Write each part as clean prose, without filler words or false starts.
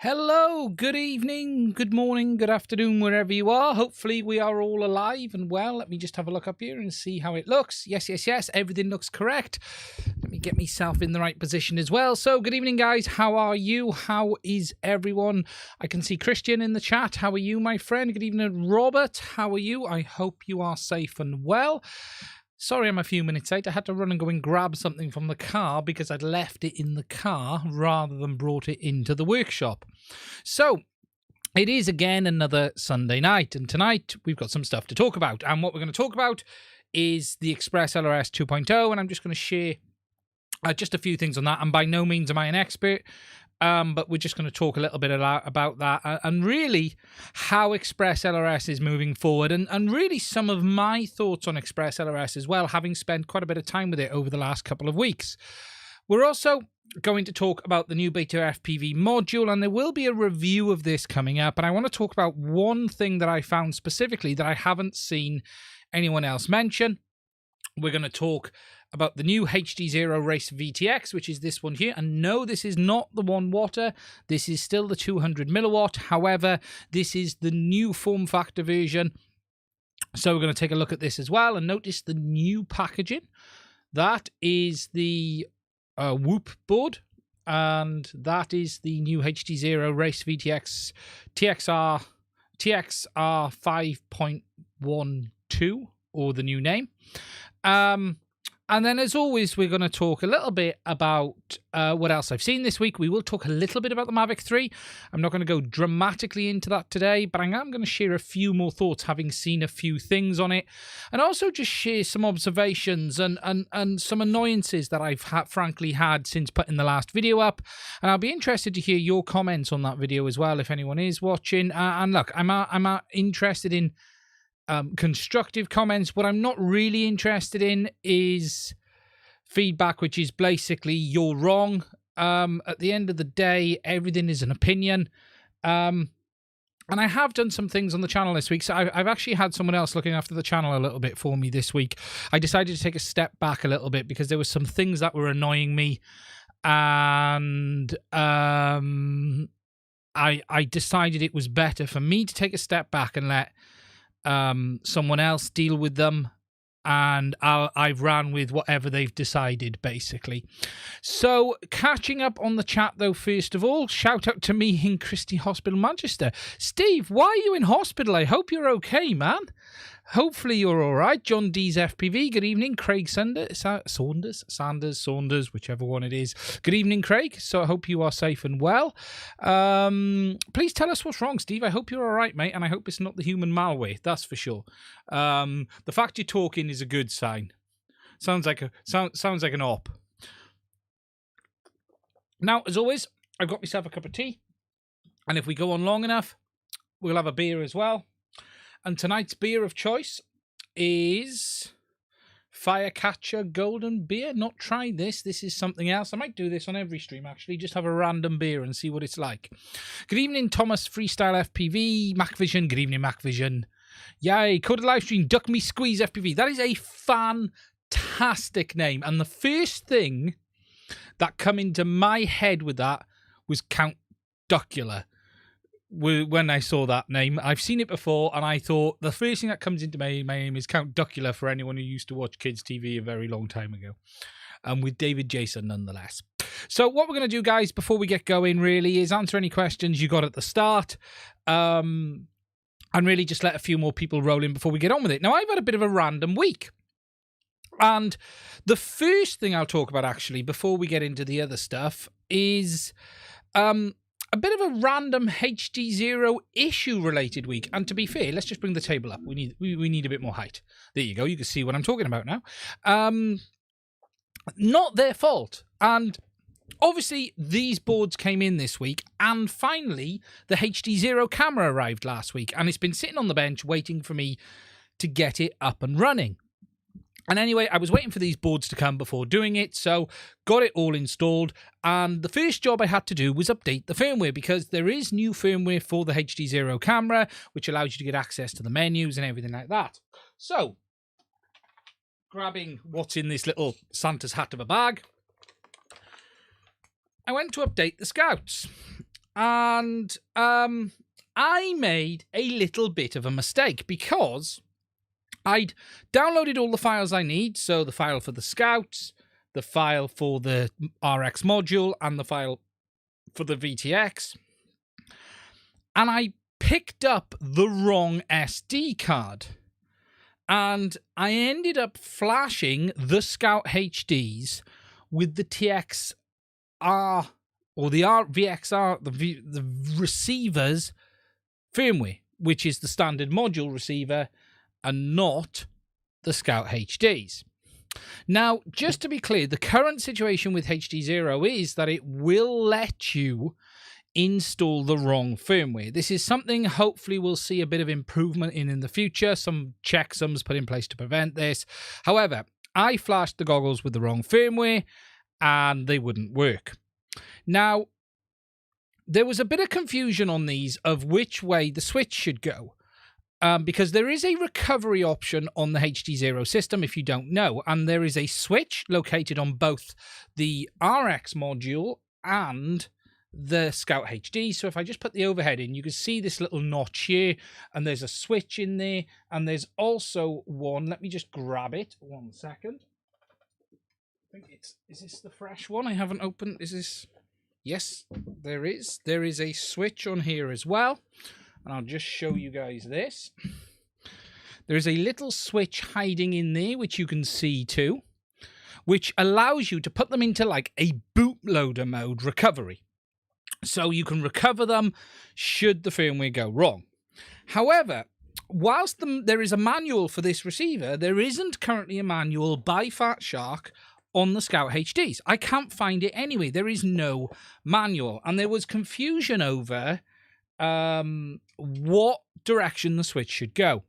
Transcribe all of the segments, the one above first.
Hello, good evening, good morning, good afternoon, wherever you are. Hopefully we are all alive and well. Let me just have a look up here and see how it looks. Yes, everything looks correct. Let me get myself in the right position as well. So, good evening, guys. How are you? How is everyone? I can see Christian in the chat. How are you, my friend? Good evening, Robert. How are you? I hope you are safe and well. Sorry I'm a few minutes late. I had to run and go and grab something from the car because I'd left it in the car rather than brought it into the workshop. So, it is again another Sunday night, and tonight we've got some stuff to talk about. And what we're going to talk about is the ExpressLRS 2.0, and I'm just going to share just a few things on that. And by no means am I an expert, but we're just going to talk a little bit about that and really how ExpressLRS is moving forward and really some of my thoughts on ExpressLRS as well, having spent quite a bit of time with it over the last couple of weeks. We're also going to talk about the new BetaFPV module, and there will be a review of this coming up. And I want to talk about one thing that I found specifically that I haven't seen anyone else mention. We're going to talk about the new HD0 Race VTX, which is this one here. And no, this is not the 1 watter. This is still the 200 milliwatt. However, this is the new form factor version. So we're going to take a look at this as well and notice the new packaging. That is the Whoop board, and that is the new HD0 Race VTX TXR 5.12, or the new name. And then, as always, we're going to talk a little bit about what else I've seen this week. We will talk a little bit about the Mavic 3. I'm not going to go dramatically into that today, but I am going to share a few more thoughts, having seen a few things on it, and also just share some observations and some annoyances that I've frankly had since putting the last video up. And I'll be interested to hear your comments on that video as well, if anyone is watching. And look, I'm interested in constructive comments. What I'm not really interested in is feedback, which is basically you're wrong. At the end of the day, everything is an opinion. And I have done some things on the channel this week. So I've actually had someone else looking after the channel a little bit for me this week. I decided to take a step back a little bit because there were some things that were annoying me. And I decided it was better for me to take a step back and let someone else deal with them, and I've ran with whatever they've decided, basically. So, catching up on the chat, though, first of all, shout out to me in Christie Hospital, Manchester. Steve, why are you in hospital? I hope you're okay, man. Hopefully you're all right. John D's FPV, good evening. Craig Sanders, whichever one it is. Good evening, Craig. So I hope you are safe and well. Please tell us what's wrong, Steve. I hope you're all right, mate, and I hope it's not the human malware, that's for sure. The fact you're talking is a good sign. Sounds like an op. Now, as always, I've got myself a cup of tea, and if we go on long enough, we'll have a beer as well. And tonight's beer of choice is Firecatcher Golden Beer. Not tried this. This is something else. I might do this on every stream, actually. Just have a random beer and see what it's like. Good evening, Thomas Freestyle FPV. Macvision. Good evening, Macvision. Yay. Coded Livestream. Duck Me Squeeze FPV. That is a fantastic name. And the first thing that come into my head with that was Count Duckula. When I saw that name, I've seen it before, and I thought the first thing that comes into my name is Count Duckula, for anyone who used to watch kids' TV a very long time ago, and with David Jason nonetheless. So what we're going to do, guys, before we get going, really, is answer any questions you got at the start, and really just let a few more people roll in before we get on with it. Now, I've had a bit of a random week, and the first thing I'll talk about, actually, before we get into the other stuff, is a bit of a random HD0 issue-related week. And to be fair, let's just bring the table up. We need a bit more height. There you go. You can see what I'm talking about now. Not their fault. And obviously, these boards came in this week. And finally, the HD0 camera arrived last week. And it's been sitting on the bench waiting for me to get it up and running. And anyway, I was waiting for these boards to come before doing it, so got it all installed. And the first job I had to do was update the firmware, because there is new firmware for the HD0 camera, which allows you to get access to the menus and everything like that. So, grabbing what's in this little Santa's hat of a bag, I went to update the Scouts. And I made a little bit of a mistake because I'd downloaded all the files I need. So the file for the Scouts, the file for the RX module, and the file for the VTX. And I picked up the wrong SD card. And I ended up flashing the Scout HDs with the TXR or the VXR, the receiver's firmware, which is the standard module receiver and not the Scout HDs. Now, just to be clear, the current situation with HD0 is that it will let you install the wrong firmware. This is something hopefully we'll see a bit of improvement in the future. Some checksums put in place to prevent this. However, I flashed the goggles with the wrong firmware and they wouldn't work. Now, there was a bit of confusion on these of which way the switch should go. Because there is a recovery option on the HD0 system, if you don't know, and there is a switch located on both the RX module and the Scout HD. So if I just put the overhead in, you can see this little notch here, and there's a switch in there, and there's also one. Let me just grab it 1 second. I think is this the fresh one? I haven't opened. Is this? Yes, there is. There is a switch on here as well. And I'll just show you guys this. There is a little switch hiding in there, which you can see too, which allows you to put them into like a bootloader mode recovery. So you can recover them should the firmware go wrong. However, whilst there is a manual for this receiver, there isn't currently a manual by Fat Shark on the Scout HDs. I can't find it anyway. There is no manual. And there was confusion over what direction the switch should go.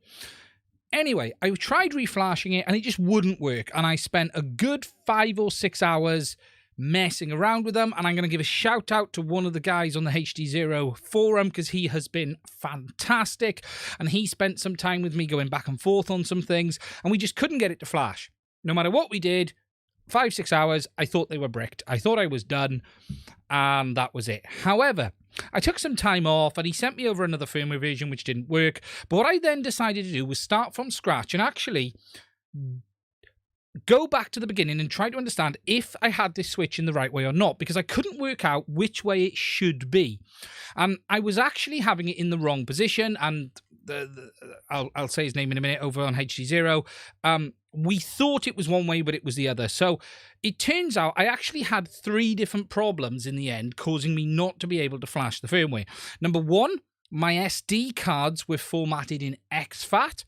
Anyway, I tried reflashing it and it just wouldn't work. And I spent a good 5 or 6 hours messing around with them. And I'm going to give a shout out to one of the guys on the HD0 forum because he has been fantastic. And he spent some time with me going back and forth on some things. And we just couldn't get it to flash. No matter what we did, 5, 6 hours, I thought they were bricked. I thought I was done. And that was it. However, I took some time off and he sent me over another firmware version which didn't work. But what I then decided to do was start from scratch and actually go back to the beginning and try to understand if I had this switch in the right way or not, because I couldn't work out which way it should be. And I was actually having it in the wrong position, and I'll say his name in a minute over on HD0. We thought it was one way, but it was the other. So it turns out I actually had 3 different problems in the end, causing me not to be able to flash the firmware. Number 1, my SD cards were formatted in exFAT,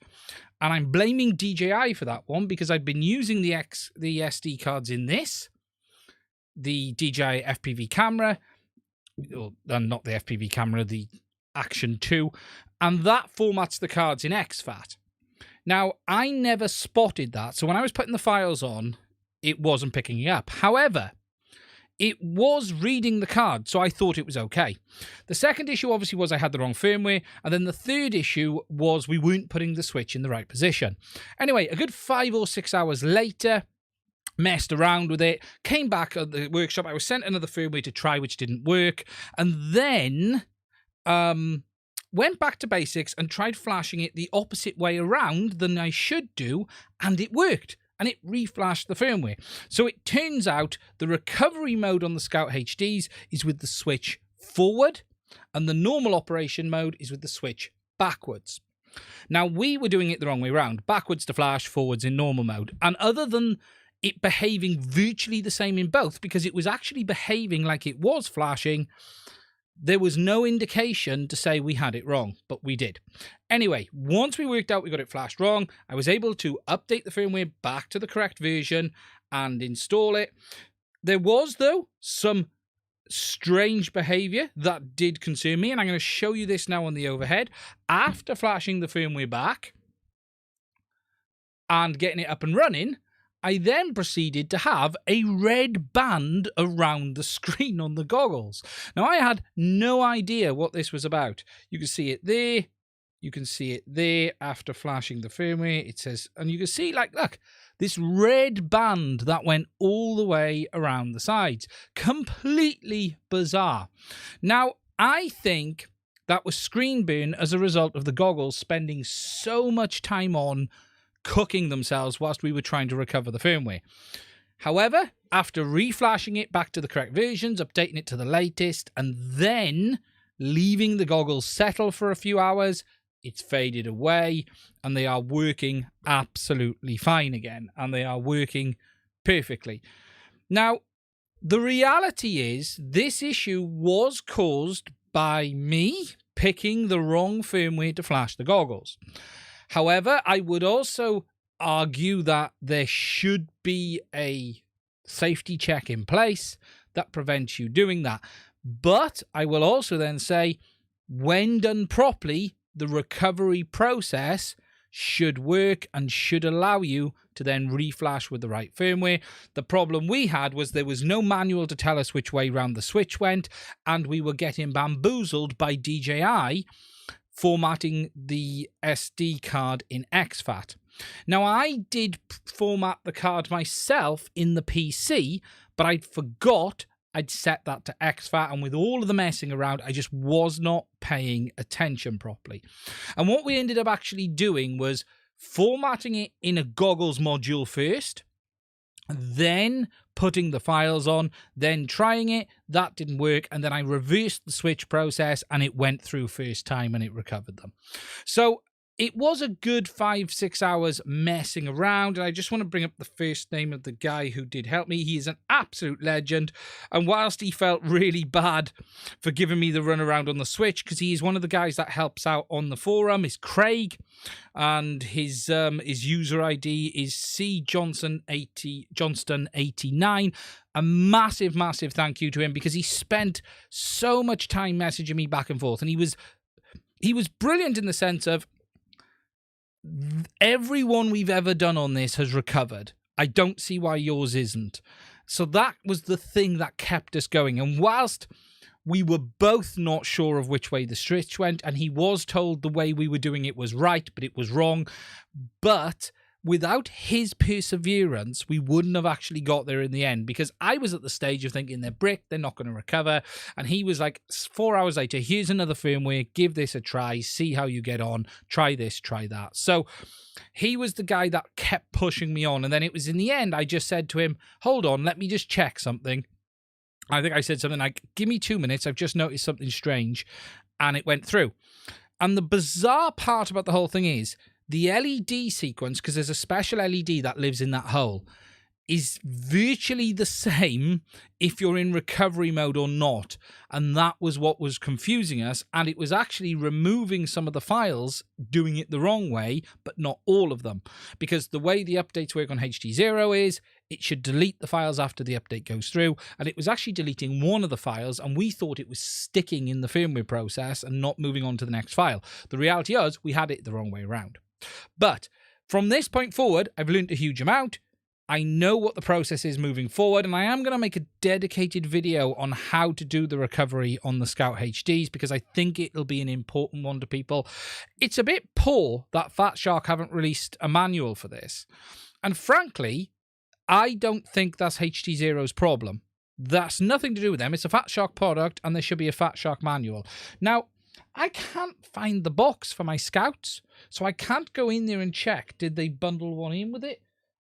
and I'm blaming DJI for that one because I've been using the SD cards in this, the DJI FPV camera, not the FPV camera, the Action 2, and that formats the cards in exFAT. Now, I never spotted that, so when I was putting the files on, it wasn't picking it up. However, it was reading the card, so I thought it was okay. The second issue, obviously, was I had the wrong firmware, and then the third issue was we weren't putting the switch in the right position. Anyway, a good 5 or 6 hours later, messed around with it, came back at the workshop, I was sent another firmware to try, which didn't work, and then went back to basics and tried flashing it the opposite way around than I should do, and it worked. And it reflashed the firmware. So it turns out the recovery mode on the Scout HDs is with the switch forward, and the normal operation mode is with the switch backwards. Now, we were doing it the wrong way around, backwards to flash, forwards in normal mode. And other than it behaving virtually the same in both, because it was actually behaving like it was flashing, there was no indication to say we had it wrong, but we did. Anyway, once we worked out we got it flashed wrong, I was able to update the firmware back to the correct version and install it. There was, though, some strange behavior that did concern me, and I'm going to show you this now on the overhead. After flashing the firmware back and getting it up and running, I then proceeded to have a red band around the screen on the goggles. Now, I had no idea what this was about. You can see it there. You can see it there after flashing the firmware. It says, and you can see, like, look, this red band that went all the way around the sides. Completely bizarre. Now, I think that was screen burn as a result of the goggles spending so much time on cooking themselves whilst we were trying to recover the firmware. However, after reflashing it back to the correct versions, updating it to the latest, and then leaving the goggles settle for a few hours, it's faded away and they are working absolutely fine again, and they are working perfectly. Now, the reality is this issue was caused by me picking the wrong firmware to flash the goggles. However, I would also argue that there should be a safety check in place that prevents you doing that. But I will also then say, when done properly, the recovery process should work and should allow you to then reflash with the right firmware. The problem we had was there was no manual to tell us which way round the switch went, and we were getting bamboozled by DJI formatting the SD card in exFAT. Now, I did format the card myself in the PC, but I forgot I'd set that to exFAT, and with all of the messing around, I just was not paying attention properly. And what we ended up actually doing was formatting it in a goggles module first, then putting the files on, then trying it. That didn't work, and then I reversed the switch process and it went through first time and it recovered them. So it was a good 5-6 hours messing around, and I just want to bring up the first name of the guy who did help me. He is an absolute legend, and whilst he felt really bad for giving me the runaround on the Switch, because he is one of the guys that helps out on the forum, is Craig, and his user ID is cjohnston89. A massive, massive thank you to him, because he spent so much time messaging me back and forth, and he was brilliant in the sense of, everyone we've ever done on this has recovered. I don't see why yours isn't. So that was the thing that kept us going. And whilst we were both not sure of which way the switch went, and he was told the way we were doing it was right, but it was wrong. But without his perseverance, we wouldn't have actually got there in the end, because I was at the stage of thinking they're brick, they're not going to recover. And he was like, 4 hours later, here's another firmware, give this a try, see how you get on, try this, try that. So he was the guy that kept pushing me on. And then it was in the end, I just said to him, hold on, let me just check something. I think I said something like, give me 2 minutes, I've just noticed something strange. And it went through. And the bizarre part about the whole thing is, the LED sequence, because there's a special LED that lives in that hole, is virtually the same if you're in recovery mode or not. And that was what was confusing us. And it was actually removing some of the files, doing it the wrong way, but not all of them. Because the way the updates work on HT0 is, it should delete the files after the update goes through. And it was actually deleting one of the files, and we thought it was sticking in the firmware process and not moving on to the next file. The reality is, we had it the wrong way around. But from this point forward, I've learned a huge amount. I know what the process is moving forward, and I am going to make a dedicated video on how to do the recovery on the Scout HDs, because I think it'll be an important one to people. It's a bit poor that Fat Shark haven't released a manual for this. And frankly, I don't think that's HT0's problem. That's nothing to do with them. It's a Fat Shark product, and there should be a Fat Shark manual. Now, I can't find the box for my Scouts, so I can't go in there and check, did they bundle one in with it?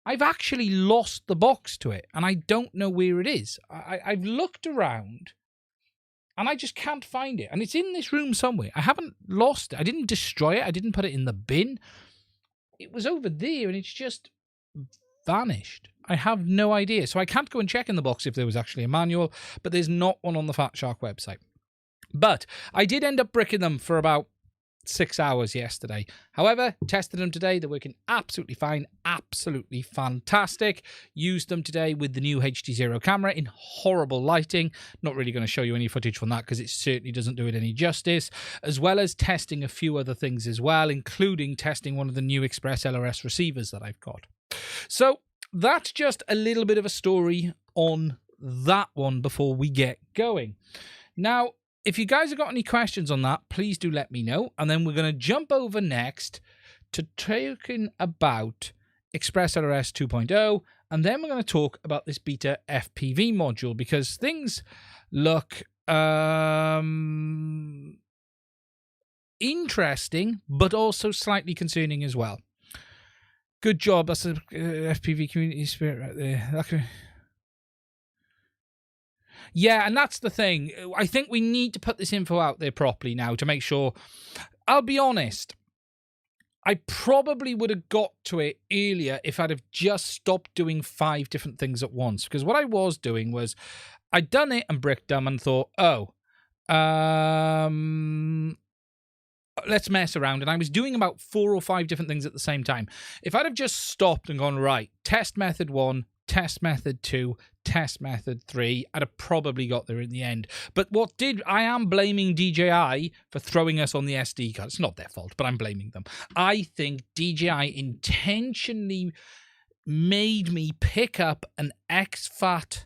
I've actually lost the box to it, and I don't know where it is. I've looked around, and I just can't find it. And it's in this room somewhere. I haven't lost it. I didn't destroy it. I didn't put it in the bin. It was over there, and it's just vanished. I have no idea. So I can't go and check in the box if there was actually a manual, but there's not one on the Fat Shark website. But I did end up bricking them for about 6 hours yesterday. However, tested them today. They're working absolutely fine. Absolutely fantastic. Used them today with the new HT0 camera in horrible lighting. Not really going to show you any footage from that because it certainly doesn't do it any justice. As well as testing a few other things as well, including testing one of the new ExpressLRS receivers that I've got. So that's just a little bit of a story on that one before we get going. Now, if you guys have got any questions on that, please do let me know. And then we're going to jump over next to talking about ExpressLRS 2.0. And then we're going to talk about this BetaFPV module, because things look interesting, but also slightly concerning as well. Good job. That's the FPV community spirit right there. Okay. Yeah, and that's the thing. I think we need to put this info out there properly now to make sure. I'll be honest. I probably would have got to it earlier if I'd have just stopped doing 5 different things at once. Because what I was doing was I'd done it and bricked them and thought, let's mess around. And I was doing about 4 or 5 different things at the same time. If I'd have just stopped and gone, right, test method 1, test method 2, test method 3, I'd have probably got there in the end. But I am blaming DJI for throwing us on the SD card. It's not their fault, but I'm blaming them. I think DJI intentionally made me pick up an exFAT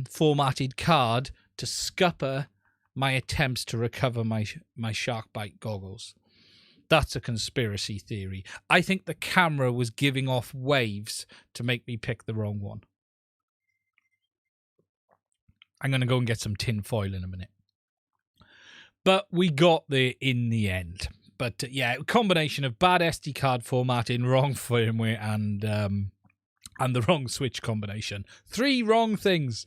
formatted card to scupper my attempts to recover my shark bite goggles. That's a conspiracy theory. I think the camera was giving off waves to make me pick the wrong one. I'm going to go and get some tin foil in a minute. But we got there in the end. But yeah, a combination of bad SD card formatting, wrong firmware, and the wrong switch combination. 3 wrong things.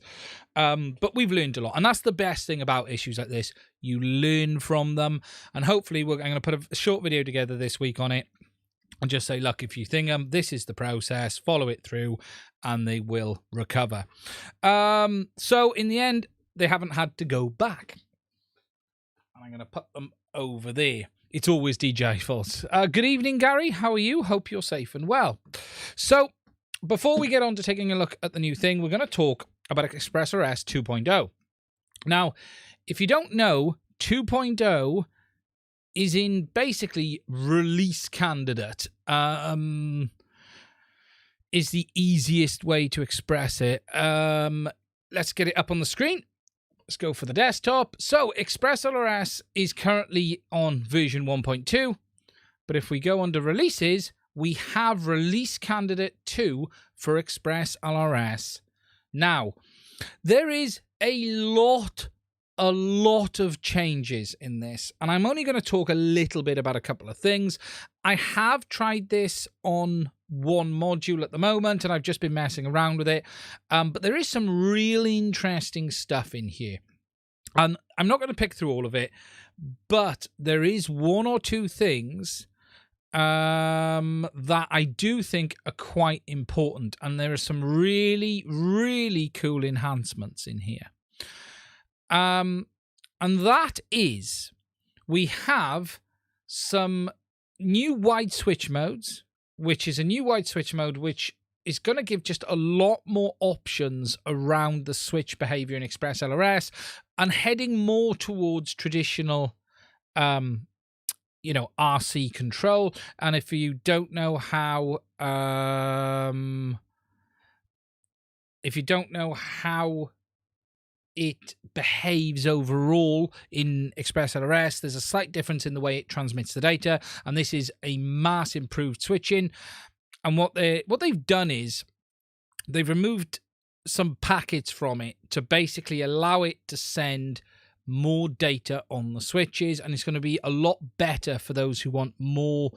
But we've learned a lot. And that's the best thing about issues like this. You learn from them. And hopefully I'm going to put a short video together this week on it. And just say, look, if you think this is the process, follow it through, and they will recover. So in the end, they haven't had to go back. And I'm going to put them over there. It's always DJI's fault. Good evening, Gary. How are you? Hope you're safe and well. So before we get on to taking a look at the new thing, we're going to talk about ExpressLRS 2.0. Now, if you don't know, 2.0 is in basically release candidate, is the easiest way to express it. Let's get it up on the screen. Let's go for the desktop. So ExpressLRS is currently on version 1.2, but if we go under releases, we have release candidate 2 for ExpressLRS. Now, there is a lot of changes in this, and I'm only going to talk a little bit about a couple of things. I have tried this on one module at the moment, and I've just been messing around with it, but there is some really interesting stuff in here. And I'm not going to pick through all of it, but there is 1 or 2 things that I do think are quite important, and there are some really, really cool enhancements in here. And that is, we have some new wide switch modes, which is a new wide switch mode, which is going to give just a lot more options around the switch behavior in ExpressLRS and heading more towards traditional, RC control. And if you don't know how, it behaves overall in ExpressLRS, there's a slight difference in the way it transmits the data, and this is a mass improved switching. And what they've done is they've removed some packets from it to basically allow it to send more data on the switches, and it's going to be a lot better for those who want more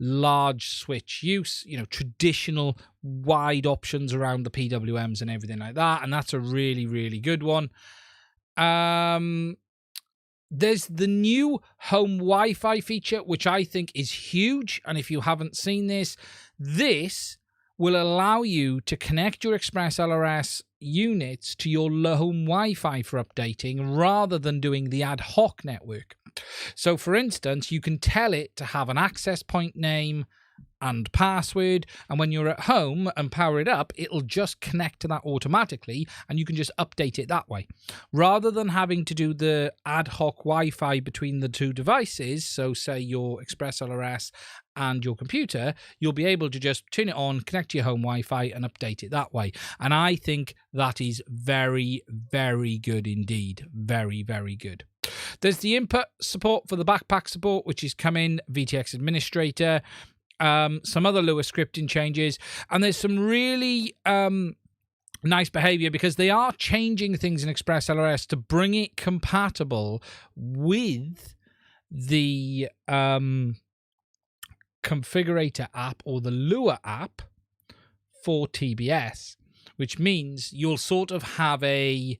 large switch use, traditional wide options around the PWMs and everything like that, and that's a really, really good one. There's the new home Wi-Fi feature, which I think is huge, and if you haven't seen this will allow you to connect your ExpressLRS units to your home Wi-Fi for updating rather than doing the ad hoc network. So, for instance, you can tell it to have an access point name and password, and when you're at home and power it up, it'll just connect to that automatically, and you can just update it that way. Rather than having to do the ad hoc Wi-Fi between the 2 devices, so say your ExpressLRS and your computer, you'll be able to just turn it on, connect to your home Wi-Fi, and update it that way. And I think that is very, very good indeed. Very, very good. There's the input support for the backpack support, which is coming, VTX Administrator, some other Lua scripting changes, and there's some really nice behavior, because they are changing things in ExpressLRS to bring it compatible with the configurator app or the Lure app for TBS, which means you'll sort of have a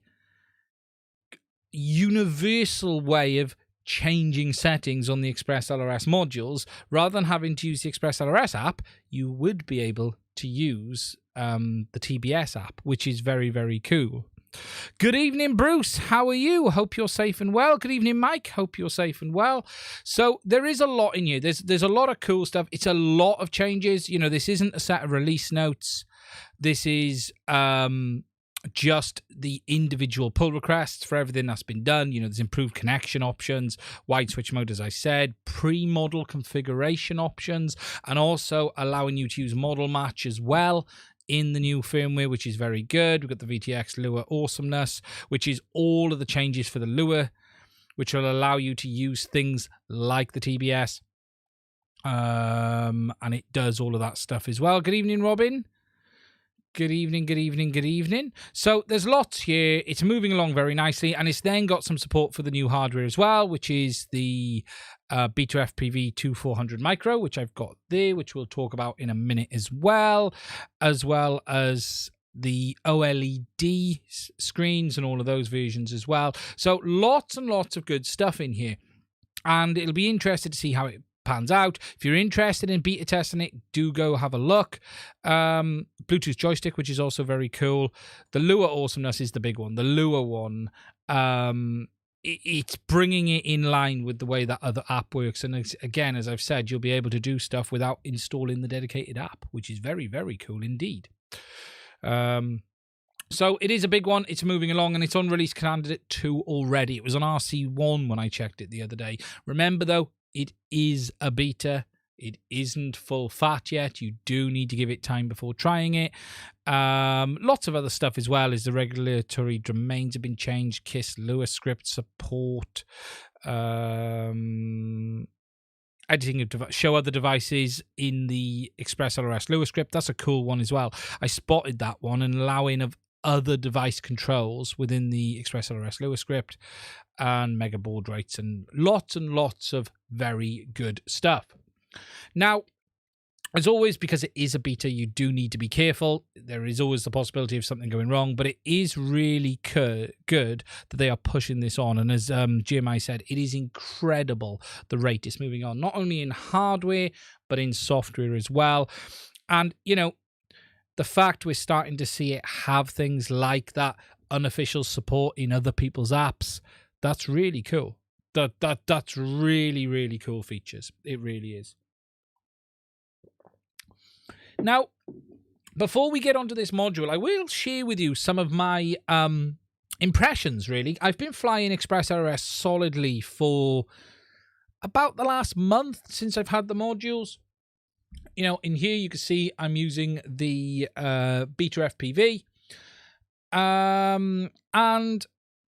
universal way of changing settings on the ExpressLRS modules. Rather than having to use the ExpressLRS app, you would be able to use the TBS app, which is very, very cool. Good evening, Bruce. How are you? Hope you're safe and well. Good evening, Mike. Hope you're safe and well. So there is a lot in here. There's a lot of cool stuff. It's a lot of changes. You know, this isn't a set of release notes. This is just the individual pull requests for everything that's been done. You know, there's improved connection options, wide switch mode, as I said, pre-model configuration options, and also allowing you to use model match as well in the new firmware, which is very good. We've got the VTX Lure Awesomeness, which is all of the changes for the Lure, which will allow you to use things like the TBS. And it does all of that stuff as well. Good evening, Robin. Good evening, good evening, good evening. So there's lots here. It's moving along very nicely, and it's then got some support for the new hardware as well, which is the BetaFPV 2400 Micro, which I've got there, which we'll talk about in a minute as well as the OLED screens and all of those versions as well. So lots and lots of good stuff in here, and it'll be interesting to see how it pans out. If you're interested in beta testing it, do go have a look. Bluetooth joystick, which is also very cool. The Lure Awesomeness is the big one. The Lure one, it's bringing it in line with the way that other app works. And again, as I've said, you'll be able to do stuff without installing the dedicated app, which is very, very cool indeed. So it is a big one. It's moving along, and it's on release candidate 2 already. It was on RC1 when I checked it the other day. Remember, though, it is a beta. It isn't full fat yet. You do need to give it time before trying it. Lots of other stuff as well. Is the regulatory domains have been changed. KISS Lure script support. Editing of show other devices in the ExpressLRS Lure script. That's a cool one as well. I spotted that one, and allowing of other device controls within the ExpressLRS Lure script, and mega baud rates, and lots of very good stuff. Now, as always, because it is a beta, you do need to be careful. There is always the possibility of something going wrong, but it is really good that they are pushing this on. And as GMI said, it is incredible the rate it's moving on, not only in hardware, but in software as well. And, you know, the fact we're starting to see it have things like that unofficial support in other people's apps, that's really cool. That's really, really cool features. It really is. Now, before we get onto this module, I will share with you some of my impressions, really. I've been flying ExpressLRS solidly for about the last month since I've had the modules. You know, in here you can see I'm using the BetaFPV. And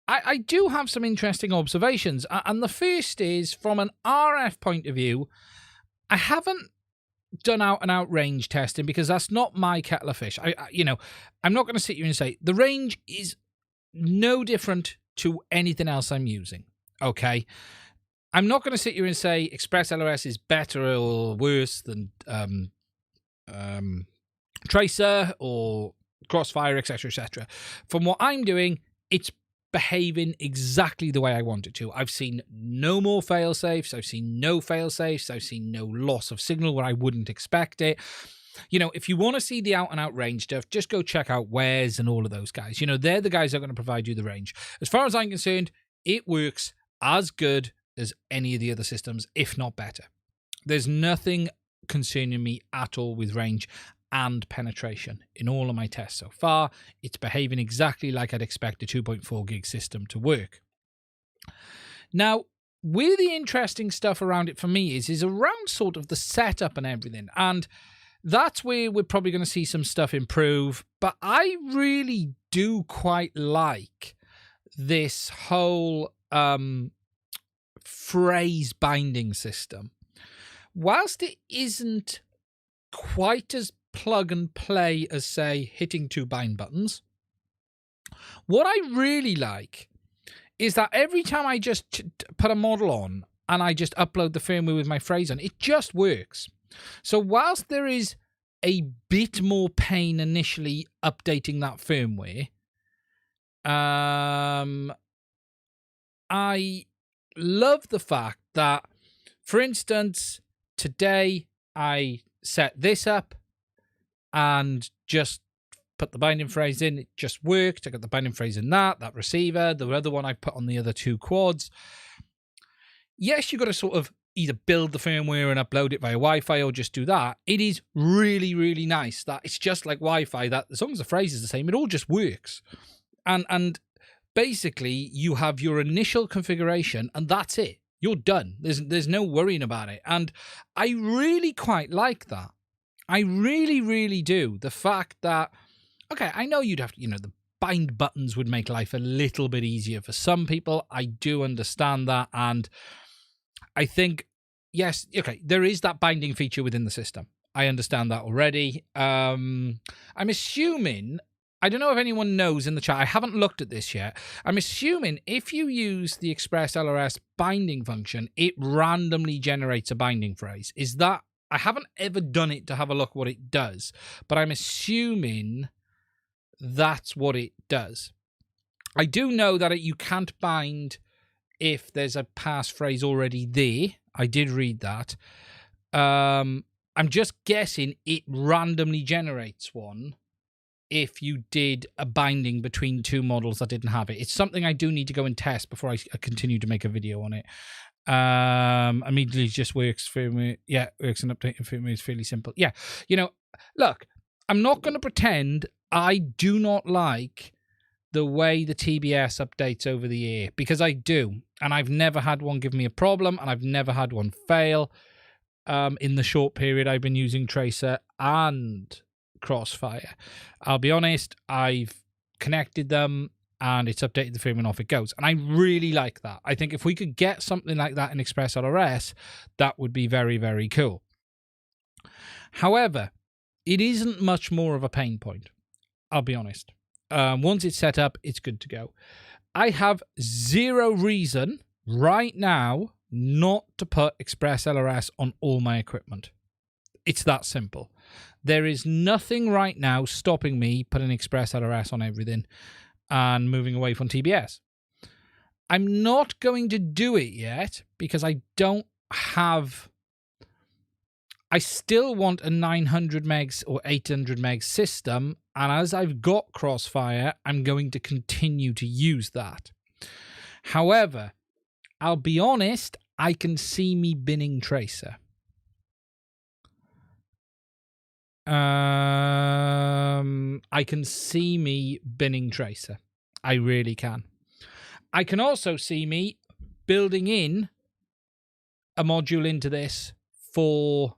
I do have some interesting observations. And the first is, from an RF point of view, I haven't done out-and-out range testing because that's not my kettle of fish. You know, I'm not going to sit here and say the range is no different to anything else I'm using, okay? I'm not going to sit here and say ExpressLRS is better or worse than Tracer or Crossfire, etc., etc. From what I'm doing, it's behaving exactly the way I want it to. I've seen no more fail-safes. I've seen no fail-safes. I've seen no loss of signal where I wouldn't expect it. You know, if you want to see the out-and-out range stuff, just go check out Wares and all of those guys. You know, they're the guys that are going to provide you the range. As far as I'm concerned, it works as good as any of the other systems, if not better. There's nothing concerning me at all with range and penetration in all of my tests so far. It's behaving exactly like I'd expect a 2.4 gig system to work. Now, where the interesting stuff around it for me is around sort of the setup and everything, and that's where we're probably going to see some stuff improve. But I really do quite like this whole phrase binding system. Whilst it isn't quite as plug and play as, say, hitting 2 bind buttons, What I really like is that every time I just put a model on and I just upload the firmware with my phrase on, it just works. So whilst there is a bit more pain initially updating that firmware, I love the fact that, for instance, today I set this up and just put the binding phrase in. It just worked. I got the binding phrase in that receiver, the other one I put on the other two quads. Yes, you've got to sort of either build the firmware and upload it via Wi-Fi or just do that. It is really, really nice that it's just like Wi-Fi, that as long as the phrase is the same, it all just works. And basically, you have your initial configuration and that's it. You're done. There's no worrying about it. And I really quite like that. I really, really do. The fact that, okay, I know you'd have to, the bind buttons would make life a little bit easier for some people. I do understand that. And I think, yes, okay, there is that binding feature within the system. I understand that already. I'm assuming, I don't know if anyone knows in the chat, I haven't looked at this yet. I'm assuming if you use the ExpressLRS binding function, it randomly generates a binding phrase. Is that, I haven't ever done it to have a look what it does, but I'm assuming that's what it does. I do know that you can't bind if there's a passphrase already there. I did read that. I'm just guessing it randomly generates one if you did a binding between two models that didn't have it. It's something I do need to go and test before I continue to make a video on it. Immediately just works firmware. Yeah, works and updating firmware is fairly simple. Yeah, look, I'm not going to pretend I do not like the way the TBS updates over the air, because I do, and I've never had one give me a problem, and I've never had one fail in the short period I've been using Tracer and Crossfire. I'll be honest, I've connected them and it's updated the firmware and off it goes, and I really like that. I think if we could get something like that in ExpressLRS, that would be very, very cool. However, it isn't much more of a pain point, I'll be honest. Once it's set up, it's good to go. I have zero reason right now not to put ExpressLRS on all my equipment. It's that simple. There is nothing right now stopping me putting ExpressLRS on everything and moving away from TBS. I'm not going to do it yet because I don't have... I still want a 900 megs or 800 megs system, and as I've got Crossfire, I'm going to continue to use that. However, I'll be honest, I can see me binning Tracer. I can see me binning Tracer. I really can. I can also see me building in a module into this for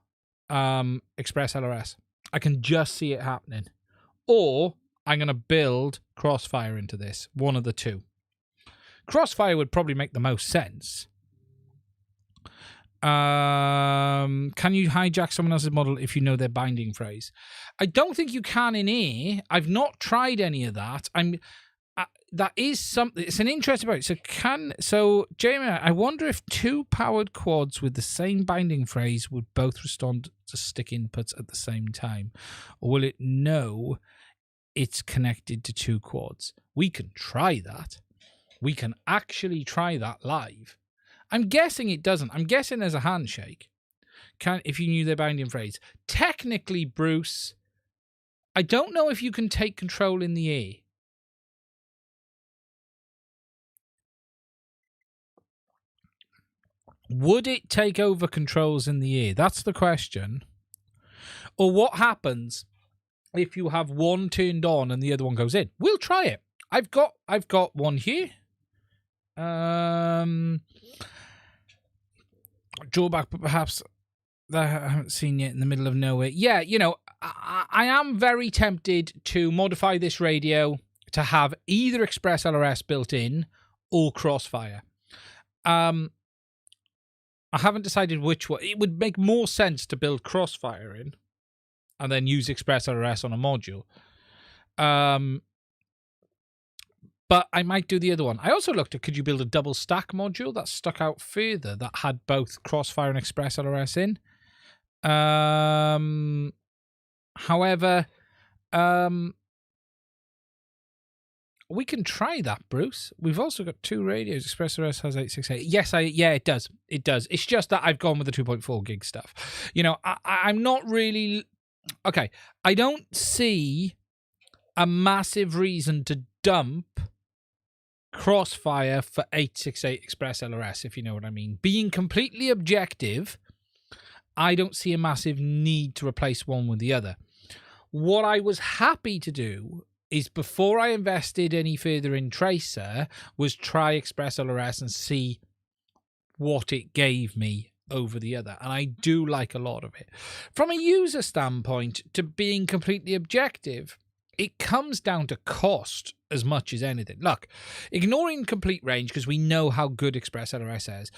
ExpressLRS. I can just see it happening. Or I'm going to build Crossfire into this. One of the two. Crossfire would probably make the most sense. Can you hijack someone else's model if you know their binding phrase? I don't think you can in air. I've not tried any of that. That is something. It's an interesting point. So Jamie, I wonder if two powered quads with the same binding phrase would both respond to stick inputs at the same time, or will it know it's connected to two quads? We can try that. We can actually try that live. I'm guessing it doesn't. I'm guessing there's a handshake. If you knew their binding phrase. Technically, Bruce, I don't know if you can take control in the air. Would it take over controls in the air? That's the question. Or what happens if you have one turned on and the other one goes in? We'll try it. I've got one here. Drawback, but perhaps that I haven't seen yet in the middle of nowhere. Yeah, I am very tempted to modify this radio to have either ExpressLRS built in or Crossfire. I haven't decided which one. It would make more sense to build Crossfire in and then use ExpressLRS on a module. But I might do the other one. I also looked at, could you build a double stack module that stuck out further that had both Crossfire and ExpressLRS in? However, we can try that, Bruce. We've also got 2 radios. ExpressLRS has 868. Yes, yeah, it does. It does. It's just that I've gone with the 2.4 gig stuff. You know, I'm not really... Okay, I don't see a massive reason to dump Crossfire for 868 ExpressLRS, if you know what I mean. Being completely objective, I don't see a massive need to replace one with the other. What I was happy to do is, before I invested any further in Tracer, was try ExpressLRS and see what it gave me over the other. And I do like a lot of it. From a user standpoint, to being completely objective, it comes down to cost as much as anything. Look, ignoring complete range, because we know how good ExpressLRS is,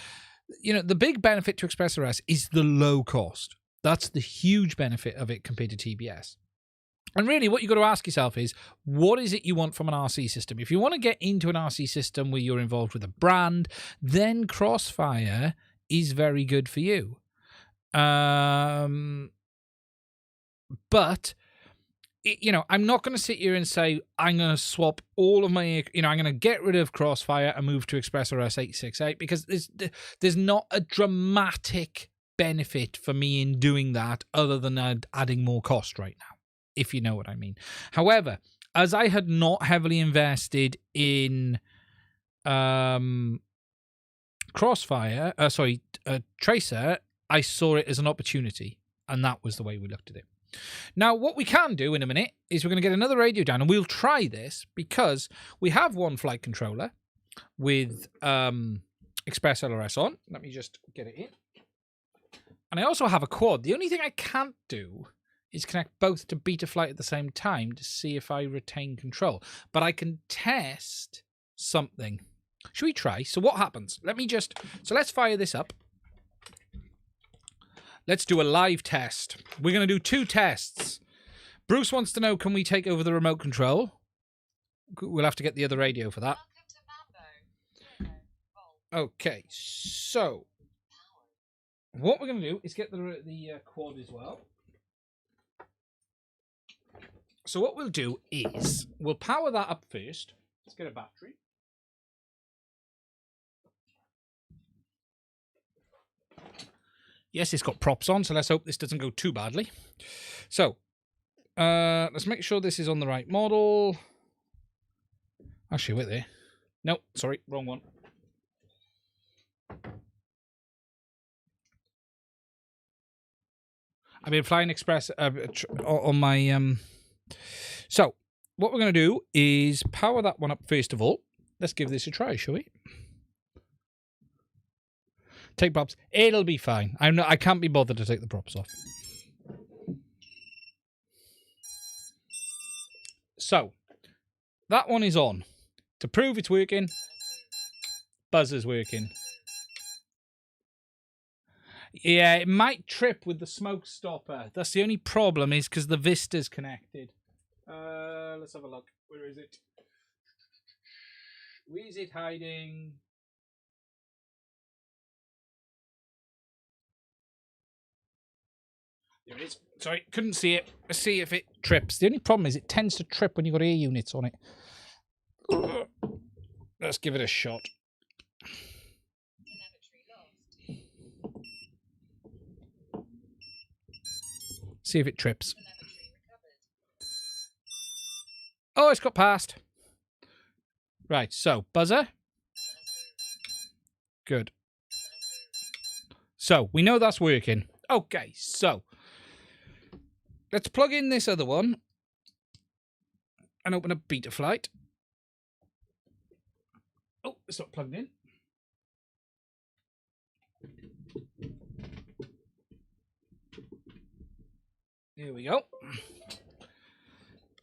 you know, the big benefit to ExpressLRS is the low cost. That's the huge benefit of it compared to TBS. And really, what you've got to ask yourself is, what is it you want from an RC system? If you want to get into an RC system where you're involved with a brand, then Crossfire is very good for you. But, you know, I'm not going to sit here and say, I'm going to swap all of my, you know, I'm going to get rid of Crossfire and move to ExpressLRS 868, because there's not a dramatic benefit for me in doing that other than adding more cost right now, if you know what I mean. However, as I had not heavily invested in Tracer, I saw it as an opportunity, and that was the way we looked at it. Now, what we can do in a minute is we're going to get another radio down, and we'll try this because we have one flight controller with ExpressLRS on. Let me just get it in. And I also have a quad. The only thing I can't do is connect both to Betaflight at the same time to see if I retain control. But I can test something. Should we try? So what happens? Let's fire this up. Let's do a live test. We're going to do 2 tests. Bruce wants to know, can we take over the remote control? We'll have to get the other radio for that. Okay, so what we're going to do is get the quad as well. So what we'll do is we'll power that up first. Let's get a battery. Yes, it's got props on, so let's hope this doesn't go too badly. So, let's make sure this is on the right model. Actually, wait there. No, sorry, wrong one. I've been flying Express on my... So, what we're going to do is power that one up first of all. Let's give this a try, shall we? Take props. It'll be fine. I can't be bothered to take the props off. So, that one is on. To prove it's working, buzzer's working. Yeah, it might trip with the smoke stopper. That's the only problem, is because the Vista's connected. Let's have a look. Where is it? Where is it hiding? There it is. Sorry, couldn't see it. Let's see if it trips. The only problem is it tends to trip when you've got air units on it. Let's give it a shot. See if it trips. Oh, it's got past. Right, so buzzer. Good. So we know that's working. Okay, so let's plug in this other one and open up Betaflight. Oh, it's not plugged in. Here we go.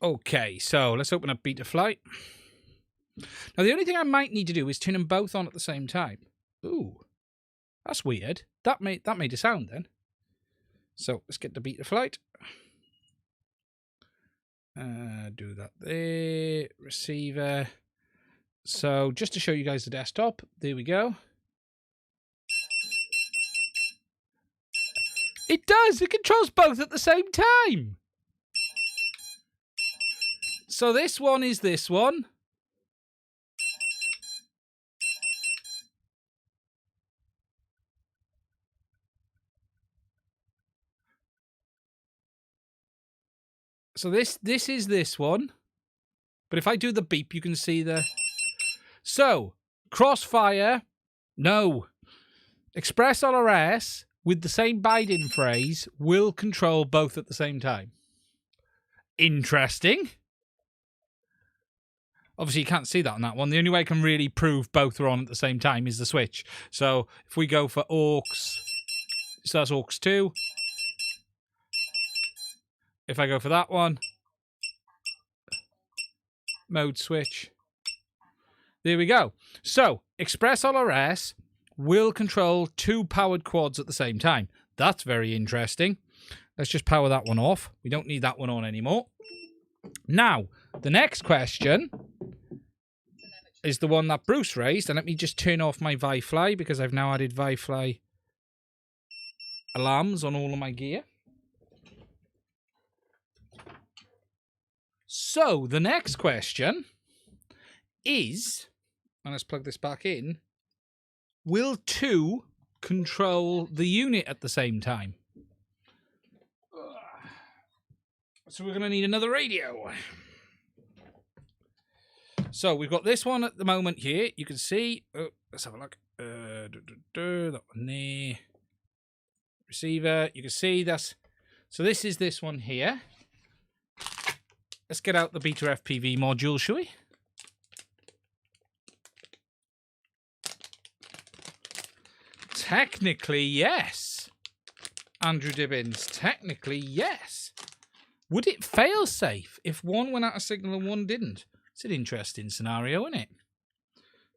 Okay, so let's open up Betaflight. Now, the only thing I might need to do is turn them both on at the same time. Ooh, that's weird. That made a sound then. So let's get the Betaflight. Do that there. Receiver. So just to show you guys the desktop, there we go. It does. It controls both at the same time. So this one is this one. So this is this one. But if I do the beep, you can see the... So, Crossfire, no. ExpressLRS, with the same binding phrase, will control both at the same time. Interesting. Obviously, you can't see that on that one. The only way I can really prove both are on at the same time is the switch. So, if we go for aux, so that's aux 2. If I go for that one, mode switch. There we go. So, ExpressLRS will control 2 powered quads at the same time. That's very interesting. Let's just power that one off. We don't need that one on anymore. Now, the next question is the one that Bruce raised. And let me just turn off my Wi-Fi because I've now added Wi-Fi alarms on all of my gear. So, the next question is, and let's plug this back in, will 2 control the unit at the same time? So we're going to need another radio. So we've got this one at the moment here. You can see, let's have a look. That one there. Receiver, you can see that's, so this is this one here. Let's get out the BetaFPV module, shall we? Technically, yes. Andrew Dibbins, technically, yes. Would it fail safe if one went out of signal and one didn't? It's an interesting scenario, isn't it?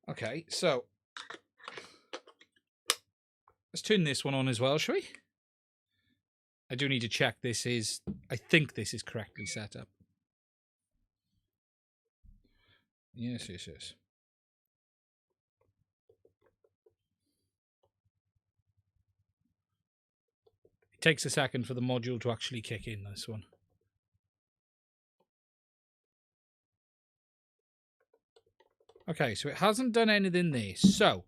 Okay, so let's turn this one on as well, shall we? I do need to check this is, I think this is correctly set up. Yes, yes, yes. It takes a second for the module to actually kick in, this one. Okay, so it hasn't done anything there. So,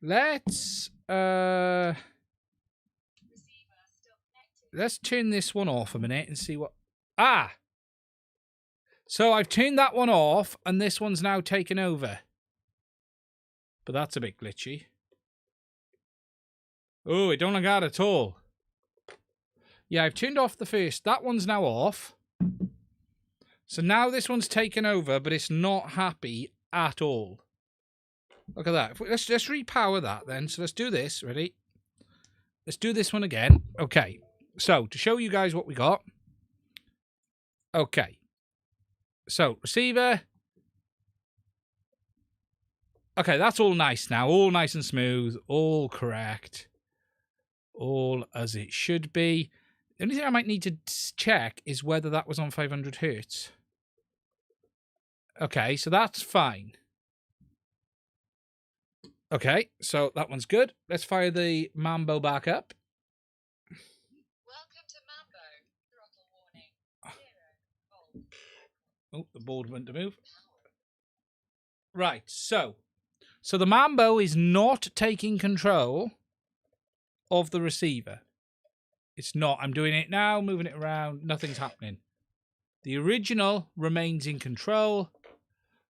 let's turn this one off a minute and see what... Ah! So I've turned that one off, and this one's now taken over. But that's a bit glitchy. Oh, it don't look that at all. Yeah, I've turned off the first. That one's now off. So now this one's taken over, but it's not happy at all. Look at that. Let's repower that then. So let's do this. Ready? Let's do this one again. Okay. So to show you guys what we got. Okay. So, receiver. Okay, that's all nice now. All nice and smooth. All correct. All as it should be. The only thing I might need to check is whether that was on 500 Hertz. Okay, so that's fine. Okay, so that one's good. Let's fire the Mambo back up. Welcome to Mambo. Throttle warning. 0 volt. Oh, the board went to move. Right, so the Mambo is not taking control of the receiver. It's not. I'm doing it now, moving it around. Nothing's happening. The original remains in control.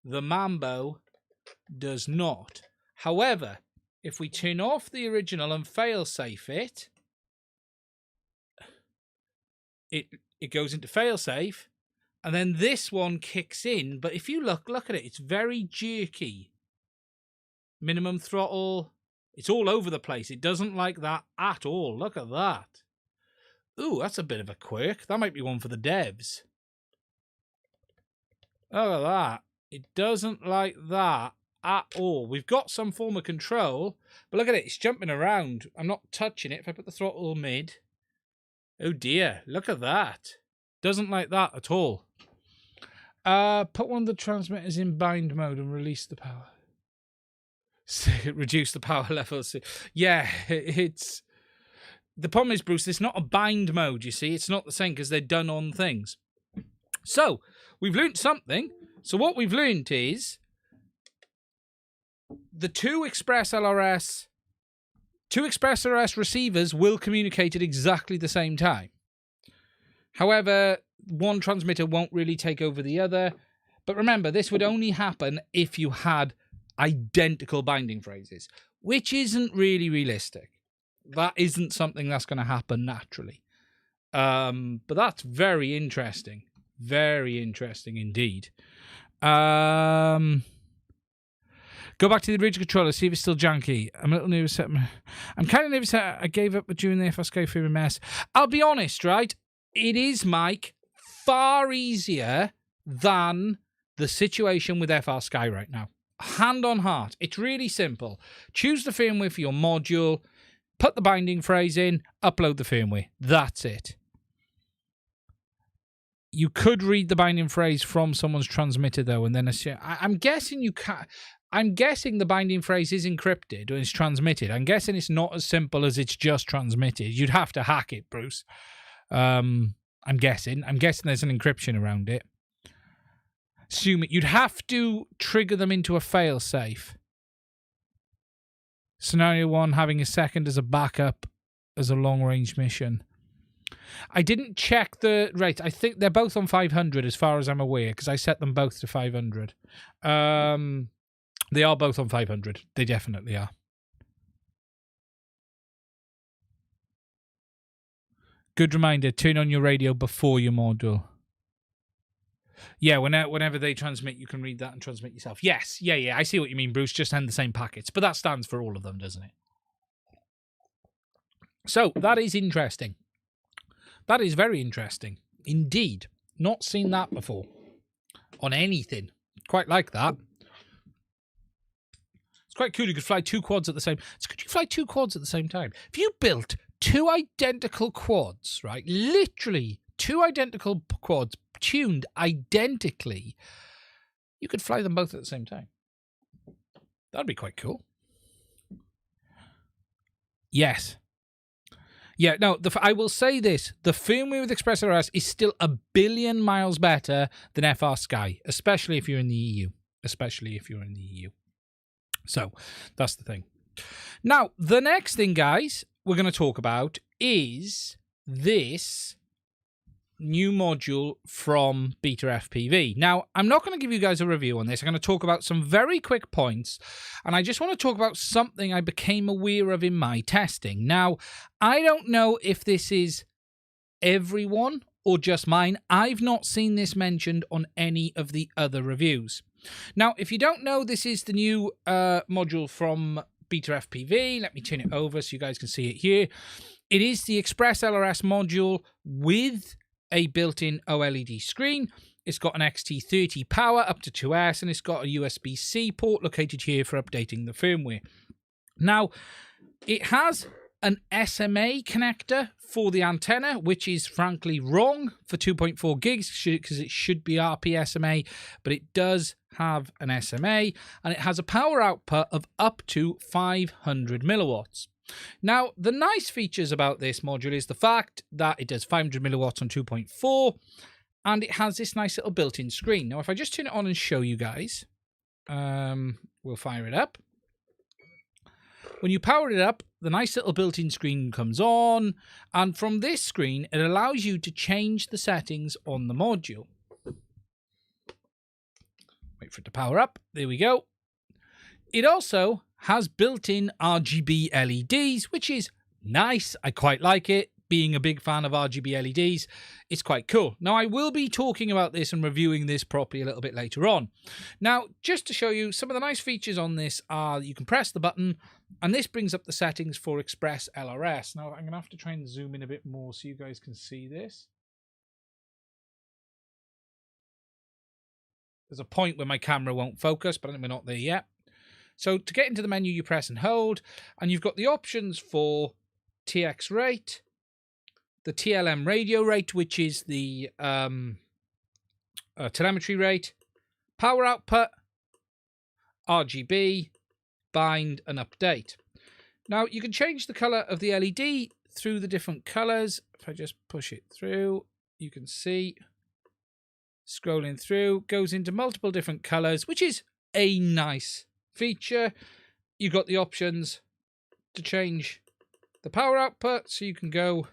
The Mambo does not. However, if we turn off the original and fail-safe it, it goes into fail-safe. And then this one kicks in, but if you look at it, it's very jerky. Minimum throttle, it's all over the place. It doesn't like that at all. Look at that. Ooh, that's a bit of a quirk. That might be one for the devs. Look at that. It doesn't like that at all. We've got some form of control, but look at it. It's jumping around. I'm not touching it. If I put the throttle mid, oh dear, look at that. Doesn't like that at all. Put one of the transmitters in bind mode and release the power. Reduce the power levels. Yeah, it's... The problem is, Bruce, it's not a bind mode, you see. It's not the same because they're done on things. So, we've learned something. So what we've learned is the two ExpressLRS receivers will communicate at exactly the same time. However, one transmitter won't really take over the other. But remember, this would only happen if you had identical binding phrases, which isn't really realistic. That isn't something that's going to happen naturally. But that's very interesting. Very interesting indeed. Go back to the original controller, see if it's still janky. I'm a little nervous. I'm kind of nervous that I gave up during the FSK for a mess. I'll be honest, right? It is, Mike, far easier than the situation with FR Sky right now. Hand on heart. It's really simple. Choose the firmware for your module, put the binding phrase in, upload the firmware. That's it. You could read the binding phrase from someone's transmitter, though, and then I'm guessing you can't. I'm guessing the binding phrase is encrypted or is transmitted. I'm guessing it's not as simple as it's just transmitted. You'd have to hack it, Bruce. I'm guessing there's an encryption around it. You'd have to trigger them into a failsafe. Scenario 1, having a second as a backup as a long-range mission. I didn't check the rate. I think they're both on 500 as far as I'm aware, because I set them both to 500. They are both on 500. They definitely are. Good reminder, turn on your radio before your module. Yeah, whenever they transmit, you can read that and transmit yourself. Yes, yeah, I see what you mean, Bruce. Just send the same packets. But that stands for all of them, doesn't it? So, that is interesting. That is very interesting. Indeed. Not seen that before. On anything. Quite like that. It's quite cool. You could fly two quads at the same... So could you fly two quads at the same time? If you built two identical quads, right? Literally two identical quads tuned identically, you could fly them both at the same time. That'd be quite cool. Yes. Yeah, no, I will say this. The firmware with ExpressLRS is still 1 billion miles better than FR Sky, especially if you're in the EU. So, that's the thing. Now, the next thing, guys, we're going to talk about is this new module from BetaFPV. Now, I'm not going to give you guys a review on this. I'm going to talk about some very quick points, and I just want to talk about something I became aware of in my testing. Now, I don't know if this is everyone or just mine. I've not seen this mentioned on any of the other reviews. Now, if you don't know, this is the new module from BetaFPV. Let me turn it over so you guys can see it here. It is the ExpressLRS module with a built-in OLED screen. It's got an XT30 power up to 2S, and it's got a USB-C port located here for updating the firmware. Now, it has an SMA connector for the antenna, which is frankly wrong for 2.4 gigs because it should be RP-SMA, but it does have an SMA, and it has a power output of up to 500 milliwatts. Now, the nice features about this module is the fact that it does 500 milliwatts on 2.4, and it has this nice little built-in screen. Now, if I just turn it on and show you guys, we'll fire it up. When you power it up, the nice little built-in screen comes on, and from this screen, it allows you to change the settings on the module. Wait for it to power up. There we go. It also has built-in RGB LEDs, which is nice. I quite like it. Being a big fan of RGB LEDs, it's quite cool. Now, I will be talking about this and reviewing this properly a little bit later on. Now, just to show you, some of the nice features on this are you can press the button, and this brings up the settings for ExpressLRS. Now, I'm going to have to try and zoom in a bit more so you guys can see this. There's a point where my camera won't focus, but we're not there yet. So to get into the menu, you press and hold, and you've got the options for TX rate, the TLM radio rate, which is the telemetry rate, power output, RGB, bind, and update. Now, you can change the color of the LED through the different colors. If I just push it through, you can see, scrolling through, goes into multiple different colors, which is a nice feature. You've got the options to change the power output, so you can go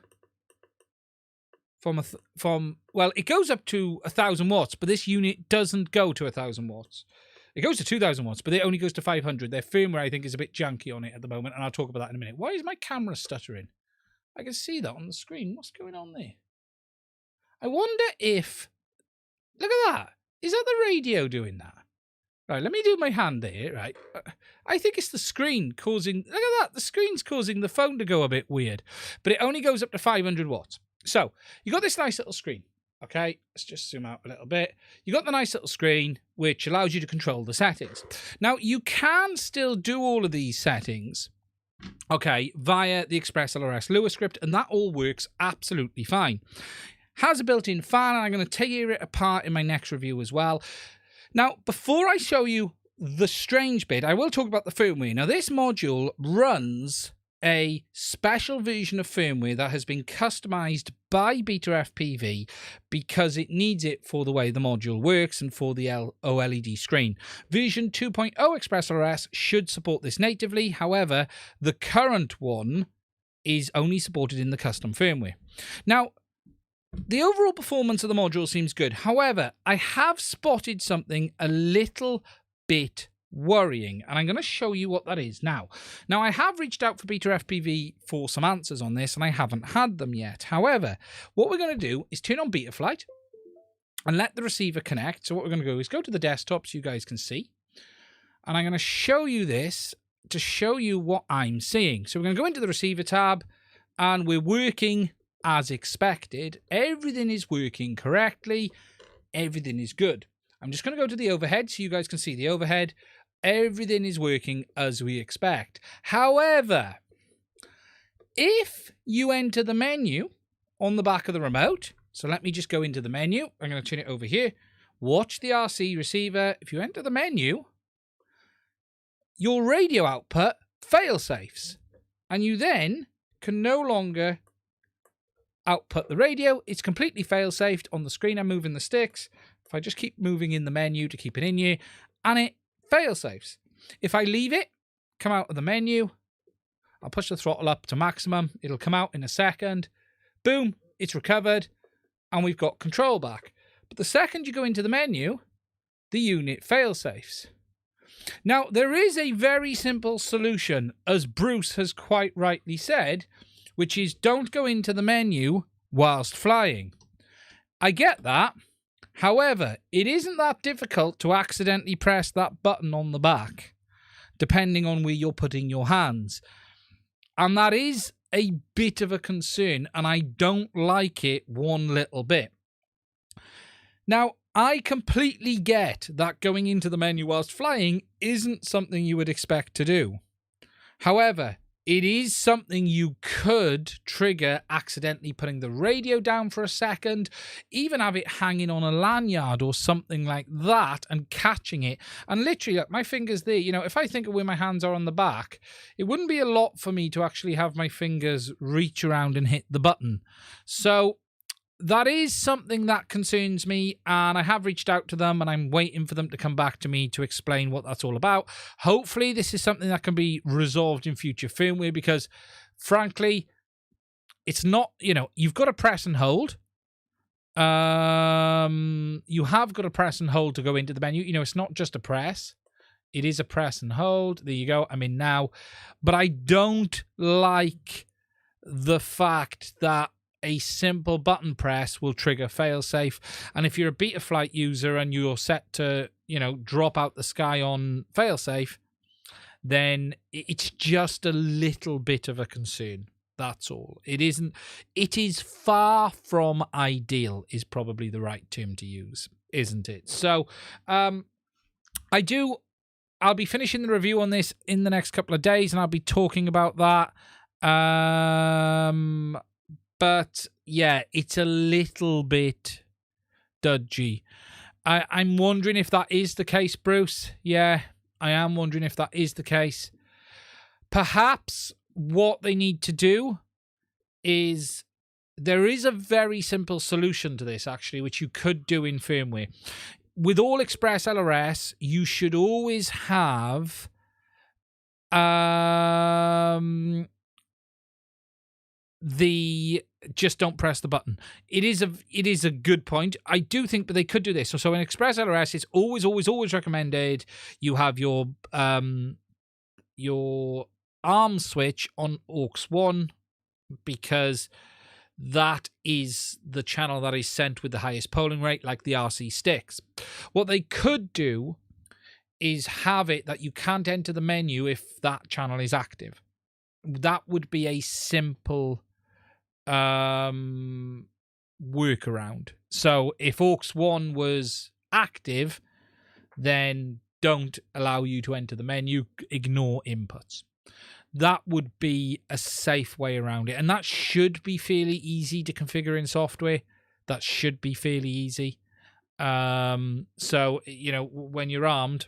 well, it goes up to 1,000 watts, but this unit doesn't go to 1,000 watts. It goes to 2,000 watts, but it only goes to 500. Their firmware, I think, is a bit janky on it at the moment, and I'll talk about that in a minute. Why is my camera stuttering? I can see that on the screen. What's going on there? I wonder if... Look at that. Is that the radio doing that? Right, let me do my hand there, right? I think it's the screen causing... Look at that. The screen's causing the phone to go a bit weird, but it only goes up to 500 watts. So, you got this nice little screen, okay? Let's just zoom out a little bit. You got the nice little screen, which allows you to control the settings. Now, you can still do all of these settings, okay, via the ExpressLRS Lua script, and that all works absolutely fine. Has a built-in fan, and I'm going to tear it apart in my next review as well. Now, before I show you the strange bit, I will talk about the firmware. Now, this module runs a special version of firmware that has been customized by BetaFPV because it needs it for the way the module works and for the OLED screen. Version 2.0 ExpressLRS should support this natively. However, the current one is only supported in the custom firmware. Now, the overall performance of the module seems good. However, I have spotted something a little bit worrying, and I'm going to show you what that is now. Now, I have reached out for BetaFPV for some answers on this, and I haven't had them yet. However, what we're going to do is turn on BetaFlight and let the receiver connect. So what we're going to do is go to the desktop so you guys can see, and I'm going to show you this to show you what I'm seeing. So we're going to go into the receiver tab, and we're working as expected. Everything is working correctly. Everything is good. I'm just going to go to the overhead so you guys can see the overhead. Everything is working as we expect. However, if you enter the menu on the back of the remote, so let me just go into the menu. I'm going to turn it over here. Watch the RC receiver. If you enter the menu, your radio output fail-safes, and you then can no longer output the radio. It's completely fail-safed. On the screen, I'm moving the sticks. If I just keep moving in the menu to keep it in here, and it fail-safes. If I leave it, come out of the menu, I'll push the throttle up to maximum. It'll come out in a second. Boom, it's recovered, and we've got control back. But the second you go into the menu, the unit fail-safes. Now, there is a very simple solution, as Bruce has quite rightly said, which is don't go into the menu whilst flying. I get that. However, it isn't that difficult to accidentally press that button on the back, depending on where you're putting your hands. And that is a bit of a concern, and I don't like it one little bit. Now, I completely get that going into the menu whilst flying isn't something you would expect to do. However, it is something you could trigger accidentally putting the radio down for a second, even have it hanging on a lanyard or something like that and catching it. And literally, like, my fingers there, you know, if I think of where my hands are on the back, it wouldn't be a lot for me to actually have my fingers reach around and hit the button. So that is something that concerns me, and I have reached out to them, and I'm waiting for them to come back to me to explain what that's all about. Hopefully, this is something that can be resolved in future firmware, because, frankly, it's not, you know, you've got to press and hold. You have got to press and hold to go into the menu. You know, it's not just a press. It is a press and hold. There you go. I'm in now. But I don't like the fact that a simple button press will trigger failsafe. And if you're a BetaFlight user and you're set to, you know, drop out the sky on failsafe, then it's just a little bit of a concern. That's all. It isn't. It is far from ideal is probably the right term to use, isn't it? So, I'll be finishing the review on this in the next couple of days, and I'll be talking about that. But yeah, it's a little bit dodgy. I'm wondering if that is the case, Bruce. Yeah, I am wondering if that is the case. Perhaps what they need to do is, there is a very simple solution to this, actually, which you could do in firmware. With all ExpressLRS, you should always have the just don't press the button. It is a good point. I do think, but they could do this. So in ExpressLRS, it's always recommended you have your arm switch on aux 1, because that is the channel that is sent with the highest polling rate, like the RC sticks. What they could do is have it that you can't enter the menu if that channel is active. That would be a simple workaround. So if aux 1 was active, then don't allow you to enter the menu, ignore inputs. That would be a safe way around it. And that should be fairly easy to configure in software. That should be fairly easy. So, you know, when you're armed,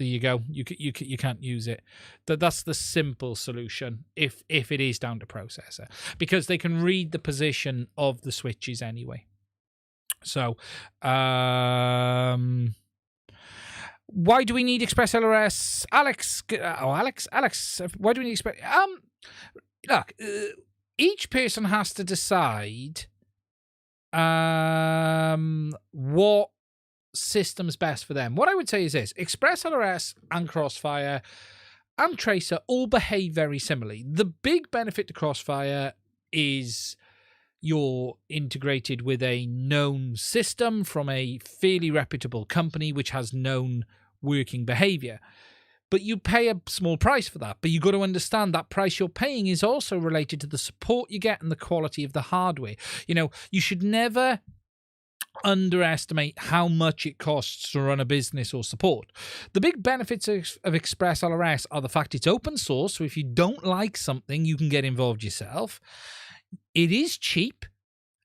there you go. You can't use it. That's the simple solution if it is down to processor, because they can read the position of the switches anyway. So, why do we need ExpressLRS? Alex, why do we need look, each person has to decide what system's best for them. What I would say is this: ExpressLRS and Crossfire and Tracer all behave very similarly. The big benefit to Crossfire is you're integrated with a known system from a fairly reputable company which has known working behavior. But you pay a small price for that. But you've got to understand that price you're paying is also related to the support you get and the quality of the hardware. You know, you should never underestimate how much it costs to run a business or support. The big benefits of ExpressLRS are the fact it's open source, so if you don't like something, you can get involved yourself. It is cheap.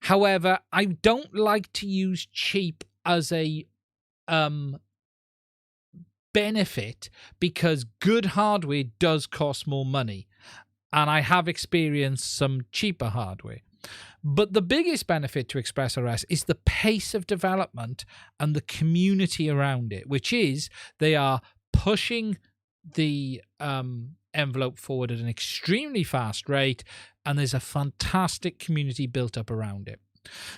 However, I don't like to use cheap as a benefit, because good hardware does cost more money, and I have experienced some cheaper hardware. But the biggest benefit to ExpressLRS is the pace of development and the community around it, which is they are pushing the envelope forward at an extremely fast rate, and there's a fantastic community built up around it.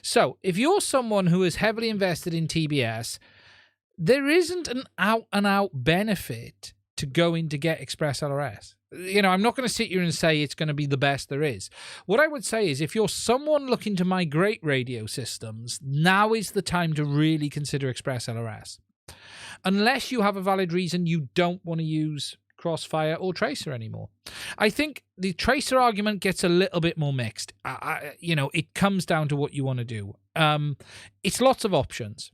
So if you're someone who is heavily invested in TBS, there isn't an out-and-out benefit to going to get ExpressLRS. You know, I'm not going to sit here and say it's going to be the best there is. What I would say is, if you're someone looking to migrate radio systems, now is the time to really consider ExpressLRS. Unless you have a valid reason you don't want to use Crossfire or Tracer anymore. I think the Tracer argument gets a little bit more mixed. You know, it comes down to what you want to do. It's lots of options.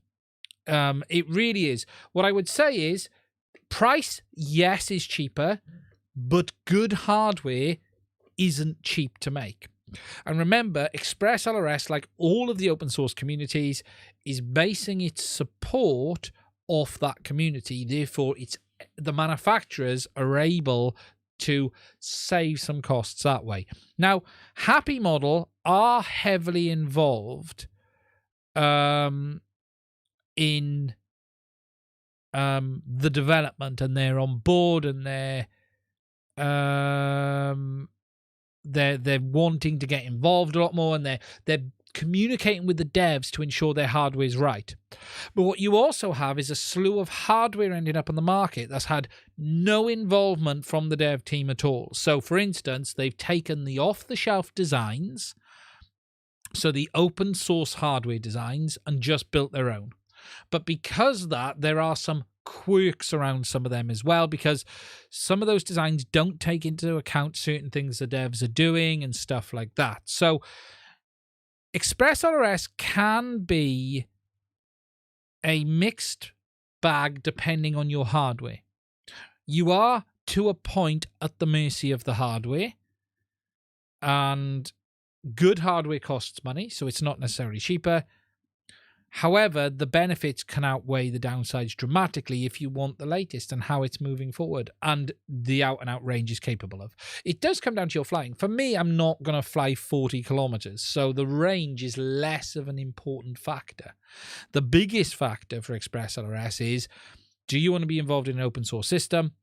It really is. What I would say is, price, yes, is cheaper, but good hardware isn't cheap to make. And remember, ExpressLRS, like all of the open source communities, is basing its support off that community. Therefore, the manufacturers are able to save some costs that way. Now, Happy Model are heavily involved in the development, and they're on board, and they're wanting to get involved a lot more, and they're communicating with the devs to ensure their hardware is right. But what you also have is a slew of hardware ending up on the market that's had no involvement from the dev team at all. So, for instance, they've taken the off-the-shelf designs, so the open source hardware designs, and just built their own. But because of that, there are some quirks around some of them as well, because some of those designs don't take into account certain things the devs are doing and stuff like that. So ExpressLRS can be a mixed bag depending on your hardware. You are, to a point, at the mercy of the hardware, and good hardware costs money, so it's not necessarily cheaper. However, the benefits can outweigh the downsides dramatically if you want the latest and how it's moving forward and the out-and-out range is capable of. It does come down to your flying. For me, I'm not going to fly 40 kilometers, so the range is less of an important factor. The biggest factor for ExpressLRS is, do you want to be involved in an open source system?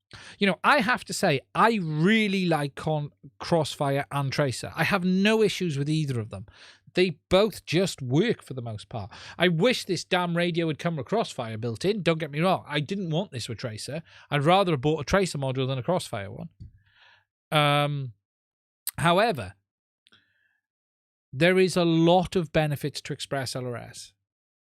You know, I have to say, I really like Crossfire and Tracer. I have no issues with either of them. They both just work for the most part. I wish this damn radio would come with Crossfire built in. Don't get me wrong. I didn't want this with Tracer. I'd rather have bought a Tracer module than a Crossfire one. However, there is a lot of benefits to ExpressLRS.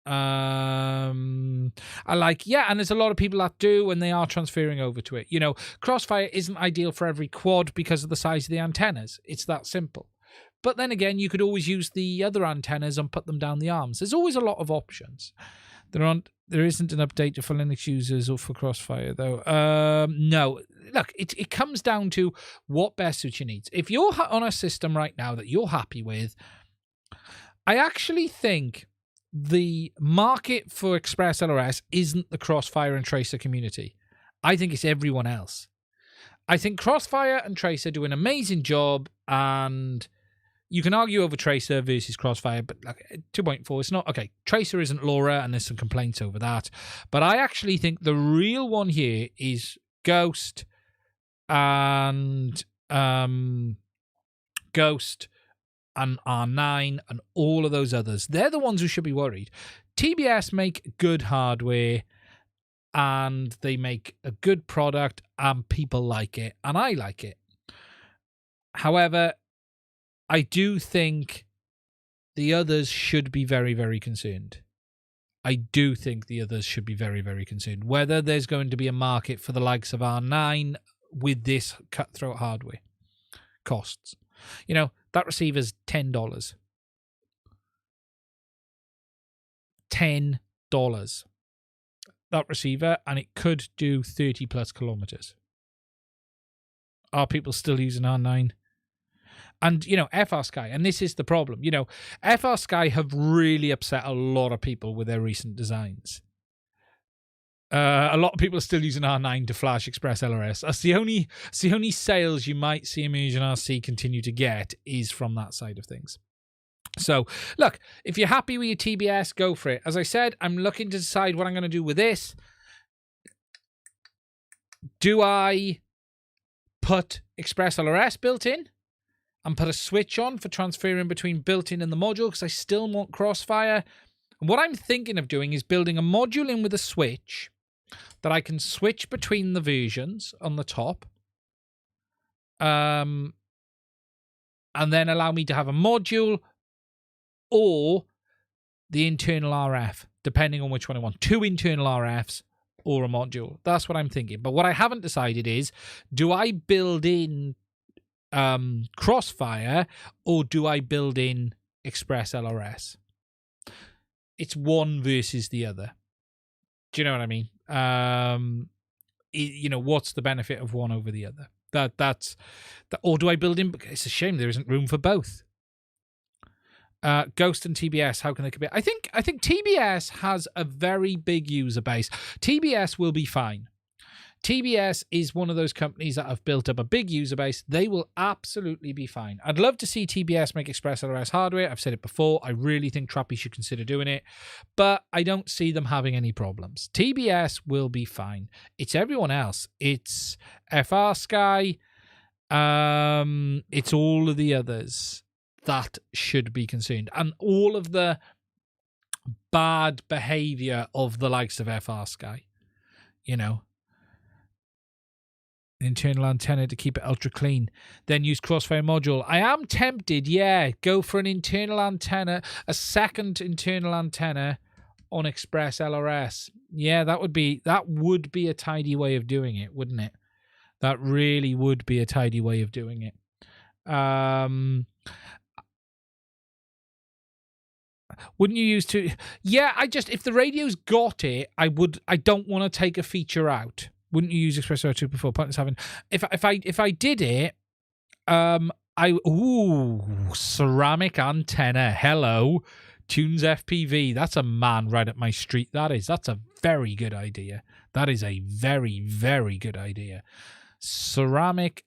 And there's a lot of people that do, and they are transferring over to it. You know, Crossfire isn't ideal for every quad because of the size of the antennas. It's that simple. But then again, you could always use the other antennas and put them down the arms. There's always a lot of options. There isn't an update for Linux users or for Crossfire, though. No. Look, it comes down to what best suits your needs. If you're on a system right now that you're happy with, I actually think the market for ExpressLRS isn't the Crossfire and Tracer community. I think it's everyone else. I think Crossfire and Tracer do an amazing job, and you can argue over Tracer versus Crossfire, but like 2.4, it's not okay. Tracer isn't LoRa, and there's some complaints over that. But I actually think the real one here is Ghost and R9 and all of those others. They're the ones who should be worried. TBS make good hardware, and they make a good product, and people like it, and I like it. However, I do think the others should be very, very concerned. I do think the others should be very, very concerned. Whether there's going to be a market for the likes of R9 with this cutthroat hardware. Costs. You know, that receiver's $10. $10. That receiver, and it could do 30 plus kilometers. Are people still using R9? And, you know, FrSky, and this is the problem, you know, FrSky have really upset a lot of people with their recent designs. A lot of people are still using R9 to flash ExpressLRS. That's the only sales you might see Immersion RC continue to get is from that side of things. So, look, if you're happy with your TBS, go for it. As I said, I'm looking to decide what I'm going to do with this. Do I put ExpressLRS built in and put a switch on for transferring between built-in and the module, because I still want Crossfire? And what I'm thinking of doing is building a module in with a switch that I can switch between the versions on the top, and then allow me to have a module or the internal RF, depending on which one I want. 2 internal RFs or a module. That's what I'm thinking. But what I haven't decided is, do I build in Crossfire or do I build in ExpressLRS? It's one versus the other. Do you know what I mean? You know, what's the benefit of one over the other? Or do I build in? It's a shame there isn't room for both. Ghost and TBS, how can they compare? I think TBS has a very big user base. TBS will be fine. TBS is one of those companies that have built up a big user base. They will absolutely be fine. I'd love to see TBS make ExpressLRS hardware. I've said it before. I really think Trappy should consider doing it, but I don't see them having any problems. TBS will be fine. It's everyone else. It's FrSky. It's all of the others that should be concerned, and all of the bad behavior of the likes of FrSky. You know, internal antenna to keep it ultra clean, then use Crossfire module. I am tempted, yeah, go for an internal antenna, a second internal antenna on ExpressLRS. Yeah, that would be a tidy way of doing it, wouldn't it? That really would be a tidy way of doing it. Wouldn't you use to? Yeah, if the radio's got it, I don't want to take a feature out. Wouldn't you use ExpressLRS 2.0? Pointless having. If I did it, ceramic antenna. Hello, Tunes FPV. That's a man right up my street. That's a very good idea. That is a very, very good idea. Ceramic.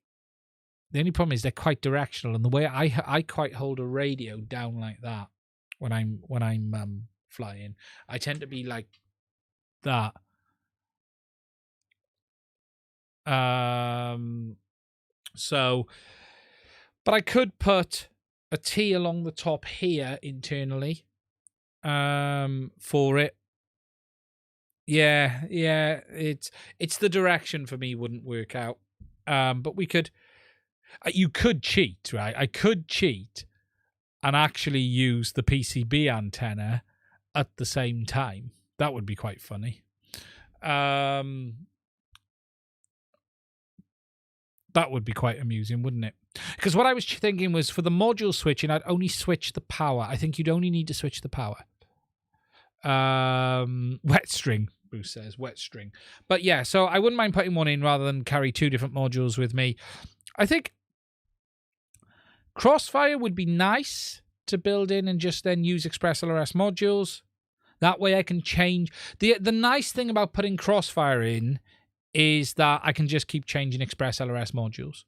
The only problem is they're quite directional, and the way I quite hold a radio down like that when I'm flying, I tend to be like that. So, but I could put a T along the top here internally, for it. Yeah, it's the direction for me wouldn't work out. But we could, you could cheat, right? I could cheat and actually use the PCB antenna at the same time. That would be quite funny. That would be quite amusing, wouldn't it? Because what I was thinking was for the module switching, I'd only switch the power. I think you'd only need to switch the power. Wet string, Bruce says, wet string. But yeah, so I wouldn't mind putting one in rather than carry two different modules with me. I think Crossfire would be nice to build in and just then use ExpressLRS modules. That way I can change. The nice thing about putting Crossfire in is that I can just keep changing ExpressLRS modules,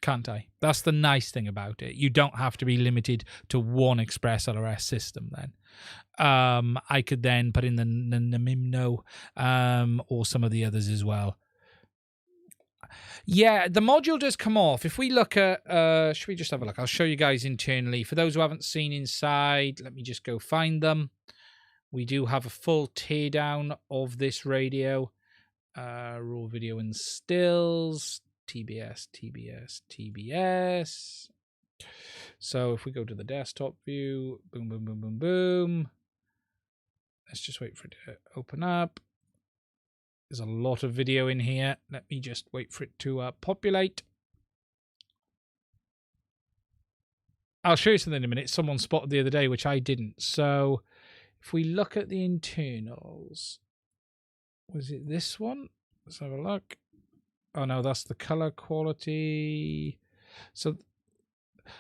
can't I? That's the nice thing about it. You don't have to be limited to one ExpressLRS system then. I could then put in the Namimno or some of the others as well. Yeah, the module does come off. If we look at, should we just have a look? I'll show you guys internally. For those who haven't seen inside, let me just go find them. We do have a full teardown of this radio. Raw video and stills. TBS, TBS, TBS. So if we go to the desktop view, boom, boom, boom, boom, boom. Let's just wait for it to open up. There's a lot of video in here. Let me just wait for it to populate. I'll show you something in a minute. Someone spotted the other day, which I didn't. So if we look at the internals, was it this one? Let's have a look. Oh no, that's the color quality. So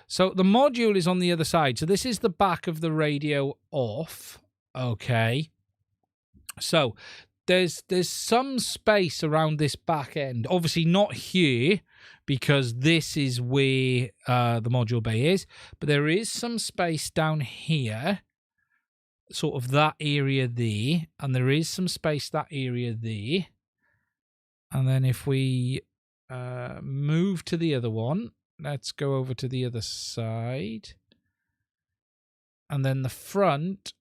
the module is on the other side. So this is the back of the radio off. Okay. So there's some space around this back end. Obviously not here because this is where the module bay is. But there is some space down here. Sort of that area there. And there is some space that area there. And then if we move to the other one, let's go over to the other side. And then the front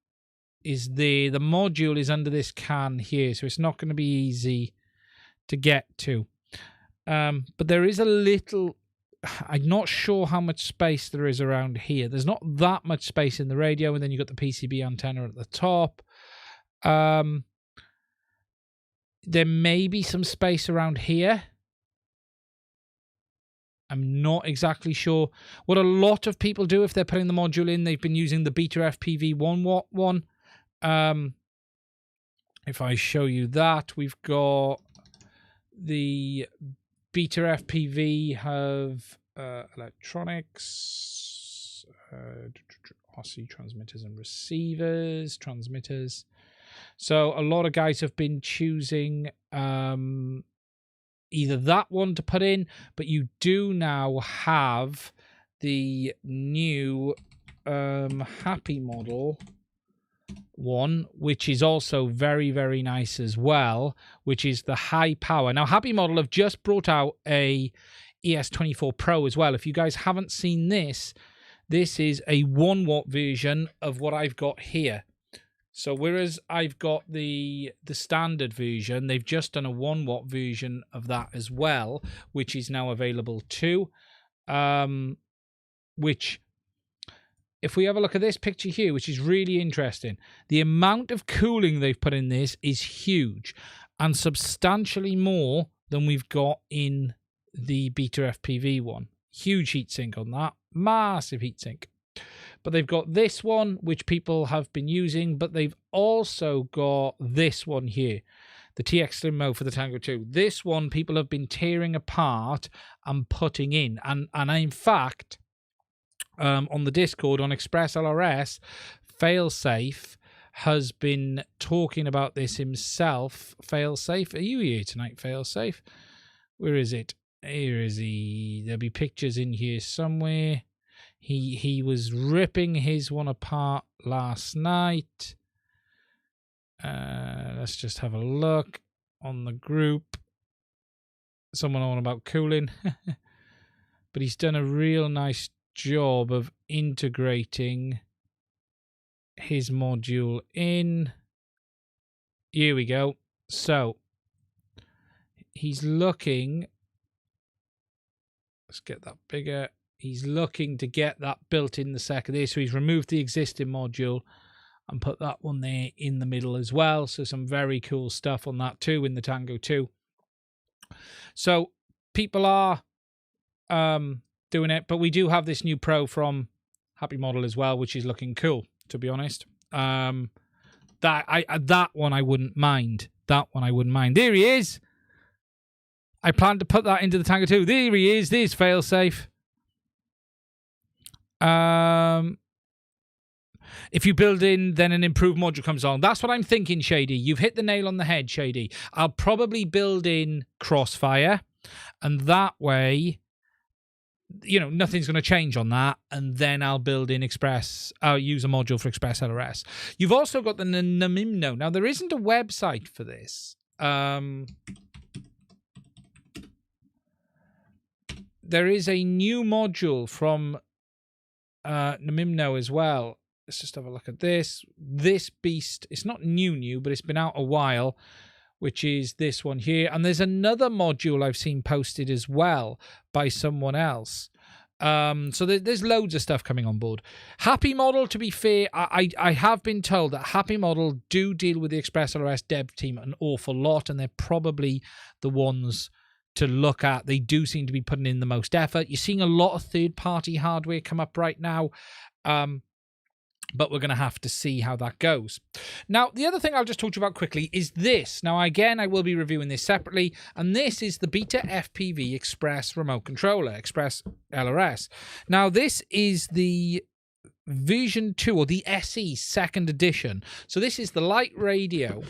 is there. The module is under this can here, so it's not going to be easy to get to. But there is a little... I'm not sure how much space there is around here. There's not that much space in the radio, and then you've got the PCB antenna at the top. There may be some space around here. I'm not exactly sure. What a lot of people do if they're putting the module in, they've been using the BetaFPV 1 watt one. If I show you that, we've got the BetaFPV have electronics, RC transmitters and receivers, transmitters. So a lot of guys have been choosing either that one to put in, but you do now have the new Happy model one, which is also very, very nice as well, which is the high power. Now, Happy model have just brought out a ES24 Pro as well. If you guys haven't seen this, this is a 1 watt version of what I've got here. So whereas I've got the standard version, they've just done a 1 watt version of that as well, which is now available too. Which, if we have a look at this picture here, which is really interesting, the amount of cooling they've put in this is huge and substantially more than we've got in the BetaFPV one. Huge heatsink on that, massive heatsink. But they've got this one, which people have been using, but they've also got this one here, the TX Slim Mode for the Tango 2. This one people have been tearing apart and putting in. And in fact, on the Discord, on ExpressLRS, Failsafe has been talking about this himself. Failsafe, are you here tonight, Failsafe? Where is it? Here is he. There'll be pictures in here somewhere. He was ripping his one apart last night. Let's just have a look on the group. Someone on about cooling. But he's done a real nice job of integrating his module in. Here we go. So he's looking, let's get that bigger. He's looking to get that built in the second there. So he's removed the existing module and put that one there in the middle as well. So some very cool stuff on that too in the Tango 2. So people are doing it, but we do have this new Pro from Happy Model as well, which is looking cool, to be honest. That one I wouldn't mind. That one I wouldn't mind. There he is. I plan to put that into the Tango 2. There he is. There's Failsafe. If you build in, then an improved module comes on. That's what I'm thinking, Shady. You've hit the nail on the head, Shady. I'll probably build in Crossfire, and that way, you know, nothing's going to change on that, and then I'll build in I'll use a module for ExpressLRS. You've also got the Namimno. Now, there isn't a website for this. There is a new module from Namimno as well. Let's just have a look at this. This beast, it's not new, but it's been out a while, which is this one here. And there's another module I've seen posted as well by someone else. So there's loads of stuff coming on board. Happy Model, to be fair, I have been told that Happy Model do deal with the ExpressLRS dev team an awful lot, and they're probably the ones to look at. They do seem to be putting in the most effort. You're seeing a lot of third-party hardware come up right now. But we're going to have to see how that goes. Now, the other thing I'll just talk to you about quickly is this. Now, again, I will be reviewing this separately, and this is the BetaFPV Express remote controller, ExpressLRS. Now, this is the Vision 2, or the SE second edition. So this is the light radio.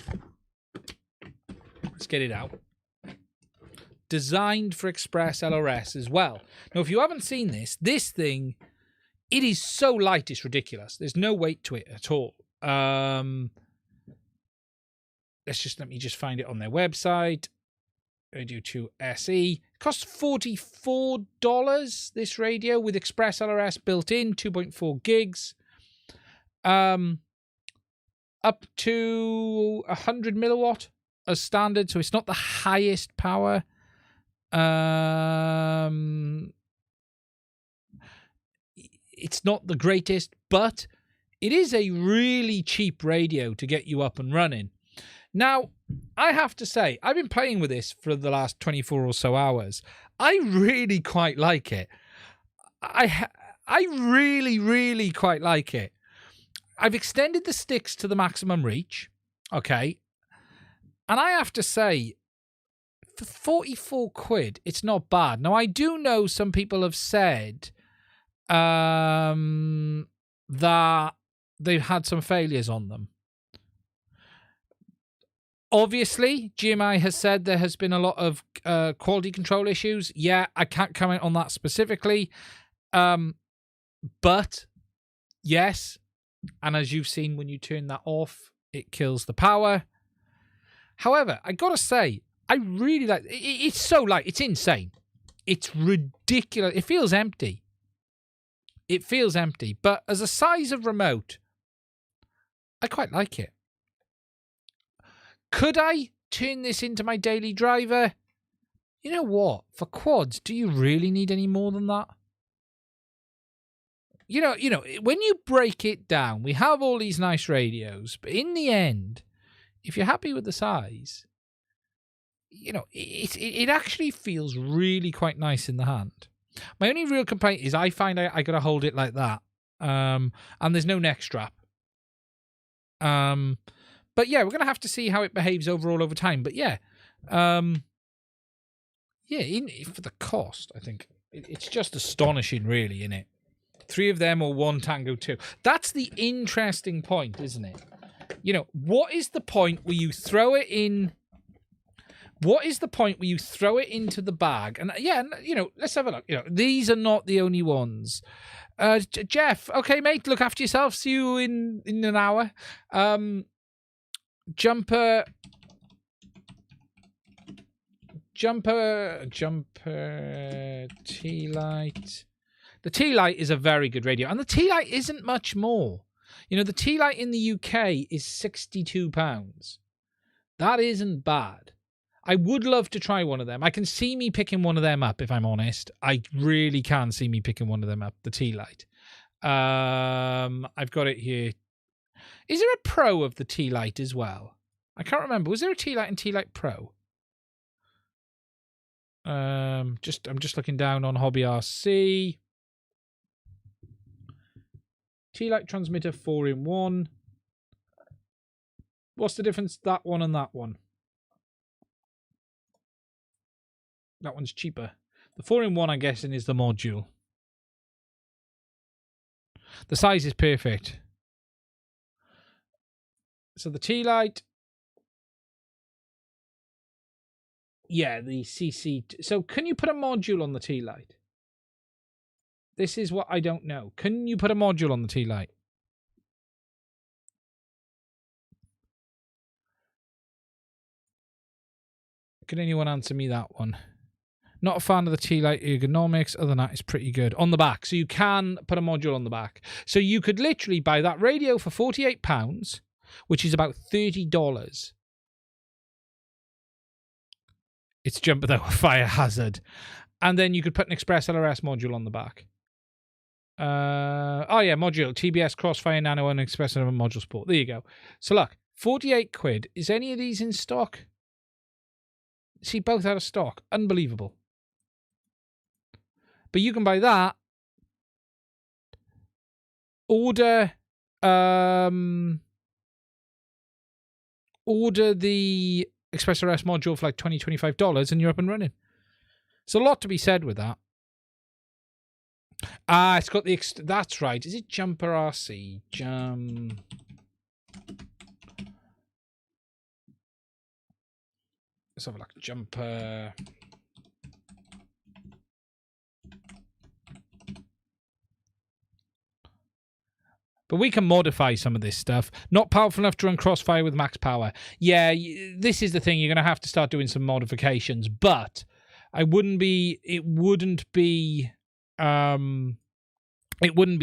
Let's get it out. Designed for ExpressLRS as well. Now, if you haven't seen this thing, it is so light, it's ridiculous. There's no weight to it at all. Let me just find it on their website. Radio 2 SE. It costs $44, this radio, with ExpressLRS built in, 2.4 gigs. Up to 100 milliwatt as standard, so it's not the highest power. It's not the greatest, but it is a really cheap radio to get you up and running. Now, I have to say, I've been playing with this for the last 24 or so hours. I really quite like it. I really, really quite like it. I've extended the sticks to the maximum reach, okay? And I have to say, for 44 quid, it's not bad. Now, I do know some people have said that they've had some failures on them. Obviously, GMI has said there has been a lot of quality control issues. Yeah, I can't comment on that specifically. But, yes, and as you've seen, when you turn that off, it kills the power. However, I gotta say, I really like it. It's so light. It's insane. It's ridiculous. It feels empty. It feels empty, but as a size of remote, I quite like it. Could I turn this into my daily driver? You know what? For quads, do you really need any more than that? You know, when you break it down, we have all these nice radios, but in the end, if you're happy with the size, you know, it actually feels really quite nice in the hand. My only real complaint is I find I got to hold it like that. And there's no neck strap. But yeah, we're going to have to see how it behaves overall over time. But yeah, for the cost, I think it's just astonishing, really, isn't it? 3 of them or 1 Tango 2. That's the interesting point, isn't it? You know, what is the point where you throw it in? What is the point where you throw it into the bag? And yeah, you know, let's have a look. You know, these are not the only ones. Jeff, okay, mate, look after yourself. See you in an hour. Jumper, T-Light. The T-Light is a very good radio. And the T-Light isn't much more. You know, the T-Light in the UK is £62. That isn't bad. I would love to try one of them. I can see me picking one of them up, if I'm honest. I really can see me picking one of them up, the T-Light. I've got it here. Is there a Pro of the T-Light as well? I can't remember. Was there a T-Light and T-Light Pro? I'm just looking down on Hobby RC. T-Light transmitter 4-in-1. What's the difference that one and that one? That one's cheaper. The 4-in-1, I'm guessing, is the module. The size is perfect. So the T-Light. Yeah, the CC. So can you put a module on the T-Light? This is what I don't know. Can you put a module on the T-Light? Can anyone answer me that one? Not a fan of the T-Light ergonomics. Other than that, it's pretty good. On the back. So you can put a module on the back. So you could literally buy that radio for £48, which is about $30. It's jumper though, a fire hazard. And then you could put an ExpressLRS module on the back. Oh yeah, module. TBS, Crossfire, Nano, and ExpressLRS module support. There you go. So look, 48 quid. Is any of these in stock? See, both out of stock. Unbelievable. But you can buy that. Order the ExpressLRS module for like $20, $25 and you're up and running. There's a lot to be said with that. Ah, it's got the... That's right. Is it Jumper RC? Let's have a look. Jumper... But we can modify some of this stuff. Not powerful enough to run Crossfire with max power. Yeah, this is the thing. You're going to have to start doing some modifications. But it wouldn't be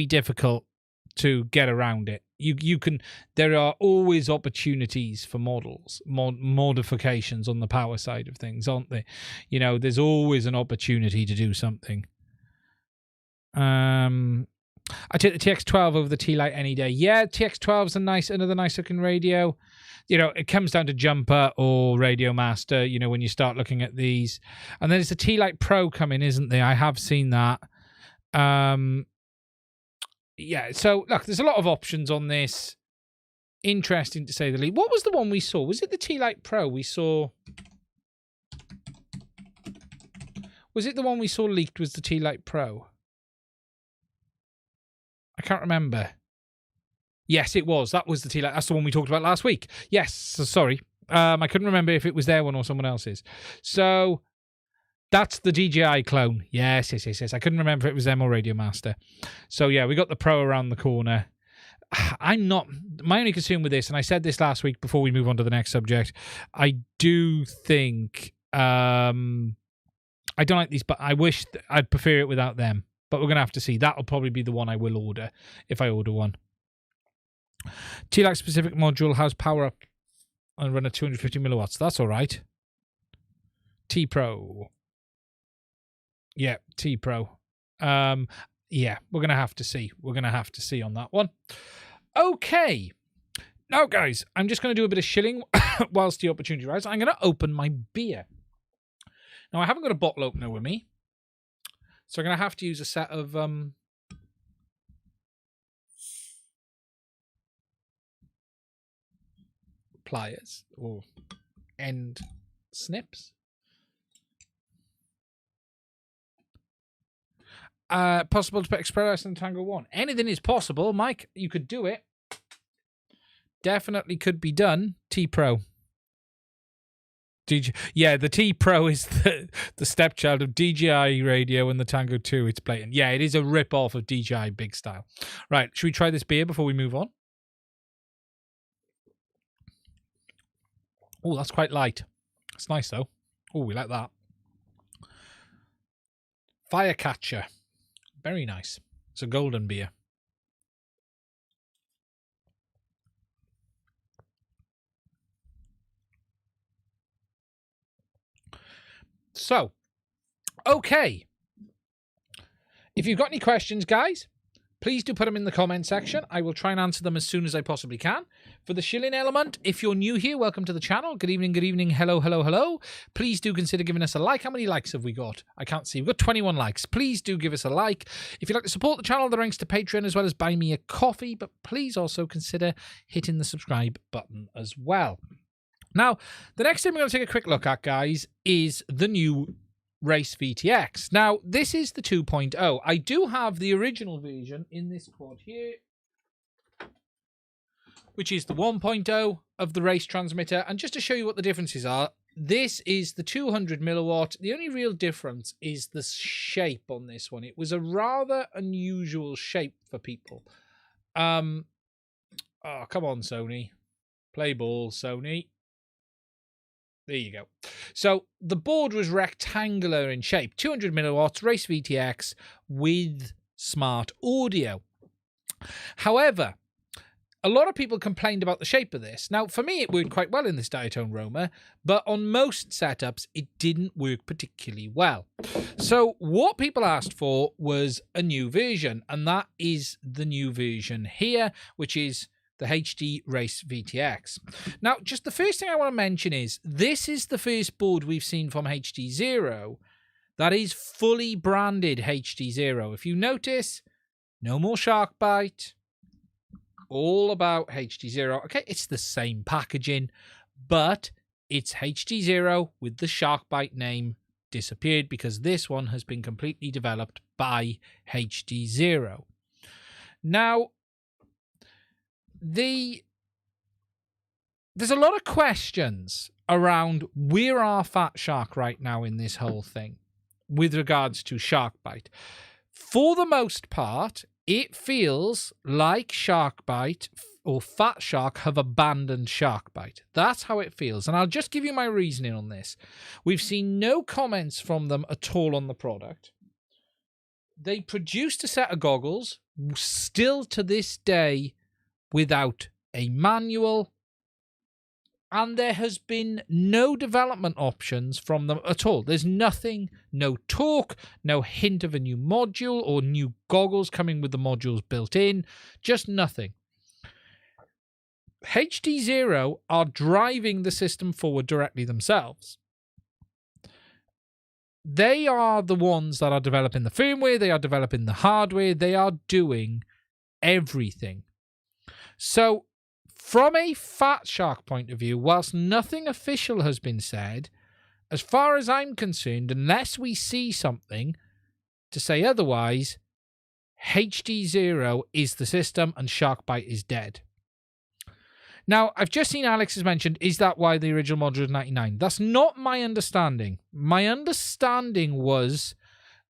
difficult to get around it. You can. There are always opportunities for modifications on the power side of things, aren't there? You know, there's always an opportunity to do something. I take the TX12 over the T-Light any day. Yeah, TX12's another nice looking radio. You know, it comes down to Jumper or Radio Master, you know, when you start looking at these. And then there's the T-Light Pro coming, isn't there? I have seen that. Yeah, so look, there's a lot of options on this. Interesting to say the least. What was the one we saw? Was it the T-Light Pro we saw? Was it the one we saw leaked was the T-Light Pro? I can't remember. Yes, it was. That was the T-Light. That's the one we talked about last week. Yes, sorry. I couldn't remember if it was their one or someone else's. So that's the DJI clone. Yes. I couldn't remember if it was them or Radio Master. So yeah, we got the Pro around the corner. My only concern with this, and I said this last week before we move on to the next subject, I do think I don't like these, but I wish I'd prefer it without them. But we're going to have to see. That'll probably be the one I will order if I order one. T-Light specific module has power up and run at 250 milliwatts. That's all right. T-Pro. Yeah, T-Pro. Yeah, we're going to have to see. We're going to have to see on that one. Okay. Now, guys, I'm just going to do a bit of shilling whilst the opportunity arises. I'm going to open my beer. Now, I haven't got a bottle opener with me. So I'm going to have to use a set of pliers or end snips. Possible to put ExpressLRS in Tango 1. Anything is possible, Mike. You could do it. Definitely could be done. T-Pro. Yeah, the T-Pro is the stepchild of DJI Radio and the Tango 2. It's blatant. Yeah, it is a rip-off of DJI Big Style. Right, should we try this beer before we move on? Oh, that's quite light. It's nice, though. Oh, we like that. Firecatcher. Very nice. It's a golden beer. So, okay. If you've got any questions, guys, please do put them in the comment section. I will try and answer them as soon as I possibly can. For the shilling element, if you're new here, welcome to the channel. Good evening, hello, hello, hello. Please do consider giving us a like. How many likes have we got? I can't see. We've got 21 likes. Please do give us a like. If you'd like to support the channel, there are links to Patreon as well as Buy Me a Coffee, but please also consider hitting the subscribe button as well. Now, the next thing we're going to take a quick look at, guys, is the new Race VTX. Now, this is the 2.0. I do have the original version in this quad here, which is the 1.0 of the Race transmitter. And just to show you what the differences are, this is the 200 milliwatt. The only real difference is the shape on this one. It was a rather unusual shape for people. Oh, come on, Sony. Play ball, Sony. There you go. So the board was rectangular in shape, 200 milliwatts, Race VTX with smart audio. However, a lot of people complained about the shape of this. Now, for me, it worked quite well in this diatone Roma, but on most setups, it didn't work particularly well. So what people asked for was a new version, and that is the new version here, which is the HD Race VTX. Now, just the first thing I want to mention is this is the first board we've seen from HD Zero that is fully branded HD Zero. If you notice, no more shark bite, all about HD Zero. Okay, it's the same packaging, but it's HD Zero with the shark bite name disappeared because this one has been completely developed by HD Zero. Now, there's a lot of questions around where are Fat Shark right now in this whole thing with regards to shark bite. For the most part, it feels like shark bite or Fat Shark have abandoned shark bite. That's how it feels. And I'll just give you my reasoning on this. We've seen no comments from them at all on the product. They produced a set of goggles, still to this day, without a manual, and there has been no development options from them at all. There's nothing, no talk, no hint of a new module or new goggles coming with the modules built in, just nothing. HD Zero are driving the system forward directly themselves. They are the ones that are developing the firmware, they are developing the hardware, they are doing everything. So, from a Fat Shark point of view, whilst nothing official has been said, as far as I'm concerned, unless we see something to say otherwise, HD Zero is the system and Sharkbite is dead. Now, I've just seen Alex has mentioned, is that why the original module is 99? That's not my understanding. My understanding was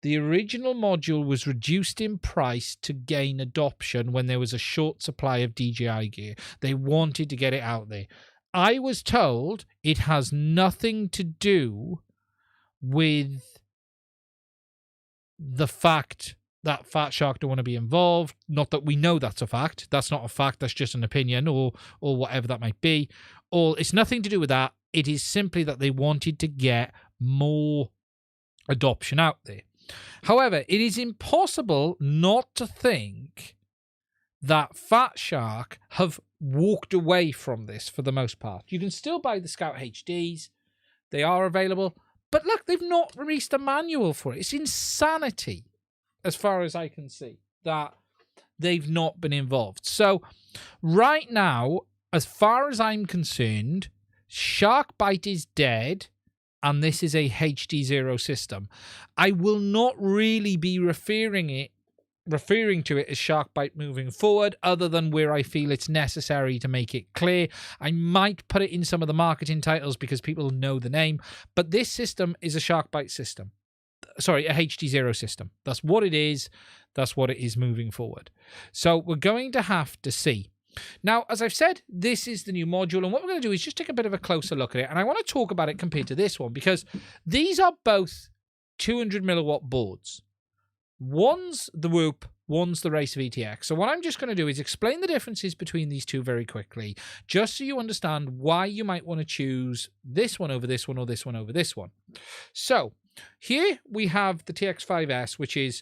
the original module was reduced in price to gain adoption when there was a short supply of DJI gear. They wanted to get it out there. I was told it has nothing to do with the fact that Fat Shark don't want to be involved. Not that we know that's a fact. That's not a fact. That's just an opinion or whatever that might be. Or it's nothing to do with that. It is simply that they wanted to get more adoption out there. However, it is impossible not to think that Fat Shark have walked away from this for the most part. You can still buy the Scout HDs. They are available. But look, they've not released a manual for it. It's insanity, as far as I can see, that they've not been involved. So right now, as far as I'm concerned, Sharkbite is dead. and this is a HD0 system. I will not really be referring to it as Sharkbite moving forward, other than where I feel it's necessary to make it clear. I might put it in some of the marketing titles because people know the name, but this system is a Sharkbite system. Sorry, a HD0 system. That's what it is. That's what it is moving forward. So we're going to have to see. Now, as I've said, this is the new module, and what we're going to do is just take a bit of a closer look at it, and I want to talk about it compared to this one, because these are both 200 milliwatt boards. One's the Whoop, one's the Race VTX. So what I'm just going to do is explain the differences between these two very quickly, just so you understand why you might want to choose this one over this one, or this one over this one. So here we have the TX5S, which is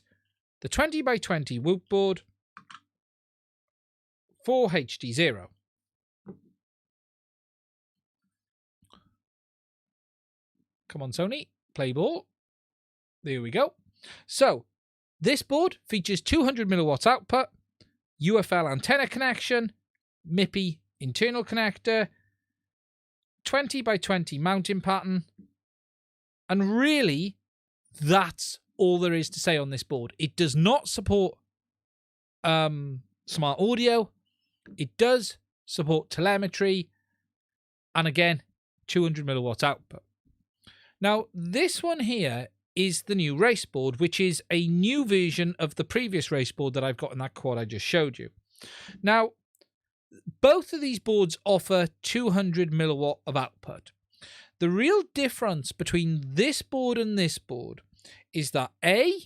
the 20x20 Whoop board for HD0. Come on, Sony, play ball. There we go. So this board features 200 milliwatts output, UFL antenna connection, MIPI internal connector, 20x20 mounting pattern, and really that's all there is to say on this board. It does not support smart audio. It does support telemetry, and again, 200 milliwatts output. Now, this one here is the new race board, which is a new version of the previous race board that I've got in that quad I just showed you. Now, both of these boards offer 200 milliwatt of output. The real difference between this board and this board is that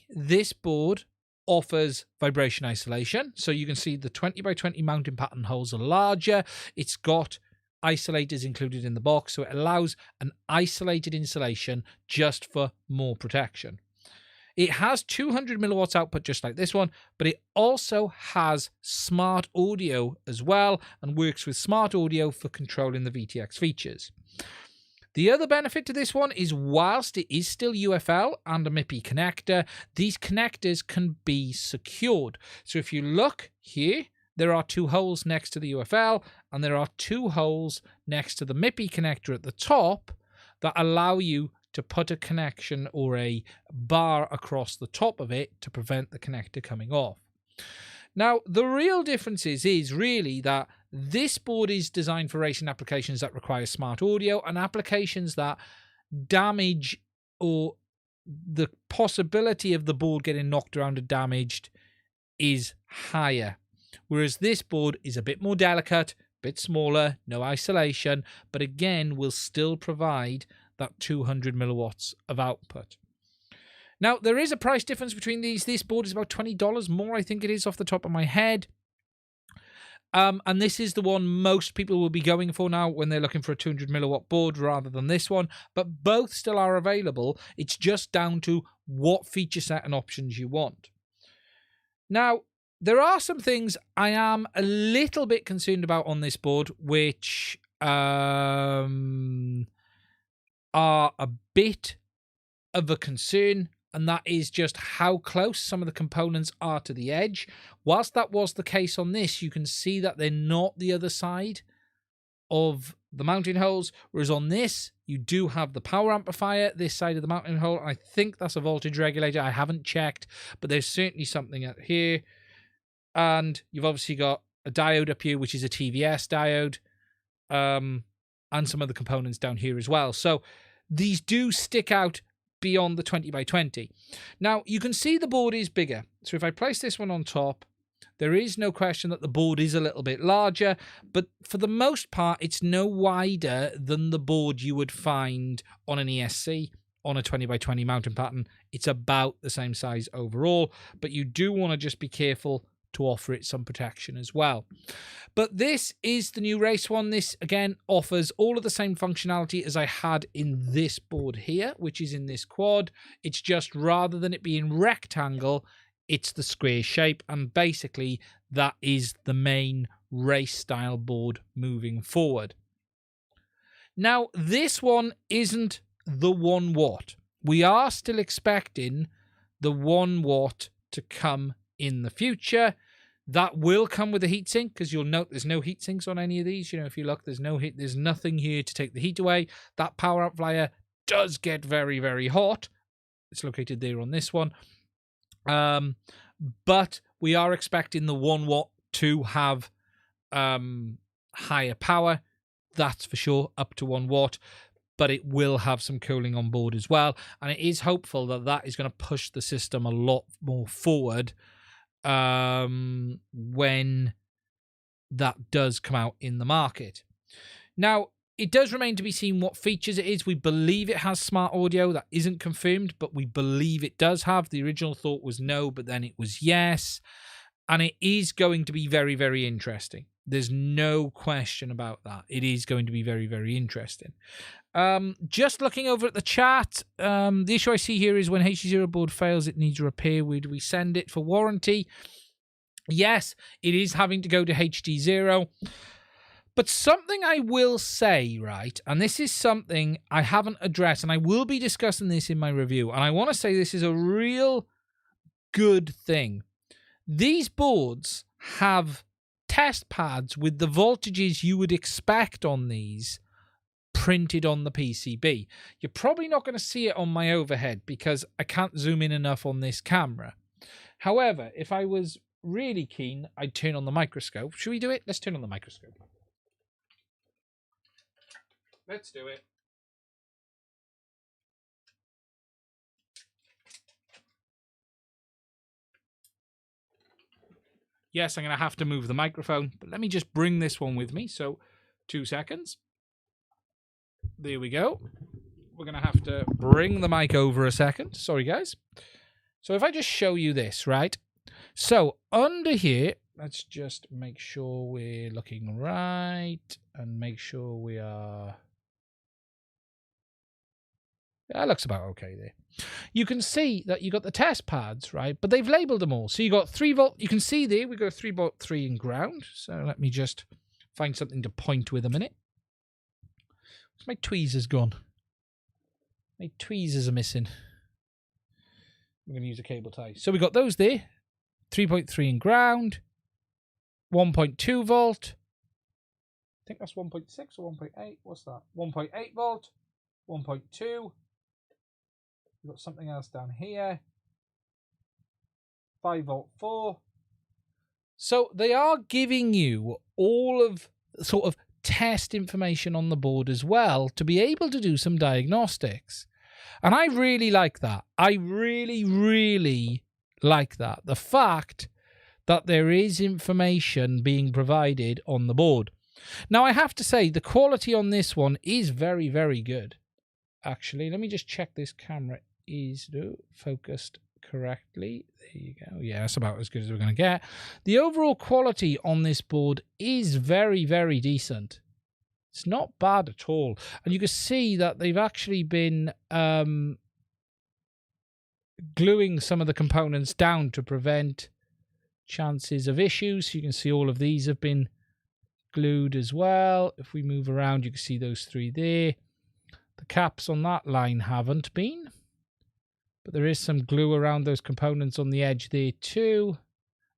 this board offers vibration isolation. So you can see the 20x20 mounting pattern holes are larger. It's got isolators included in the box, so it allows an isolated installation just for more protection. It has 200 milliwatts output just like this one, but it also has smart audio as well, and works with smart audio for controlling the VTX features. The other benefit to this one is, whilst it is still UFL and a MIPI connector, these connectors can be secured. So if you look here, there are two holes next to the UFL, and there are two holes next to the MIPI connector at the top that allow you to put a connection or a bar across the top of it to prevent the connector coming off. Now, the real difference is really that this board is designed for racing applications that require smart audio, and applications that damage, or the possibility of the board getting knocked around and damaged is higher. Whereas this board is a bit more delicate, a bit smaller, no isolation, but again will still provide that 200 milliwatts of output. Now, there is a price difference between these. This board is about $20 more, I think it is, off the top of my head. And this is the one most people will be going for now when they're looking for a 200 milliwatt board rather than this one. But both still are available. It's just down to what feature set and options you want. Now, there are some things I am a little bit concerned about on this board, which are a bit of a concern, and that is just how close some of the components are to the edge. Whilst that was the case on this, you can see that they're not the other side of the mounting holes, whereas on this, you do have the power amplifier this side of the mounting hole. I think that's a voltage regulator. I haven't checked, but there's certainly something out here. And you've obviously got a diode up here, which is a TVS diode, and some other components down here as well. So these do stick out beyond the 20x20. Now, you can see the board is bigger. So if I place this one on top, there is no question that the board is a little bit larger, but for the most part, it's no wider than the board you would find on an ESC, on a 20x20 mounting pattern. It's about the same size overall, but you do want to just be careful to offer it some protection as well. But this is the new race one. This, again, offers all of the same functionality as I had in this board here, which is in this quad. It's just, rather than it being rectangle, it's the square shape, and basically that is the main race style board moving forward. Now, this one isn't the 1 watt. We are still expecting the 1 watt to come in the future. That will come with a heatsink, because you'll note there's no heat sinks on any of these. You know, if you look, there's nothing here to take the heat away. That power amplifier does get very, very hot. It's located there on this one. But we are expecting the 1 watt to have higher power. That's for sure, up to 1 watt. But it will have some cooling on board as well. And it is hopeful that that is going to push the system a lot more forward when that does come out in the market. Now, it does remain to be seen what features it is. We believe it has smart audio. That isn't confirmed, but we believe it does have. The original thought was no, but then it was yes. And it is going to be very, very interesting. There's no question about that. It is going to be very, very interesting. Just looking over at the chat, the issue I see here is when HD0 board fails, it needs repair. Where do we send it for warranty? Yes, it is having to go to HD0. But something I will say, right, and this is something I haven't addressed, and I will be discussing this in my review, and I want to say this is a real good thing. These boards have test pads with the voltages you would expect on these printed on the PCB. You're probably not going to see it on my overhead because I can't zoom in enough on this camera. However, if I was really keen, I'd turn on the microscope. Should we do it? Let's turn on the microscope. Let's do it. Yes, I'm going to have to move the microphone, but let me just bring this one with me. So 2 seconds. There we go. We're going to have to bring the mic over a second. Sorry, guys. So if I just show you this, right? So under here, let's just make sure we're looking right and make sure we are... That looks about okay there. You can see that you got the test pads, right? But they've labeled them all. So you got 3 volt. You can see there we got 3 volt 3 in ground. So let me just find something to point with a minute. Where's my tweezers gone? My tweezers are missing. I'm going to use a cable tie. So we got those there. 3.3 in ground. 1.2 volt. I think that's 1.6 or 1.8. What's that? 1.8 volt. 1.2. We've got something else down here. 5 volt 4. So they are giving you all of sort of test information on the board as well to be able to do some diagnostics. And I really like that. I really, really like that. The fact that there is information being provided on the board. Now, I have to say the quality on this one is very, very good. Actually, let me just check this camera is focused correctly. There you go. Yeah, that's about as good as we're going to get. The overall quality on this board is very, very decent. It's not bad at all. And you can see that they've actually been gluing some of the components down to prevent chances of issues. You can see all of these have been glued as well. If we move around, you can see those 3 there. The caps on that line haven't been, but there is some glue around those components on the edge there too.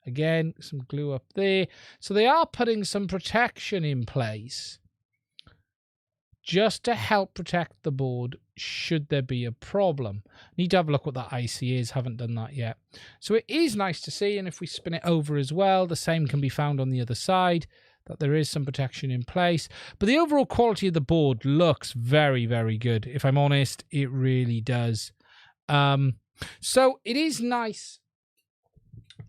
Again, some glue up there. So they are putting some protection in place just to help protect the board should there be a problem. Need to have a look what that IC is. Haven't done that yet. So it is nice to see, and if we spin it over as well, the same can be found on the other side, that there is some protection in place. But the overall quality of the board looks very, very good. If I'm honest, it really does. So it is nice.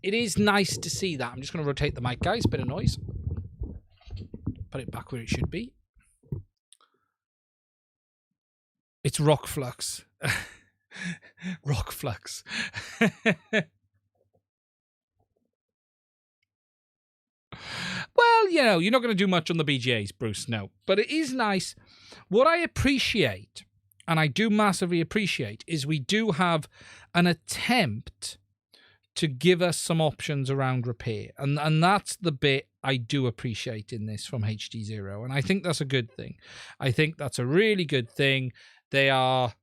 It is nice to see that. I'm just going to rotate the mic, guys. Bit of noise. Put it back where it should be. It's rock flux. Rock flux. Well, you know, you're not going to do much on the BGAs, Bruce, no. But it is nice. What I appreciate, and I do massively appreciate, is we do have an attempt to give us some options around repair. And that's the bit I do appreciate in this from HD0. And I think that's a good thing. I think that's a really good thing. They are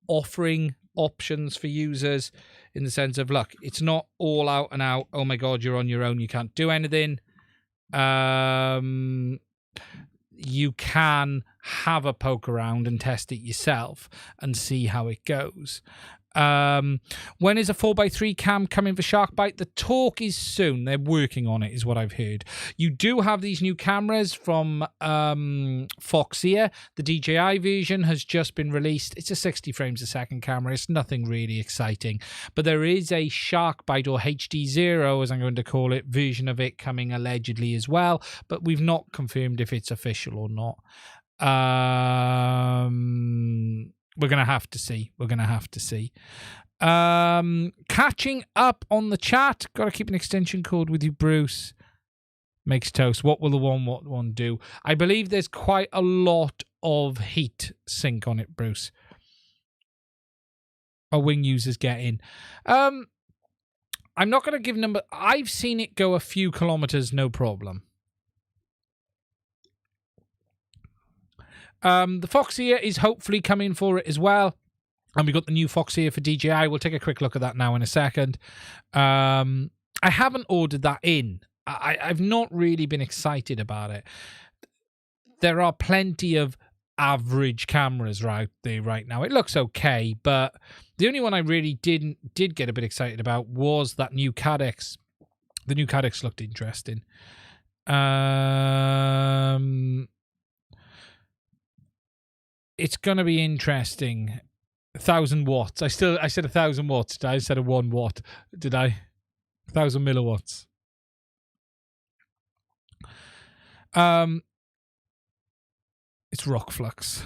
offering options for users in the sense of, look, it's not all out and out, oh my God, you're on your own, you can't do anything. You you can have a poke around and test it yourself and see how it goes. When is a 4x3 cam coming for Sharkbite? The talk is soon. They're working on it, is what I've heard. You do have these new cameras from Foxeer. The DJI version has just been released. It's a 60 frames a second camera. It's nothing really exciting. But there is a Sharkbite, or HD0, as I'm going to call it, version of it coming allegedly as well. But we've not confirmed if it's official or not. We're going to have to see. Catching up on the chat. Got to keep an extension cord with you, Bruce. Makes toast. What will the one do? I believe there's quite a lot of heat sink on it, Bruce. Our wing users get in. I'm not going to give number. I've seen it go a few kilometers, no problem. The Foxeer is hopefully coming for it as well. And we got the new Foxeer for DJI. We'll take a quick look at that now in a second. I haven't ordered that in. I've not really been excited about it. There are plenty of average cameras right there right now. It looks okay, but the only one I really did get a bit excited about was that new Cadex. The new Cadex looked interesting. It's going to be interesting. 1,000 watts. I said 1,000 watts. I said a 1 watt. Did I? 1,000 milliwatts. It's rock flux.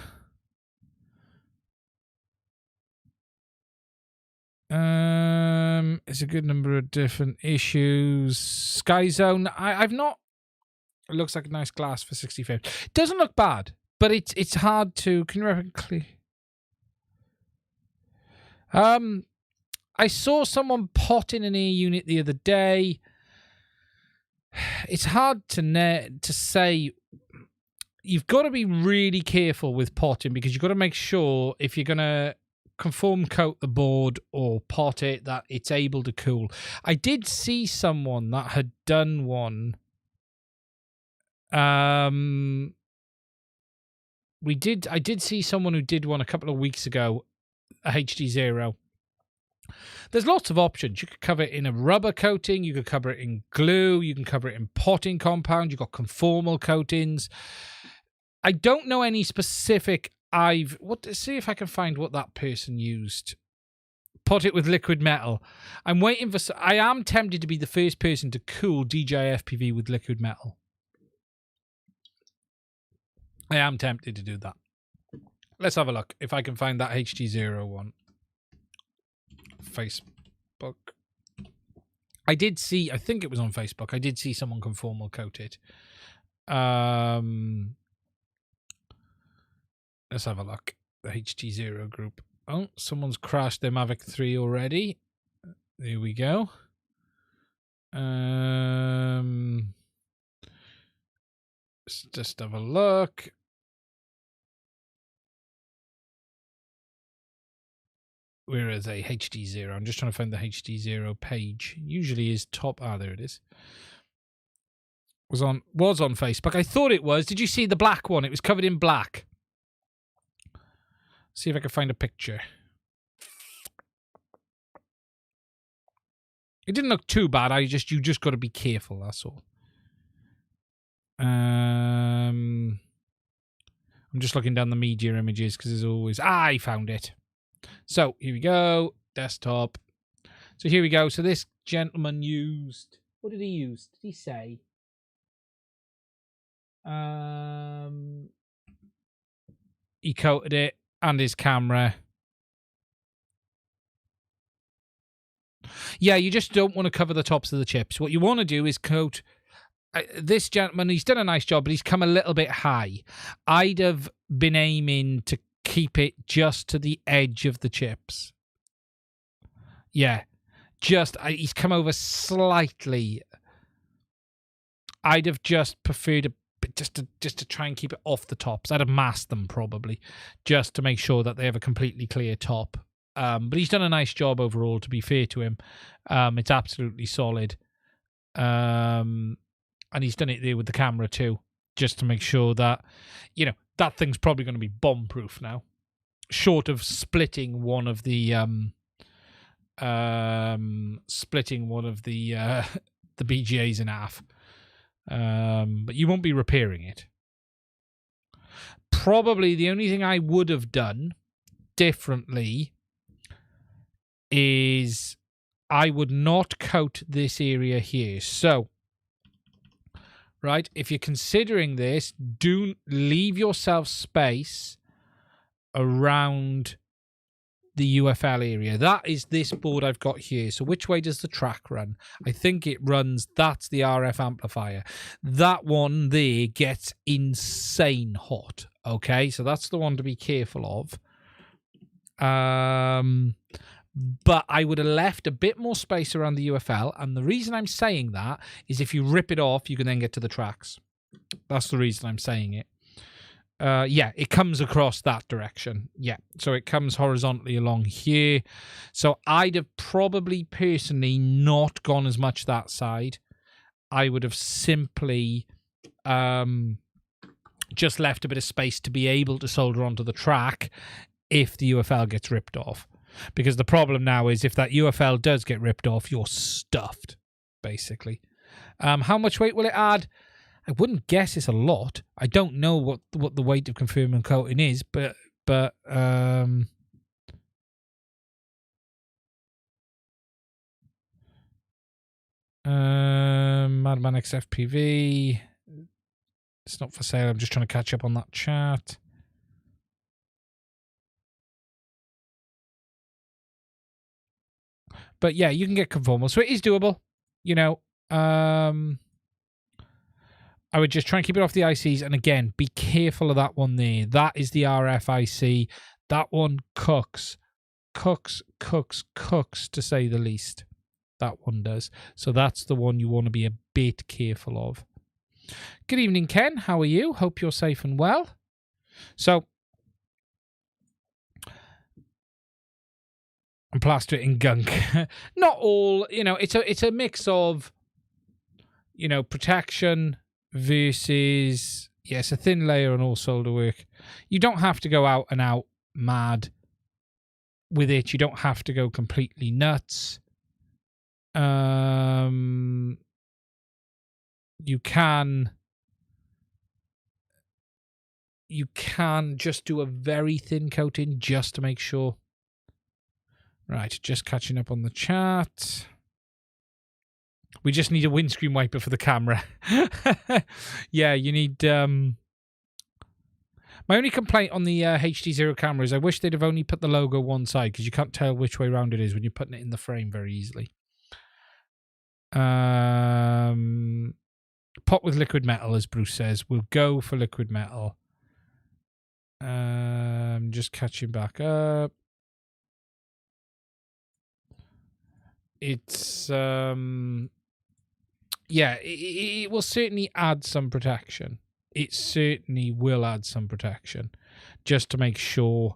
It's a good number of different issues. Sky Zone. I've not. It looks like a nice glass for 60 frames. It doesn't look bad. But it's hard to... Can you replicate? I saw someone pot in an air unit the other day. It's hard to say. You've got to be really careful with potting, because you've got to make sure if you're going to conform coat the board or pot it, that it's able to cool. I did see someone that had done one. I did see someone who did one a couple of weeks ago, a HD0. There's lots of options. You could cover it in a rubber coating. You could cover it in glue. You can cover it in potting compound. You've got conformal coatings. I don't know any specific. See if I can find what that person used. Pot it with liquid metal. I'm waiting for. I am tempted to be the first person to cool DJI FPV with liquid metal. I am tempted to do that. Let's have a look if I can find that HD0 one. Facebook. I did see, I think it was on Facebook, I did see someone conformal coat it. Let's have a look. The HD0 group. Oh, someone's crashed their Mavic 3 already. There we go. Let's just have a look. Where is a HD0? I'm just trying to find the HD0 page. Usually is top. Ah, there it is. Was on Facebook. I thought it was. Did you see the black one? It was covered in black. See if I can find a picture. It didn't look too bad. You just got to be careful. That's all. I'm just looking down the media images because there's always. I found it. So here we go. Desktop. So here we go. So this gentleman used. What did he use? Did he say? He coated it and his camera. Yeah, you just don't want to cover the tops of the chips. What you want to do is coat. This gentleman, he's done a nice job, but he's come a little bit high. I'd have been aiming to keep it just to the edge of the chips. Yeah, he's come over slightly. I'd have just preferred just to try and keep it off the tops. I'd have masked them probably, just to make sure that they have a completely clear top. But he's done a nice job overall, to be fair to him. It's absolutely solid. And he's done it there with the camera too. just to make sure that, that thing's probably going to be bomb-proof now, short of splitting one of the the BGAs in half. But you won't be repairing it. Probably the only thing I would have done differently is I would not coat this area here. So, right, if you're considering this, do leave yourself space around the UFL area. That is this board I've got here. So which way does the track run? I think it runs, that's the RF amplifier. That one there gets insane hot. Okay, so that's the one to be careful of. But I would have left a bit more space around the UFL. And the reason I'm saying that is if you rip it off, you can then get to the tracks. That's the reason I'm saying it. Yeah, it comes across that direction. Yeah, so it comes horizontally along here. So I'd have probably personally not gone as much that side. I would have simply just left a bit of space to be able to solder onto the track if the UFL gets ripped off. Because the problem now is if that UFL does get ripped off, you're stuffed, basically. How much weight will it add? I wouldn't guess it's a lot. I don't know what the weight of confirming coating is, but Madman XFPV. It's not for sale. I'm just trying to catch up on that chat. But yeah, you can get conformal. So it is doable. I would just try and keep it off the ICs. And again, be careful of that one there. That is the RFIC. That one cooks, to say the least. That one does. So that's the one you want to be a bit careful of. Good evening, Ken. How are you? Hope you're safe and well. So, and plaster it in gunk. Not all, it's a mix of, protection versus, yes, a thin layer and all solder work. You don't have to go out and out mad with it. You don't have to go completely nuts. You can just do a very thin coating just to make sure. Right, just catching up on the chat. We just need a windscreen wiper for the camera. Yeah, you need... My only complaint on the HD0 camera is I wish they'd have only put the logo one side because you can't tell which way around it is when you're putting it in the frame very easily. Pot with liquid metal, as Bruce says. We'll go for liquid metal. Just catching back up. It's yeah, it will certainly add some protection. It certainly will add some protection, just to make sure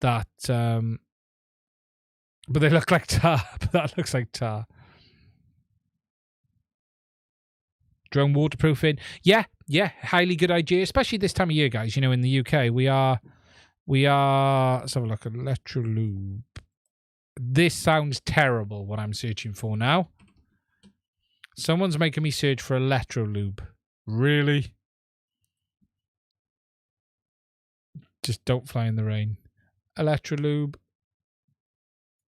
that. But they look like tar. But that looks like tar. Drone waterproofing, yeah, highly good idea, especially this time of year, guys. In the UK, we are. Let's have a look at Electrolube. This sounds terrible, what I'm searching for now. Someone's making me search for Electrolube. Really? Just don't fly in the rain. Electrolube.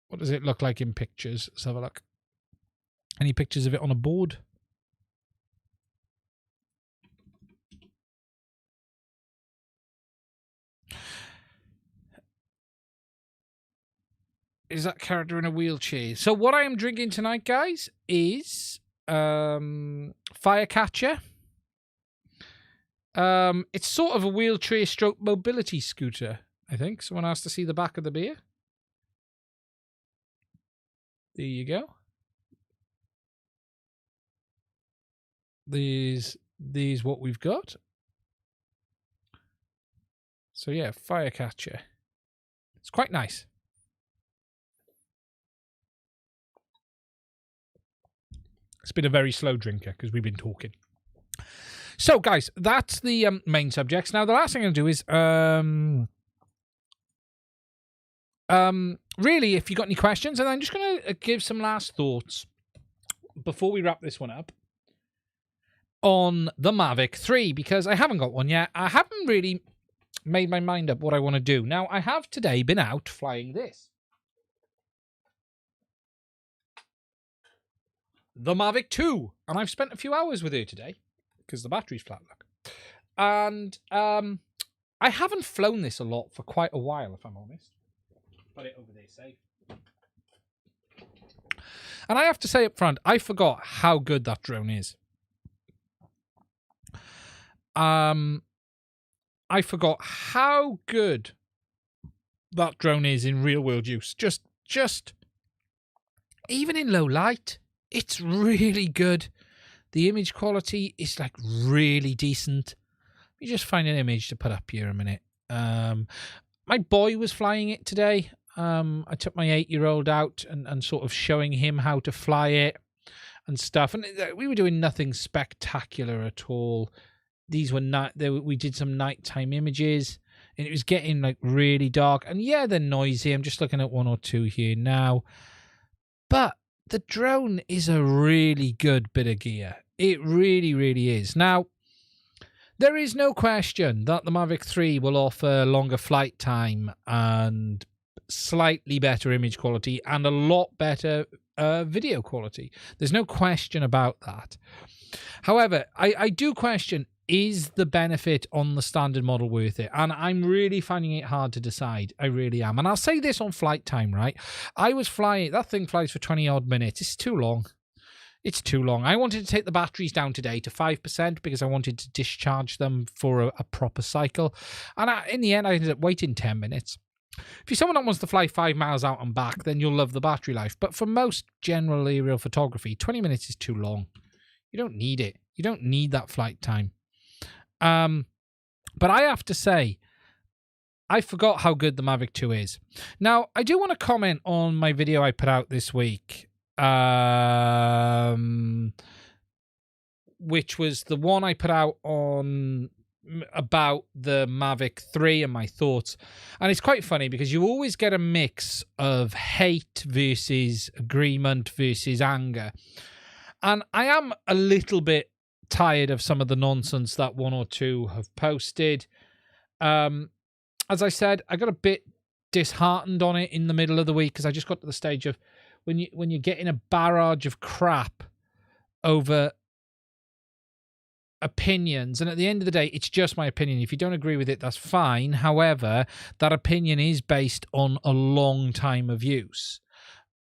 What does it look like in pictures? Let's have a look. Any pictures of it on a board? Is that character in a wheelchair? So what I am drinking tonight, guys, is Firecatcher. It's sort of a wheelchair stroke mobility scooter, I think. Someone asked to see the back of the beer. There you go. There's what we've got. So yeah, Firecatcher. It's quite nice. It's been a very slow drinker because we've been talking. So, guys, that's the main subjects. Now, the last thing I'm going to do is, really, if you got any questions, and I'm just going to give some last thoughts before we wrap this one up on the Mavic 3, because I haven't got one yet. I haven't really made my mind up what I want to do. Now, I have today been out flying this. The Mavic 2. And I've spent a few hours with it today because the battery's flat, look. And I haven't flown this a lot for quite a while, if I'm honest. Put it over there safe. And I have to say up front, I forgot how good that drone is. I forgot how good that drone is in real world use. Just even in low light, it's really good. The image quality is like really decent. Let me just find an image to put up here a minute. My boy was flying it today. I took my 8-year-old out and sort of showing him how to fly it and stuff. And we were doing nothing spectacular at all. These were we did some nighttime images, and it was getting like really dark. And yeah, they're noisy. I'm just looking at one or two here now. But the drone is a really good bit of gear. It really, really is. Now, there is no question that the Mavic 3 will offer longer flight time and slightly better image quality and a lot better video quality. There's no question about that. However, I do question, is the benefit on the standard model worth it? And I'm really finding it hard to decide. I really am. And I'll say this on flight time, right? I was flying, that thing flies for 20 odd minutes. It's too long. It's too long. I wanted to take the batteries down today to 5% because I wanted to discharge them for a proper cycle. And in the end, I ended up waiting 10 minutes. If you're someone that wants to fly 5 miles out and back, then you'll love the battery life. But for most general aerial photography, 20 minutes is too long. You don't need it. You don't need that flight time. But I have to say, I forgot how good the Mavic 2 is. Now, I do want to comment on my video I put out this week, which was the one I put out on about the Mavic 3 and my thoughts. And it's quite funny because you always get a mix of hate versus agreement versus anger. And I am a little bit tired of some of the nonsense that one or two have posted. As I said, I got a bit disheartened on it in the middle of the week because I just got to the stage of when you're getting a barrage of crap over opinions, and at the end of the day, it's just my opinion. If you don't agree with it, that's fine. However, that opinion is based on a long time of use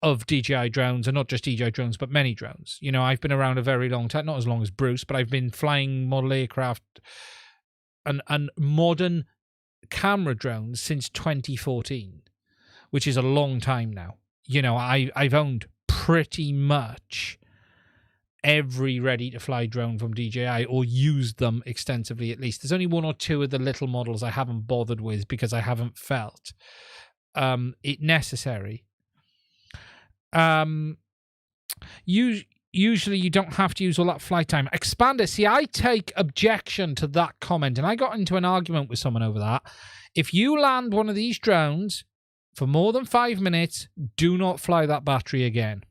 of DJI drones, and not just DJI drones, but many drones. You know, I've been around a very long time, not as long as Bruce, but I've been flying model aircraft and modern camera drones since 2014, which is a long time now. You know, I've owned pretty much every ready-to-fly drone from DJI, or used them extensively at least. There's only one or two of the little models I haven't bothered with because I haven't felt it necessary. Usually you don't have to use all that flight time. Expander, see, I take objection to that comment, and I got into an argument with someone over that. If you land one of these drones for more than 5 minutes, do not fly that battery again.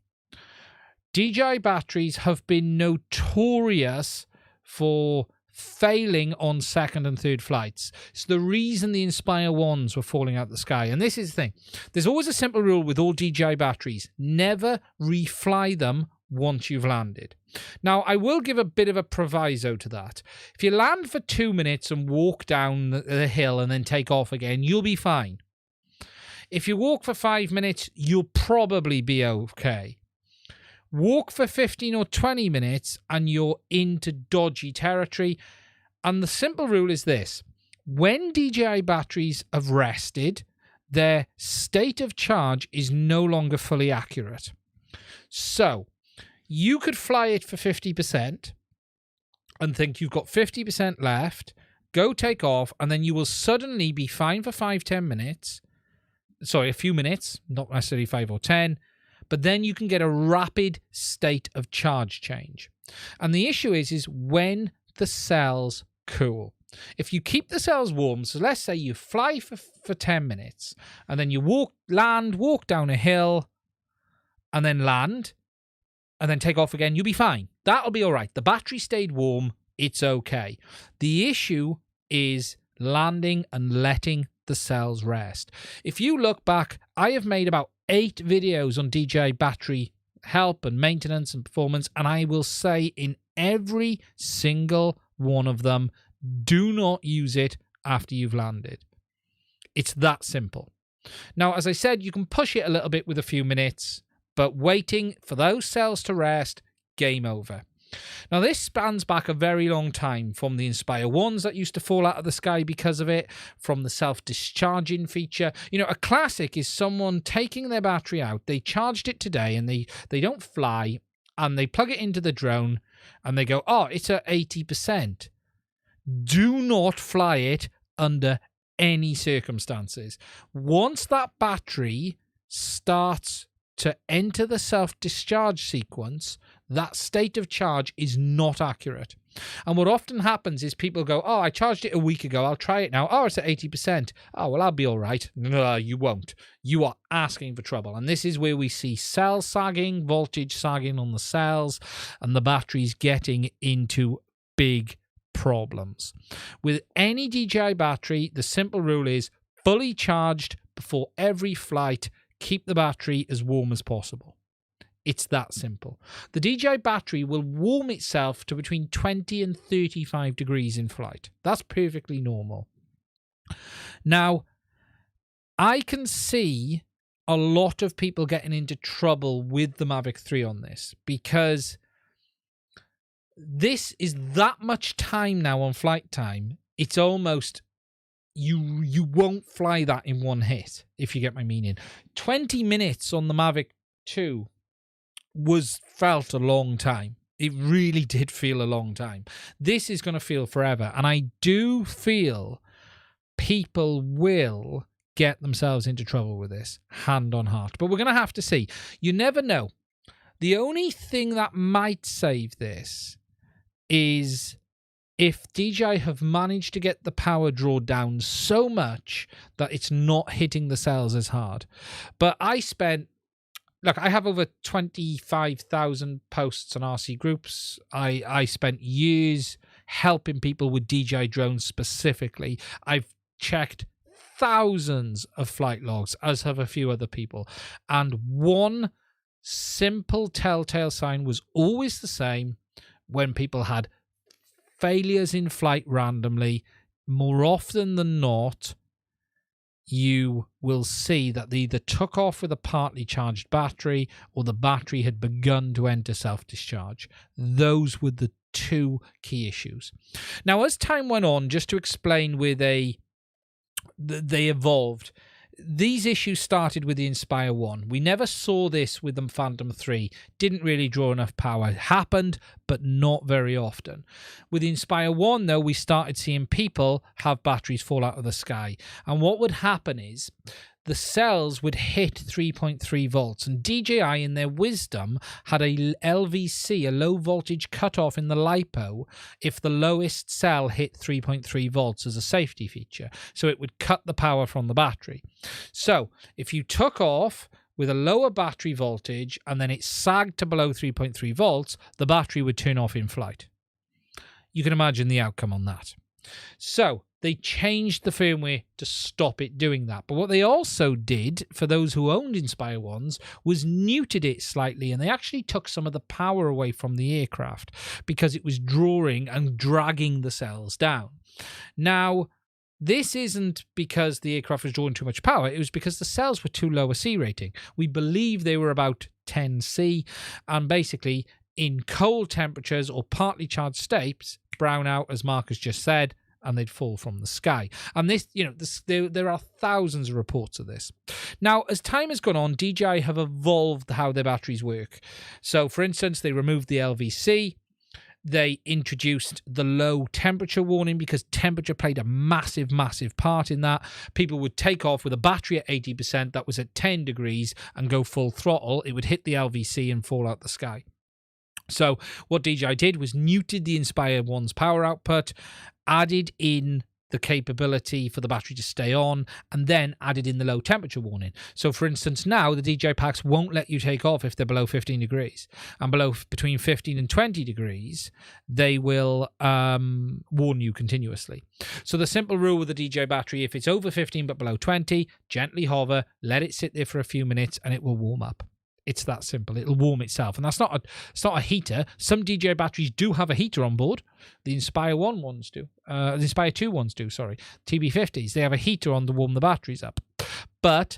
DJI batteries have been notorious for failing on second and third flights. It's the reason the Inspire 1s were falling out the sky. And this is the thing. There's always a simple rule with all DJI batteries. Never refly them once you've landed. Now, I will give a bit of a proviso to that. If you land for 2 minutes and walk down the hill and then take off again, you'll be fine. If you walk for 5 minutes, you'll probably be okay. Walk for 15 or 20 minutes and you're into dodgy territory. And the simple rule is this. When DJI batteries have rested, their state of charge is no longer fully accurate. So you could fly it for 50% and think you've got 50% left, go take off, and then you will suddenly be fine for 5-10 minutes. Sorry, a few minutes, not necessarily 5 or 10. But then you can get a rapid state of charge change. And the issue is when the cells cool. If you keep the cells warm, so let's say you fly for 10 minutes and then you walk down a hill and then land and then take off again, you'll be fine. That'll be all right. The battery stayed warm. It's okay. The issue is landing and letting the cells rest. If you look back, I have made about 8 videos on DJI battery help and maintenance and performance, and I will say in every single one of them, do not use it after you've landed. It's that simple. Now, as I said, you can push it a little bit with a few minutes, but waiting for those cells to rest, game over. Now, this spans back a very long time, from the Inspire 1s that used to fall out of the sky because of it, from the self-discharging feature. You know, a classic is someone taking their battery out, they charged it today, and they don't fly, and they plug it into the drone, and they go, oh, it's at 80%. Do not fly it under any circumstances. Once that battery starts to enter the self-discharge sequence, that state of charge is not accurate. And what often happens is people go, oh, I charged it a week ago, I'll try it now. Oh, it's at 80%. Oh, well, I'll be all right. No, you won't. You are asking for trouble. And this is where we see cell sagging, voltage sagging on the cells, and the batteries getting into big problems. With any DJI battery, the simple rule is fully charged before every flight. Keep the battery as warm as possible. It's that simple. The DJI battery will warm itself to between 20 and 35 degrees in flight. That's perfectly normal. Now, I can see a lot of people getting into trouble with the Mavic 3 on this, because this is that much time now on flight time. It's almost, you won't fly that in one hit, if you get my meaning. 20 minutes on the Mavic 2 felt a long time. It really did feel a long time. This is going to feel forever. And I do feel people will get themselves into trouble with this, hand on heart. But we're going to have to see. You never know. The only thing that might save this is if DJI have managed to get the power draw down so much that it's not hitting the cells as hard. But I have over 25,000 posts on RC groups. I spent years helping people with DJI drones specifically. I've checked thousands of flight logs, as have a few other people. And one simple telltale sign was always the same. When people had failures in flight randomly, more often than not, you will see that they either took off with a partly charged battery or the battery had begun to enter self-discharge. Those were the two key issues. Now, as time went on, just to explain where they evolved, these issues started with the Inspire 1. We never saw this with the Phantom 3. Didn't really draw enough power. It happened, but not very often. With the Inspire 1, though, we started seeing people have batteries fall out of the sky. And what would happen is the cells would hit 3.3 volts. And DJI, in their wisdom, had a LVC, a low voltage cutoff in the LiPo, if the lowest cell hit 3.3 volts as a safety feature. So it would cut the power from the battery. So if you took off with a lower battery voltage and then it sagged to below 3.3 volts, the battery would turn off in flight. You can imagine the outcome on that. So they changed the firmware to stop it doing that. But what they also did, for those who owned Inspire 1s, was neutered it slightly, and they actually took some of the power away from the aircraft because it was drawing and dragging the cells down. Now, this isn't because the aircraft was drawing too much power. It was because the cells were too low a C rating. We believe they were about 10 C, and basically in cold temperatures or partly charged states, brown out, as Mark has just said, and they'd fall from the sky. And this, there are thousands of reports of this. Now, as time has gone on, DJI have evolved how their batteries work. So, for instance, they removed the LVC. They introduced the low temperature warning because temperature played a massive, massive part in that. People would take off with a battery at 80% that was at 10 degrees and go full throttle. It would hit the LVC and fall out the sky. So what DJI did was muted the Inspire 1's power output, added in the capability for the battery to stay on, and then added in the low temperature warning. So for instance, now the DJI packs won't let you take off if they're below 15 degrees, and between 15 and 20 degrees, they will warn you continuously. So the simple rule with the DJI battery, if it's over 15 but below 20, gently hover, let it sit there for a few minutes, and it will warm up. It's that simple. It'll warm itself. And it's not a heater. Some DJI batteries do have a heater on board. The Inspire 1 ones do. The Inspire 2 ones do, sorry. TB50s. They have a heater on to warm the batteries up. But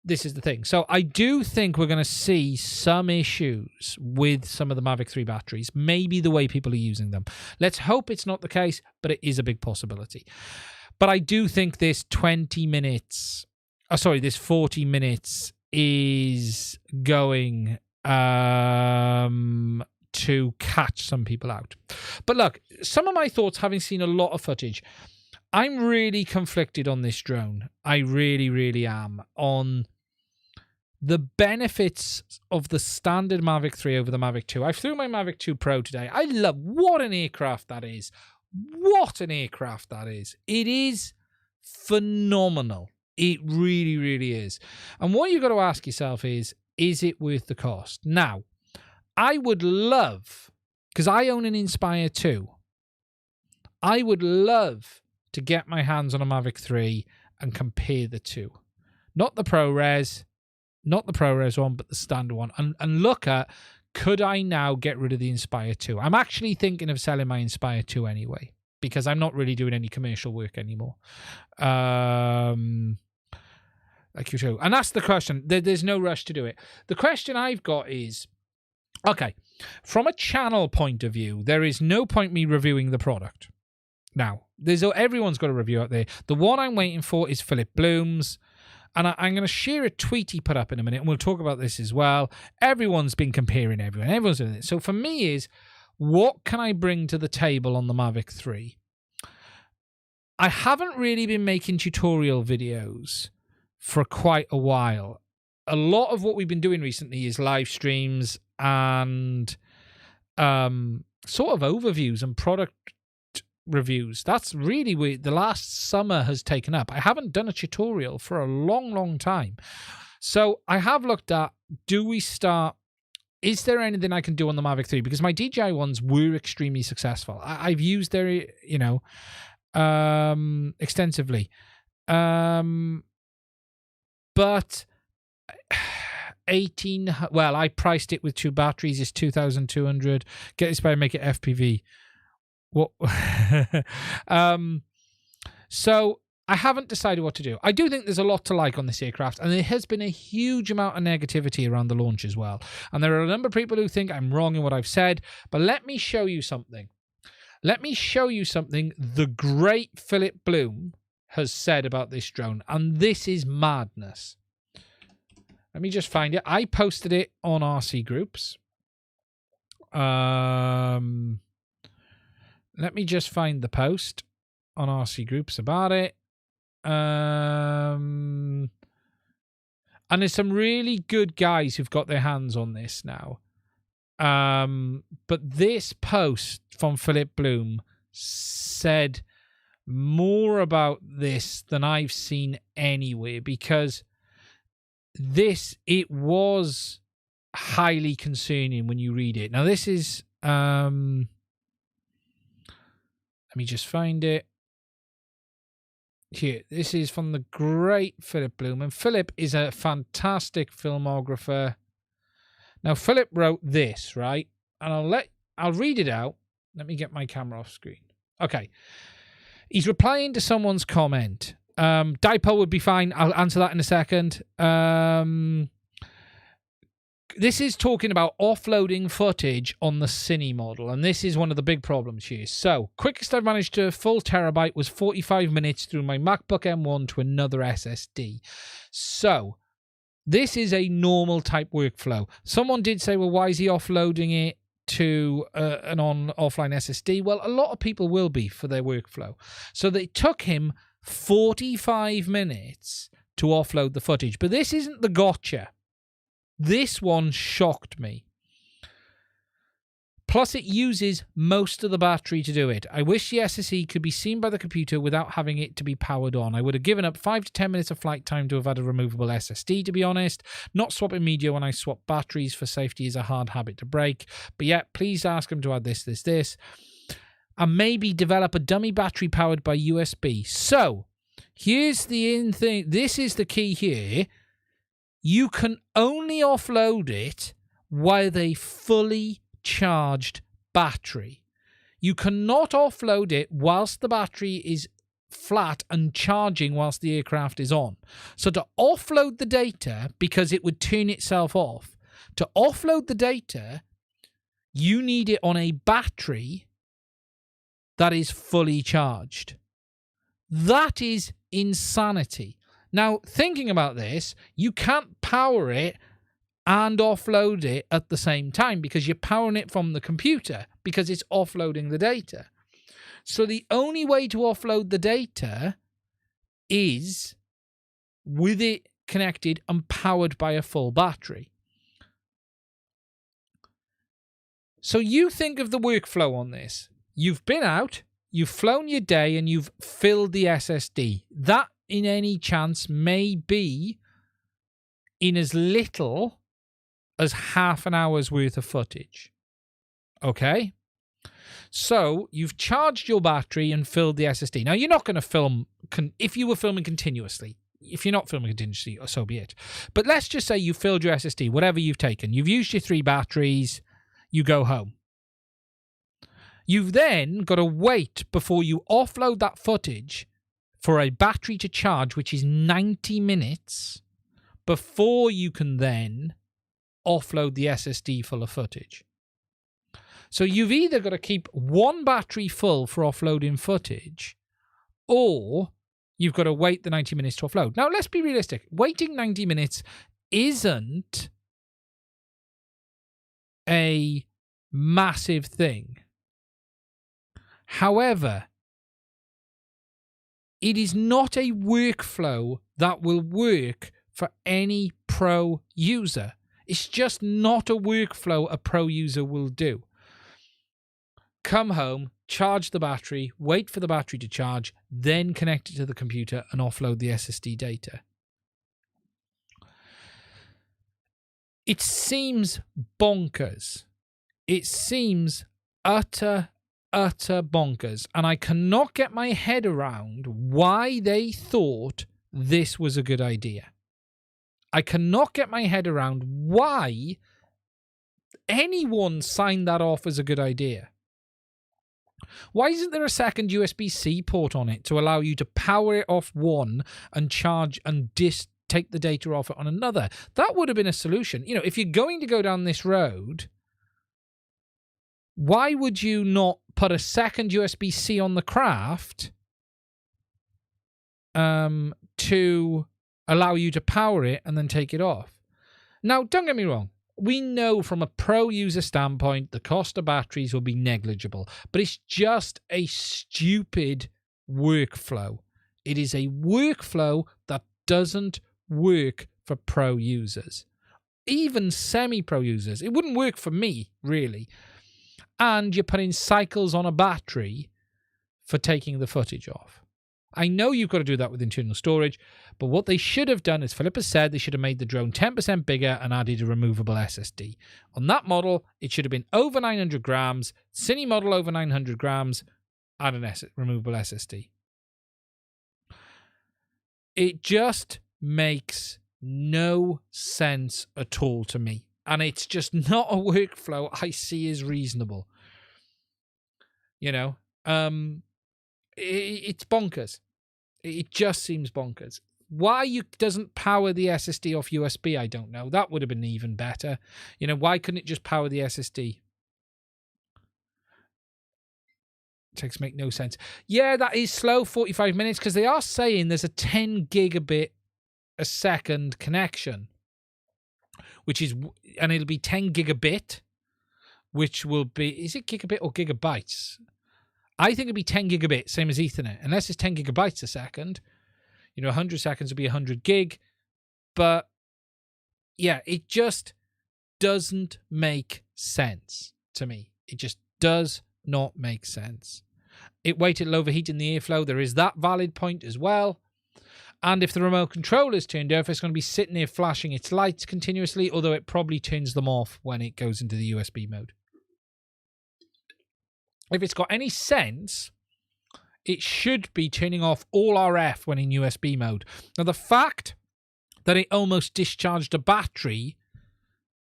this is the thing. So I do think we're going to see some issues with some of the Mavic 3 batteries. Maybe the way people are using them. Let's hope it's not the case, but it is a big possibility. But I do think this 40 minutes is going to catch some people out. But look, some of my thoughts, having seen a lot of footage, I'm really conflicted on this drone. I really, really am. On the benefits of the standard Mavic 3 over the Mavic 2. I flew my Mavic 2 Pro today. I love what an aircraft that is. What an aircraft that is. It is phenomenal. It really, really is. And what you've got to ask yourself is it worth the cost? Now, I would love, because I own an Inspire 2, I would love to get my hands on a Mavic 3 and compare the two. Not the ProRes one, but the standard one. And look at, could I now get rid of the Inspire 2? I'm actually thinking of selling my Inspire 2 anyway, because I'm not really doing any commercial work anymore. Like you do. And that's the question. There's no rush to do it. The question I've got is, okay, from a channel point of view, there is no point me reviewing the product. Now, everyone's got a review out there. The one I'm waiting for is Philip Bloom's. And I'm going to share a tweet he put up in a minute, and we'll talk about this as well. Everyone's been comparing everyone. Everyone's doing it. So for me is, what can I bring to the table on the Mavic 3? I haven't really been making tutorial videos for quite a while. A lot of what we've been doing recently is live streams and sort of overviews and product reviews. That's really where the last summer has taken up. I haven't done a tutorial for a long, long time. So I have looked at, is there anything I can do on the Mavic 3? Because my DJI ones were extremely successful. I've used their, extensively. But I priced it with 2 batteries. It's 2,200. Get this by make it FPV. What? So I haven't decided what to do. I do think there's a lot to like on this aircraft, and there has been a huge amount of negativity around the launch as well. And there are a number of people who think I'm wrong in what I've said, but let me show you something. Let me show you something the great Philip Bloom has said about this drone, and this is madness. Let me just find it. I posted it on RC groups. Let me just find the post on RC groups about it. And there's some really good guys who've got their hands on this now. But this post from Philip Bloom said more about this than I've seen anywhere, because it was highly concerning when you read it. Now this is let me just find it here. This is from the great Philip Bloom, and Philip is a fantastic filmographer. Now Philip wrote this, right? And I'll read it out. Let me get my camera off screen. Okay. He's replying to someone's comment. Dipole would be fine. I'll answer that in a second. This is talking about offloading footage on the Cine model, and this is one of the big problems here. So, quickest I've managed to full terabyte was 45 minutes through my MacBook M1 to another SSD. So, this is a normal type workflow. Someone did say, well, why is he offloading it to an offline SSD? Well, a lot of people will be for their workflow. So, they took him 45 minutes to offload the footage. But this isn't the gotcha. This one shocked me. Plus, it uses most of the battery to do it. I wish the SSE could be seen by the computer without having it to be powered on. I would have given up 5 to 10 minutes of flight time to have had a removable SSD, to be honest. Not swapping media when I swap batteries for safety is a hard habit to break. But yeah, please ask them to add this. And maybe develop a dummy battery powered by USB. So, here's the thing. This is the key here. You can only offload it with a fully charged battery. You cannot offload it whilst the battery is flat and charging whilst the aircraft is on. So to offload the data, because it would turn itself off, to offload the data, you need it on a battery that is fully charged. That is insanity. Now, thinking about this, you can't power it and offload it at the same time because you're powering it from the computer because it's offloading the data. So the only way to offload the data is with it connected and powered by a full battery. So you think of the workflow on this. You've been out, you've flown your day, and you've filled the SSD. That, in any chance, may be in as little as half an hour's worth of footage. Okay? So, you've charged your battery and filled the SSD. Now, you're not going to film, if you were filming continuously. If you're not filming continuously, so be it. But let's just say you filled your SSD, whatever you've taken. You've used your 3 batteries, you go home. You've then got to wait before you offload that footage for a battery to charge, which is 90 minutes, before you can then offload the SSD full of footage. So you've either got to keep one battery full for offloading footage, or you've got to wait the 90 minutes to offload. Now, let's be realistic. Waiting 90 minutes isn't a massive thing. However, it is not a workflow that will work for any pro user. It's just not a workflow a pro user will do. Come home, charge the battery, wait for the battery to charge, then connect it to the computer and offload the SSD data. It seems bonkers. It seems utter bonkers. And I cannot get my head around why they thought this was a good idea. I cannot get my head around why anyone signed that off as a good idea. Why isn't there a second USB-C port on it to allow you to power it off one and charge and take the data off it on another? That would have been a solution. You know, if you're going to go down this road, why would you not put a second USB-C on the craft to allow you to power it and then take it off? Now, don't get me wrong. We know from a pro user standpoint, the cost of batteries will be negligible, but it's just a stupid workflow. It is a workflow that doesn't work for pro users. Even semi-pro users. It wouldn't work for me, really. And you're putting cycles on a battery for taking the footage off. I know you've got to do that with internal storage, but what they should have done, as Philip has said, they should have made the drone 10% bigger and added a removable SSD. On that model, it should have been over 900 grams. Cine model over 900 grams, add an removable SSD. It just makes no sense at all to me. And it's just not a workflow I see as reasonable. You know, it's bonkers. It just seems bonkers. Why you doesn't power the SSD off USB, I don't know. That would have been even better. You know, why couldn't it just power the SSD? Takes make no sense. Yeah, that is slow, 45 minutes, because they are saying there's a 10 gigabit a second connection, which is, and it'll be 10 gigabit, which will be, is it gigabit or gigabytes? I think it'd be 10 gigabit, same as Ethernet, unless it's 10 gigabytes a second. You know, 100 seconds would be 100 gig. But yeah, it just doesn't make sense to me. It just does not make sense. It waited overheating the airflow. There is that valid point as well. And if the remote control is turned off, it's going to be sitting there flashing its lights continuously, although it probably turns them off when it goes into the USB mode. If it's got any sense, it should be turning off all RF when in USB mode. Now, the fact that it almost discharged a battery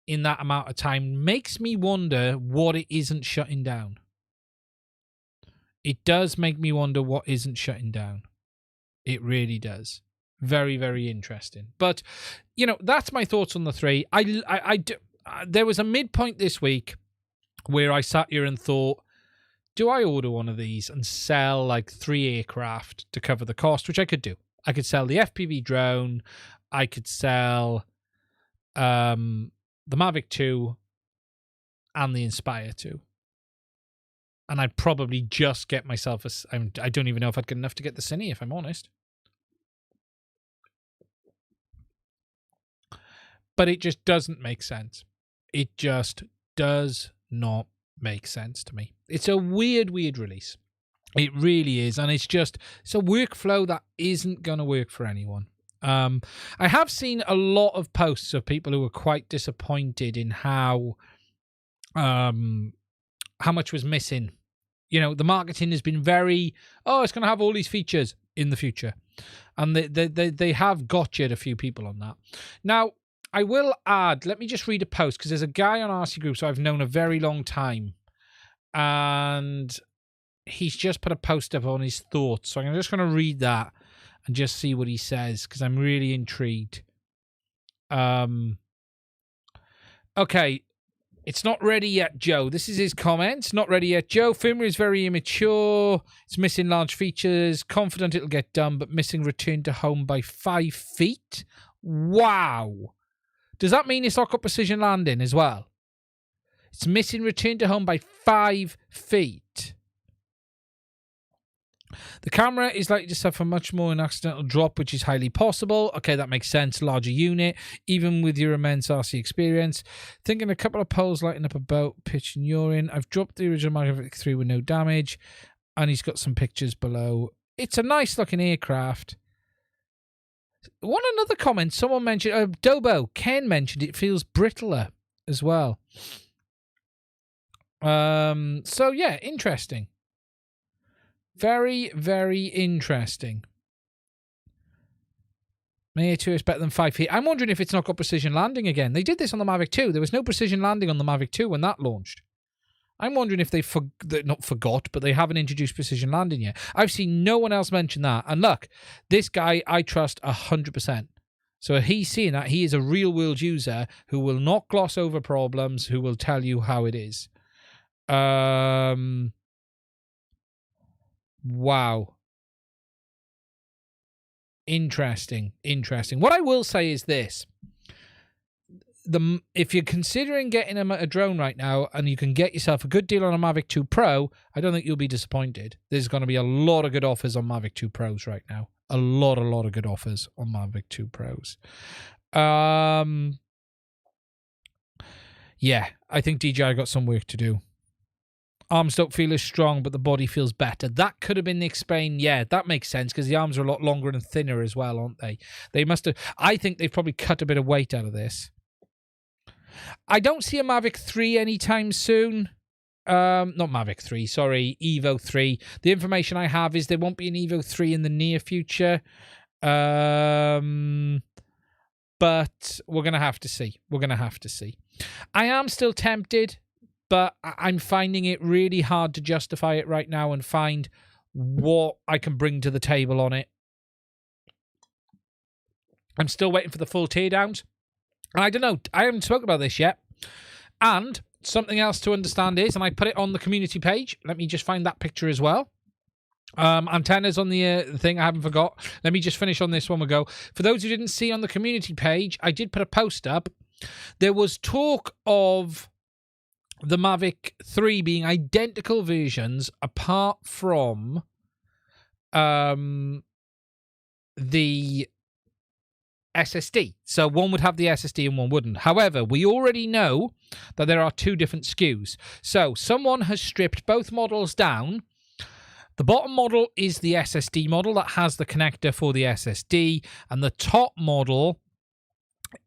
in that amount of time makes me wonder what it isn't shutting down. It does make me wonder what isn't shutting down. It really does. Very, very interesting. But, you know, that's my thoughts on the 3. There was a midpoint this week where I sat here and thought, do I order one of these and sell like 3 aircraft to cover the cost, which I could do. I could sell the FPV drone. I could sell the Mavic 2 and the Inspire 2. And I'd probably just get myself I don't even know if I'd get enough to get the Cine, if I'm honest. But it just doesn't make sense. It just does not make sense to me. It's a weird release. It really is. And it's a workflow that isn't going to work for anyone. I have seen a lot of posts of people who were quite disappointed in how much was missing. You know, the marketing has been very, it's going to have all these features in the future. And they have gotcha'd a few people on that. Now, I will add, let me just read a post, because there's a guy on RC Groups I've known a very long time. And he's just put a post up on his thoughts. So I'm just going to read that and just see what he says, because I'm really intrigued. Okay. It's not ready yet, Joe. This is his comments. Not ready yet, Joe. Firmware is very immature. It's missing large features. Confident it'll get done, but missing return to home by 5 feet. Wow. Does that mean it's not got precision landing as well? It's missing return to home by 5 feet. The camera is likely to suffer much more an accidental drop, which is highly possible. Okay, that makes sense. Larger unit, even with your immense RC experience. Thinking a couple of poles lighting up a boat, pitch and urine. I've dropped the original Mavic 3 with no damage. And he's got some pictures below. It's a nice looking aircraft. Another comment, someone mentioned, Dobo, Ken mentioned it feels brittler as well. So yeah, interesting. Very, very interesting. May 2 is better than 5 feet. I'm wondering if it's not got precision landing again. They did this on the Mavic 2. There was no precision landing on the Mavic 2 when that launched. I'm wondering if they not forgot, but they haven't introduced precision landing yet. I've seen no one else mention that. And look, this guy I trust 100%. So if he's seeing that, he is a real-world user who will not gloss over problems, who will tell you how it is. Wow. Interesting. What I will say is this. If you're considering getting a drone right now and you can get yourself a good deal on a Mavic 2 Pro, I don't think you'll be disappointed. There's going to be a lot of good offers on Mavic 2 Pros right now. A lot of good offers on Mavic 2 Pros. Yeah, I think DJI got some work to do. Arms don't feel as strong, but the body feels better. That could have been explained. Yeah, that makes sense, because the arms are a lot longer and thinner as well, aren't they? They must have... I think they've probably cut a bit of weight out of this. I don't see a Mavic 3 anytime soon. Not Mavic 3, sorry, Evo 3. The information I have is there won't be an Evo 3 in the near future. But we're going to have to see. I am still tempted, but I'm finding it really hard to justify it right now and find what I can bring to the table on it. I'm still waiting for the full teardowns. And I don't know, I haven't spoken about this yet. And something else to understand is, and I put it on the community page. Let me just find that picture as well. Antennas on the thing, I haven't forgot. Let me just finish on this one we go. For those who didn't see on the community page, I did put a post up. There was talk of the Mavic 3 being identical versions apart from the SSD. So one would have the SSD and one wouldn't. However, we already know that there are two different SKUs. So someone has stripped both models down. The bottom model is the SSD model that has the connector for the SSD, and the top model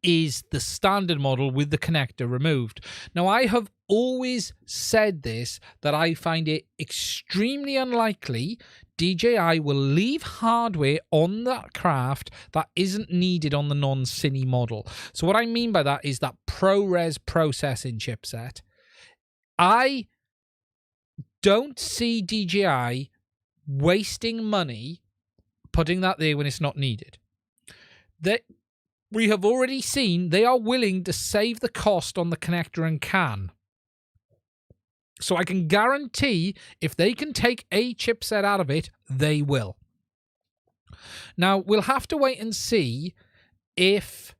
is the standard model with the connector removed. Now, I have always said this, that I find it extremely unlikely DJI will leave hardware on that craft that isn't needed on the non-Cine model. So what I mean by that is that ProRes processing chipset. I don't see DJI wasting money putting that there when it's not needed. We have already seen they are willing to save the cost on the connector and CAN. So I can guarantee if they can take a chipset out of it, they will. Now, we'll have to wait and see if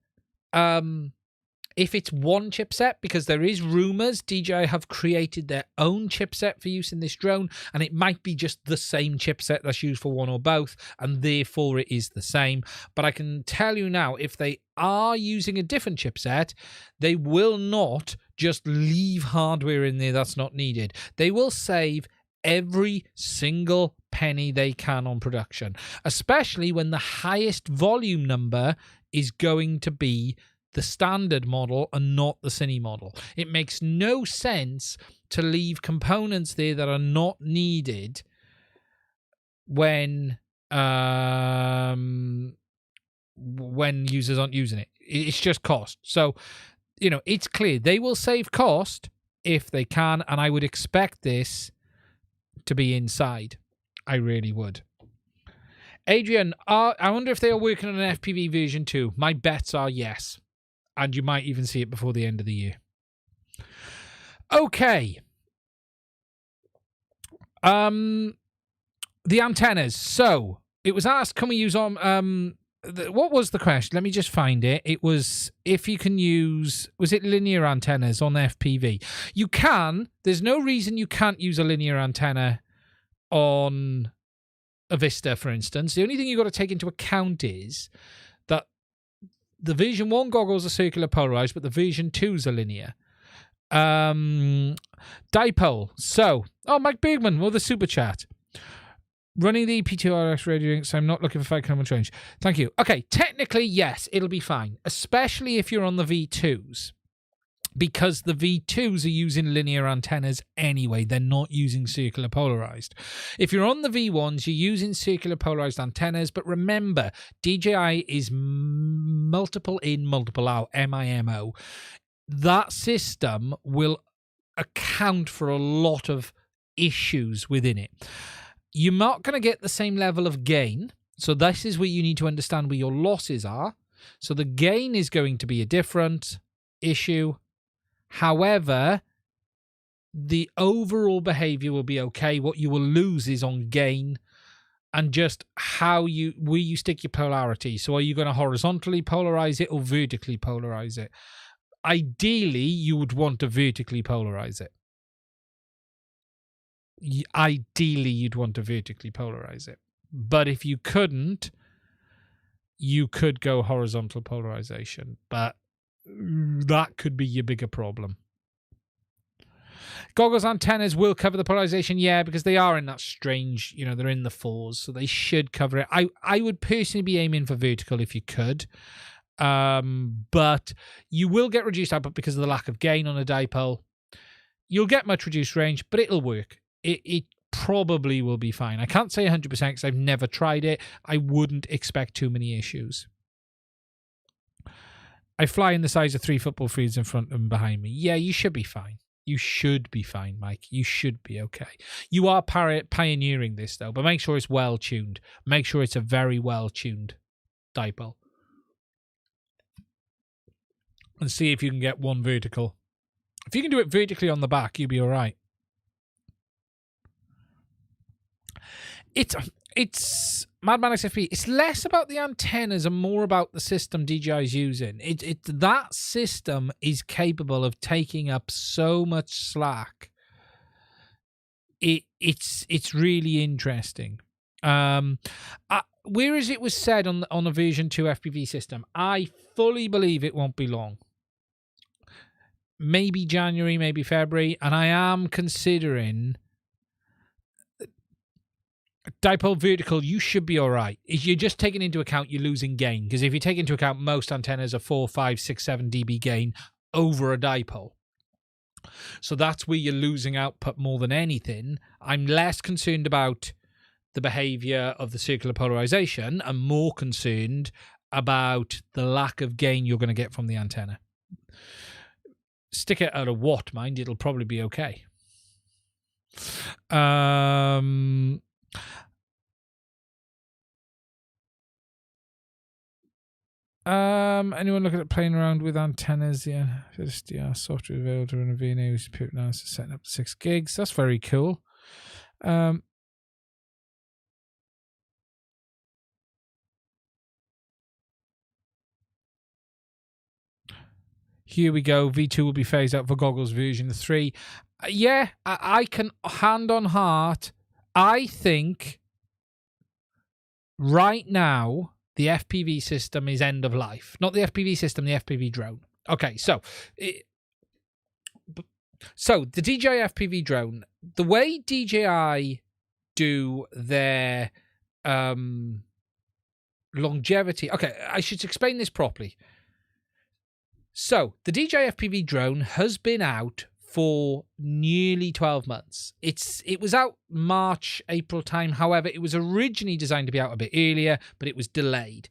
it's one chipset, because there is rumors DJI have created their own chipset for use in this drone, and it might be just the same chipset that's used for one or both, and therefore it is the same. But I can tell you now, if they are using a different chipset, they will not just leave hardware in there that's not needed. They will save every single penny they can on production, especially when the highest volume number is going to be the standard model and not the Cine model. It makes no sense to leave components there that are not needed when users aren't using it. It's just cost. So, you know, it's clear they will save cost if they can, and I would expect this to be inside. I really would. Adrian, I wonder if they are working on an FPV version 2. My bets are yes. And you might even see it before the end of the year. Okay. The antennas. So, it was asked, can we use on... what was the question? Let me just find it. It was if you can use... Was it linear antennas on FPV? You can. There's no reason you can't use a linear antenna on a Vista, for instance. The only thing you've got to take into account is that the version 1 goggles are circular polarized, but the version 2s are linear. Dipole. So, Mike Bergman, the super chat. Running the P2RX radio, so I'm not looking for 5 kilometer range. Thank you. Okay, technically, yes, it'll be fine, especially if you're on the V2s, because the V2s are using linear antennas anyway. They're not using circular polarized. If you're on the V1s, you're using circular polarized antennas, but remember, DJI is multiple in, multiple out, MIMO. That system will account for a lot of issues within it. You're not going to get the same level of gain. So this is where you need to understand where your losses are. So the gain is going to be a different issue. However, the overall behavior will be okay. What you will lose is on gain and just where you stick your polarity. So are you going to horizontally polarize it or vertically polarize it? Ideally, you would want to vertically polarize it. Ideally, you'd want to vertically polarize it. But if you couldn't, you could go horizontal polarization. But that could be your bigger problem. Goggles antennas will cover the polarization, yeah, because they are in that strange, they're in the 4s, so they should cover it. I would personally be aiming for vertical if you could. But you will get reduced output because of the lack of gain on a dipole. You'll get much reduced range, but it'll work. It probably will be fine. I can't say 100% because I've never tried it. I wouldn't expect too many issues. I fly in the size of 3 football fields in front and behind me. Yeah, you should be fine. You should be fine, Mike. You should be okay. You are pioneering this, though, but make sure it's well-tuned. Make sure it's a very well-tuned dipole. And see if you can get one vertical. If you can do it vertically on the back, you'll be all right. It's Madman XFP. It's less about the antennas and more about the system DJI is using. That system is capable of taking up so much slack. It's really interesting. whereas it was said on the version 2 FPV system, I fully believe it won't be long. Maybe January, maybe February, and I am considering dipole vertical. You should be all right. If you're just taking into account you're losing gain, because if you take into account most antennas are 4, 5, 6, 7 dB gain over a dipole, so that's where you're losing output more than anything. I'm less concerned about the behavior of the circular polarization and more concerned about the lack of gain you're going to get from the antenna. Stick it at a watt, mind, it'll probably be okay. Anyone looking at playing around with antennas? Yeah, SDR software available to run a VNA people now setting up 6 gigs. That's very cool. Here we go. V2 will be phased out for goggles version 3. Yeah, I can, hand on heart, I think right now the FPV system is end of life. Not the FPV system, the FPV drone. Okay, so the DJI FPV drone, the way DJI do their longevity. Okay, I should explain this properly. So the DJI FPV drone has been out for nearly 12 months. It was out March, April time. However, it was originally designed to be out a bit earlier, but it was delayed.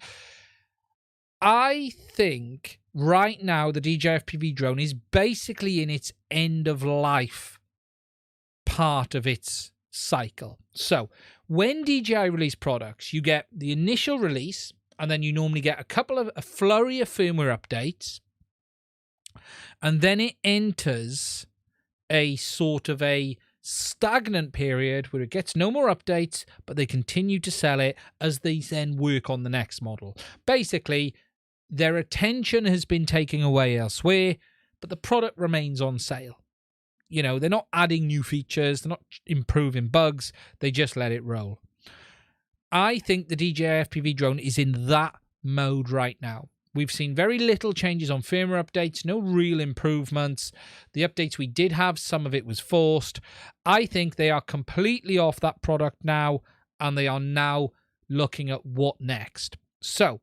I think right now the DJI FPV drone is basically in its end of life part of its cycle. So when DJI release products, you get the initial release, and then you normally get a flurry of firmware updates. And then it enters a sort of a stagnant period where it gets no more updates, but they continue to sell it as they then work on the next model. Basically, their attention has been taken away elsewhere, but the product remains on sale. You know, they're not adding new features, they're not improving bugs, they just let it roll. I think the DJI FPV drone is in that mode right now. We've seen very little changes on firmware updates, no real improvements. The updates we did have, some of it was forced. I think they are completely off that product now, and they are now looking at what next. So,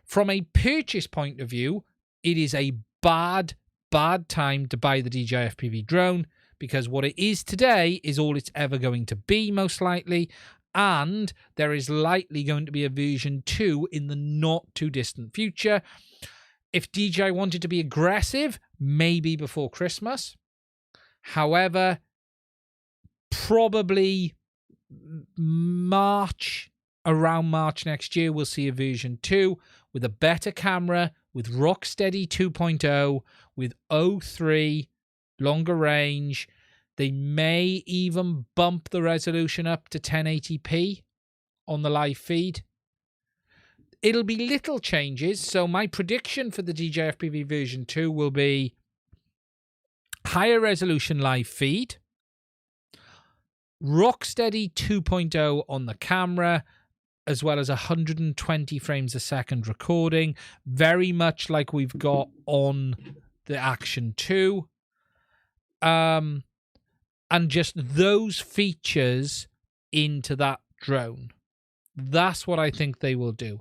from a purchase point of view, it is a bad time to buy the DJI FPV drone, because what it is today is all it's ever going to be, most likely. And there is likely going to be a version 2 in the not too distant future. If DJI wanted to be aggressive, maybe before Christmas. However, probably around March next year, we'll see a version 2 with a better camera, with Rocksteady 2.0, with O3, longer range. They may even bump the resolution up to 1080p on the live feed. It'll be little changes. So my prediction for the DJI FPV version 2 will be higher resolution live feed, Rocksteady 2.0 on the camera, as well as 120 frames a second recording, very much like we've got on the Action 2. And just those features into that drone. That's what I think they will do.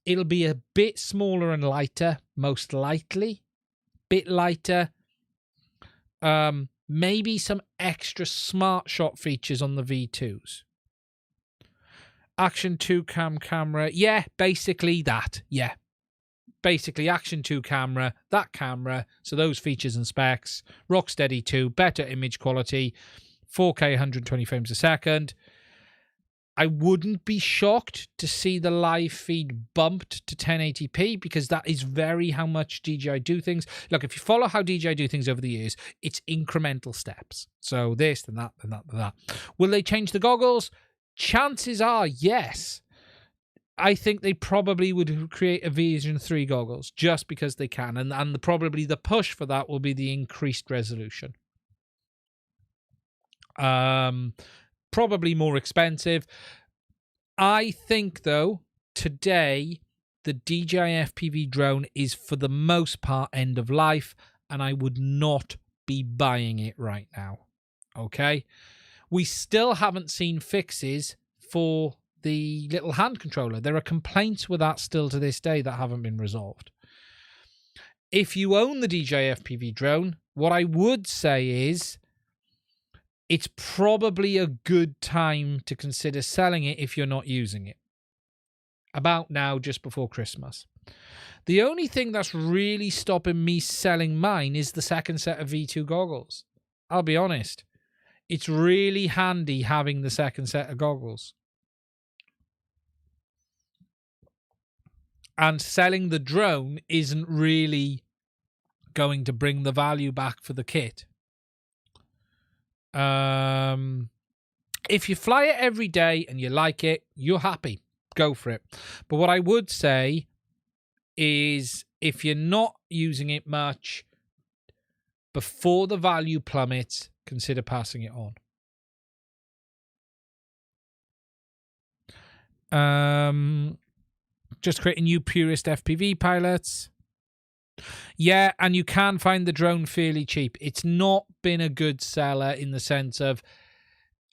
It'll be a bit smaller and lighter, most likely. Bit lighter. Maybe some extra smart shot features on the V2s. Action 2 camera. Yeah, basically that. Yeah. Basically, Action 2 camera, that camera, so those features and specs. Rocksteady 2, better image quality, 4K 120 frames a second. I wouldn't be shocked to see the live feed bumped to 1080p, because that is very how much DJI do things. Look, if you follow how DJI do things over the years, it's incremental steps. So this, then that, then that, then that. Will they change the goggles? Chances are, yes. I think they probably would create a version 3 goggles just because they can. And probably the push for that will be the increased resolution. Probably more expensive. I think, though, today, the DJI FPV drone is for the most part end of life, and I would not be buying it right now. Okay? We still haven't seen fixes for the little hand controller. There are complaints with that still to this day that haven't been resolved. If you own the DJI FPV drone, what I would say is it's probably a good time to consider selling it if you're not using it. About now, just before Christmas. The only thing that's really stopping me selling mine is the second set of V2 goggles. I'll be honest. It's really handy having the second set of goggles. And selling the drone isn't really going to bring the value back for the kit. If you fly it every day and you like it, you're happy. Go for it. But what I would say is if you're not using it much, before the value plummets, consider passing it on. Just creating new purist FPV pilots. Yeah, and you can find the drone fairly cheap. It's not been a good seller in the sense of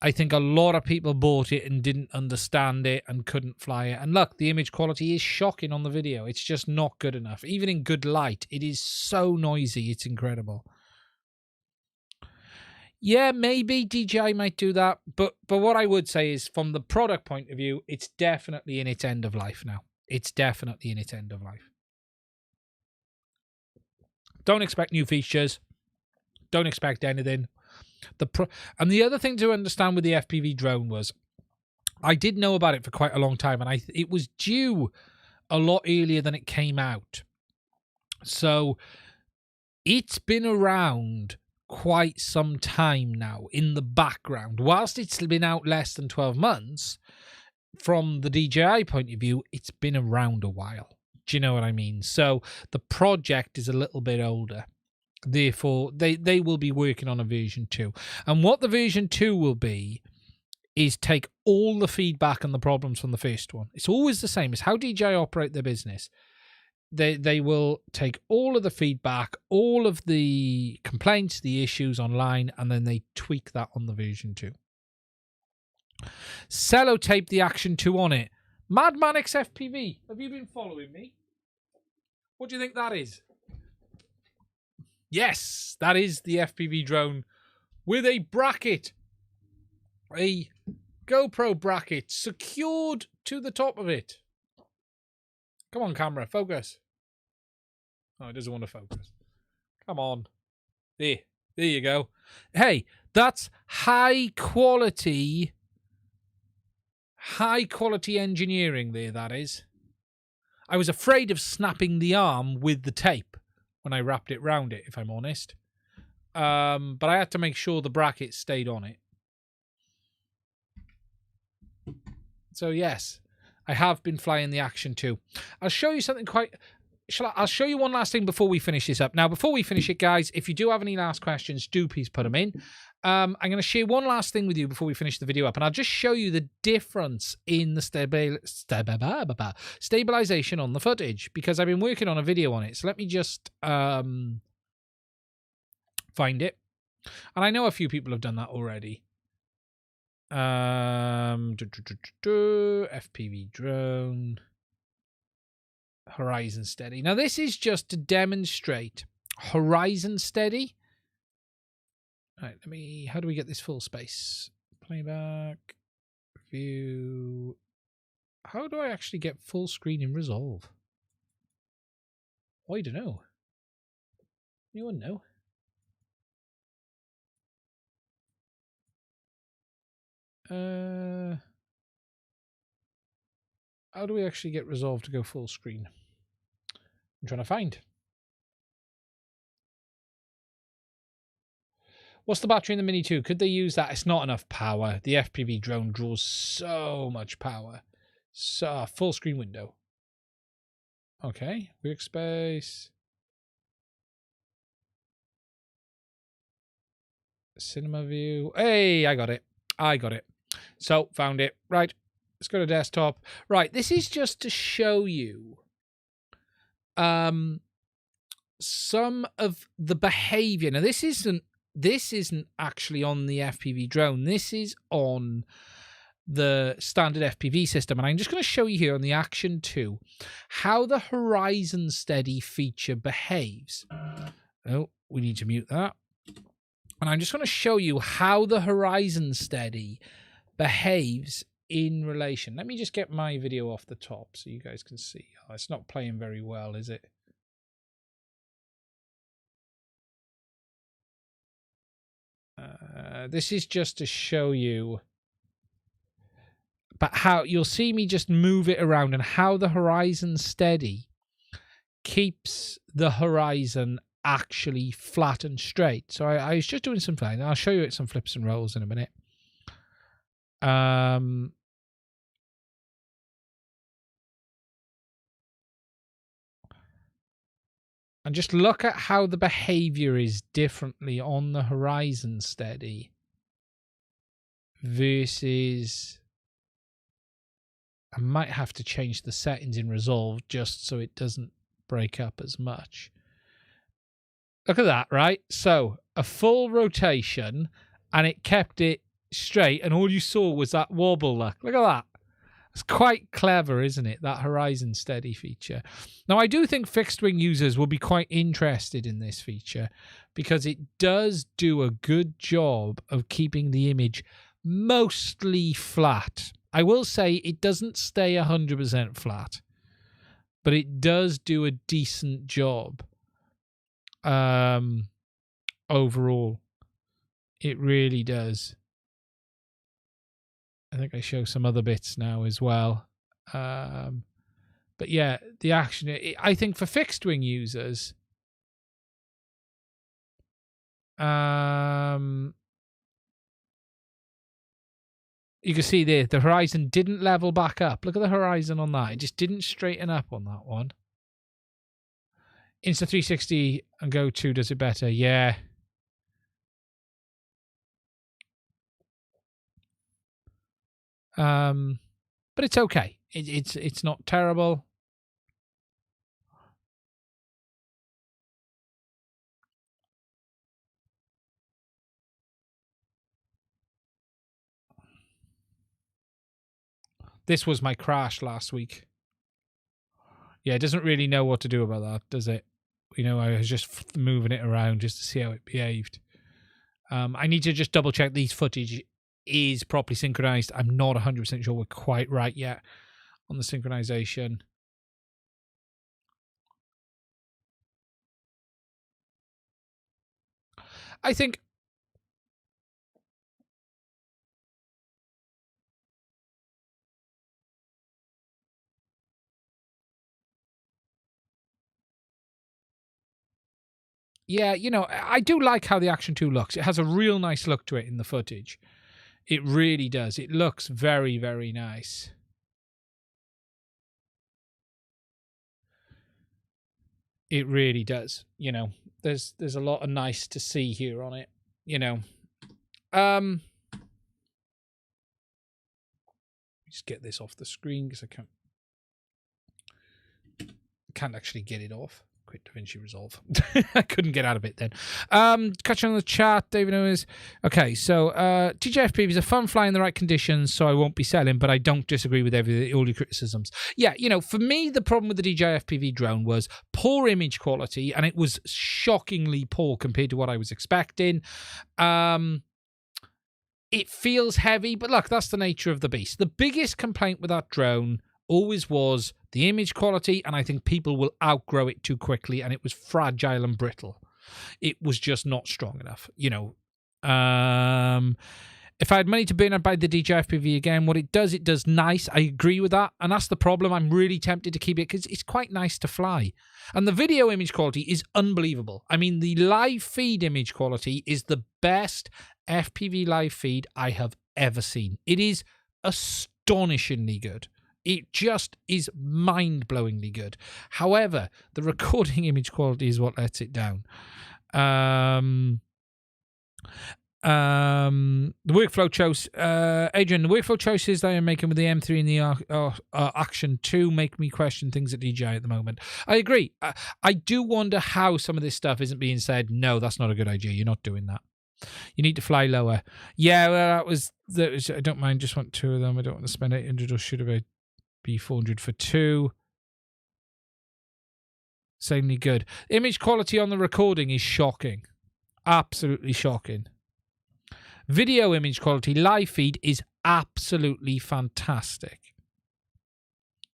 I think a lot of people bought it and didn't understand it and couldn't fly it. And look, the image quality is shocking on the video. It's just not good enough. Even in good light, it is so noisy. It's incredible. Yeah, maybe DJI might do that. But what I would say is from the product point of view, it's definitely in its end of life now. It's definitely in its end of life. Don't expect new features. Don't expect anything. And the other thing to understand with the FPV drone was I did know about it for quite a long time, and it was due a lot earlier than it came out. So it's been around quite some time now in the background. Whilst it's been out less than 12 months, from the DJI point of view, it's been around a while. Do you know what I mean? So the project is a little bit older. Therefore, they will be working on a version 2. And what the version 2 will be is take all the feedback and the problems from the first one. It's always the same. It's how DJI operate their business. They will take all of the feedback, all of the complaints, the issues online, and then they tweak that on the version 2. Sellotape the Action 2 on it. Madman XFPV, have you been following me? What do you think that is? Yes, that is the FPV drone with a bracket. A GoPro bracket secured to the top of it. Come on, camera, focus. Oh, it doesn't want to focus. Come on. There you go. Hey, that's high quality engineering there, that is. I was afraid of snapping the arm with the tape when I wrapped it round it, if I'm honest. But I had to make sure the bracket stayed on it. So yes, I have been flying the Action 2. I'll show you something quite... I'll show you one last thing before we finish this up. Now, before we finish it, guys, if you do have any last questions, do please put them in. I'm going to share one last thing with you before we finish the video up, and I'll just show you the difference in the stabilization on the footage, because I've been working on a video on it. So let me just find it. And I know a few people have done that already. FPV drone. Horizon steady. Now, this is just to demonstrate horizon steady. All right, how do we get this full space? Playback, view. How do I actually get full screen in Resolve? I don't know. Anyone know? How do we actually get Resolve to go full screen? I'm trying to find. What's the battery in the Mini 2? Could they use that? It's not enough power. The FPV drone draws so much power. So, full screen window. Okay, workspace. Cinema view. Hey, I got it. So, found it. Right. Let's go to desktop. Right, this is just to show you some of the behavior. Now, this isn't actually on the FPV drone. This is on the standard FPV system, and I'm just going to show you here on the Action 2 how the horizon steady feature behaves. Oh, we need to mute that. And I'm just going to show you how the horizon steady behaves in relation. Let me just get my video off the top so you guys can see. Oh, it's not playing very well, is it? This is just to show you, but how you'll see me just move it around and how the horizon steady keeps the horizon actually flat and straight. So I was just doing some flying. I'll show you some flips and rolls in a minute. And just look at how the behavior is differently on the horizon steady versus, I might have to change the settings in Resolve just so it doesn't break up as much. Look at that, right? So a full rotation and it kept it straight, and all you saw was that wobble. Look at that. It's quite clever, isn't it? That horizon steady feature. Now, I do think fixed wing users will be quite interested in this feature because it does do a good job of keeping the image mostly flat. I will say it doesn't stay 100% flat, but it does do a decent job overall. It really does. I think I show some other bits now as well. But yeah, the action, I think for fixed wing users, you can see there, the horizon didn't level back up. Look at the horizon on that. It just didn't straighten up on that one. Insta360 and Go 2 does it better. Yeah. But it's okay. It's not terrible. This was my crash last week. Yeah, it doesn't really know what to do about that, does it? You know, I was just moving it around just to see how it behaved. I need to just double check these footage is properly synchronized. I'm not 100% sure we're quite right yet on the synchronization. I think yeah, you know, I do like how the Action 2 looks. It has a real nice look to it in the footage. It really does. It looks very, very nice. It really does. You know, there's a lot of nice to see here on it, you know. Just get this off the screen because I can't actually get it off. Quit DaVinci Resolve. I couldn't get out of it then. Catching on the chat, David Owens. Okay, so DJI FPV is a fun fly in the right conditions, so I won't be selling, but I don't disagree with all your criticisms. Yeah, you know, for me, the problem with the DJI FPV drone was poor image quality, and it was shockingly poor compared to what I was expecting. It feels heavy, but look, that's the nature of the beast. The biggest complaint with that drone always was the image quality, and I think people will outgrow it too quickly, and it was fragile and brittle. It was just not strong enough, you know. If I had money to burn, I'd buy the DJI FPV again. What it does nice. I agree with that, and that's the problem. I'm really tempted to keep it because it's quite nice to fly. And the video image quality is unbelievable. I mean, the live feed image quality is the best FPV live feed I have ever seen. It is astonishingly good. It just is mind-blowingly good. However, the recording image quality is what lets it down. The workflow choice, Adrian, the workflow choices they are making with the M3 and the Action 2 make me question things at DJI at the moment. I agree. I do wonder how some of this stuff isn't being said, no, that's not a good idea. You're not doing that. You need to fly lower. Yeah, well, that was I don't mind. Just want 2 of them. I don't want to spend 800 or should have be 400 for 2. Insanely good. Image quality on the recording is shocking. Absolutely shocking. Video image quality, live feed is absolutely fantastic.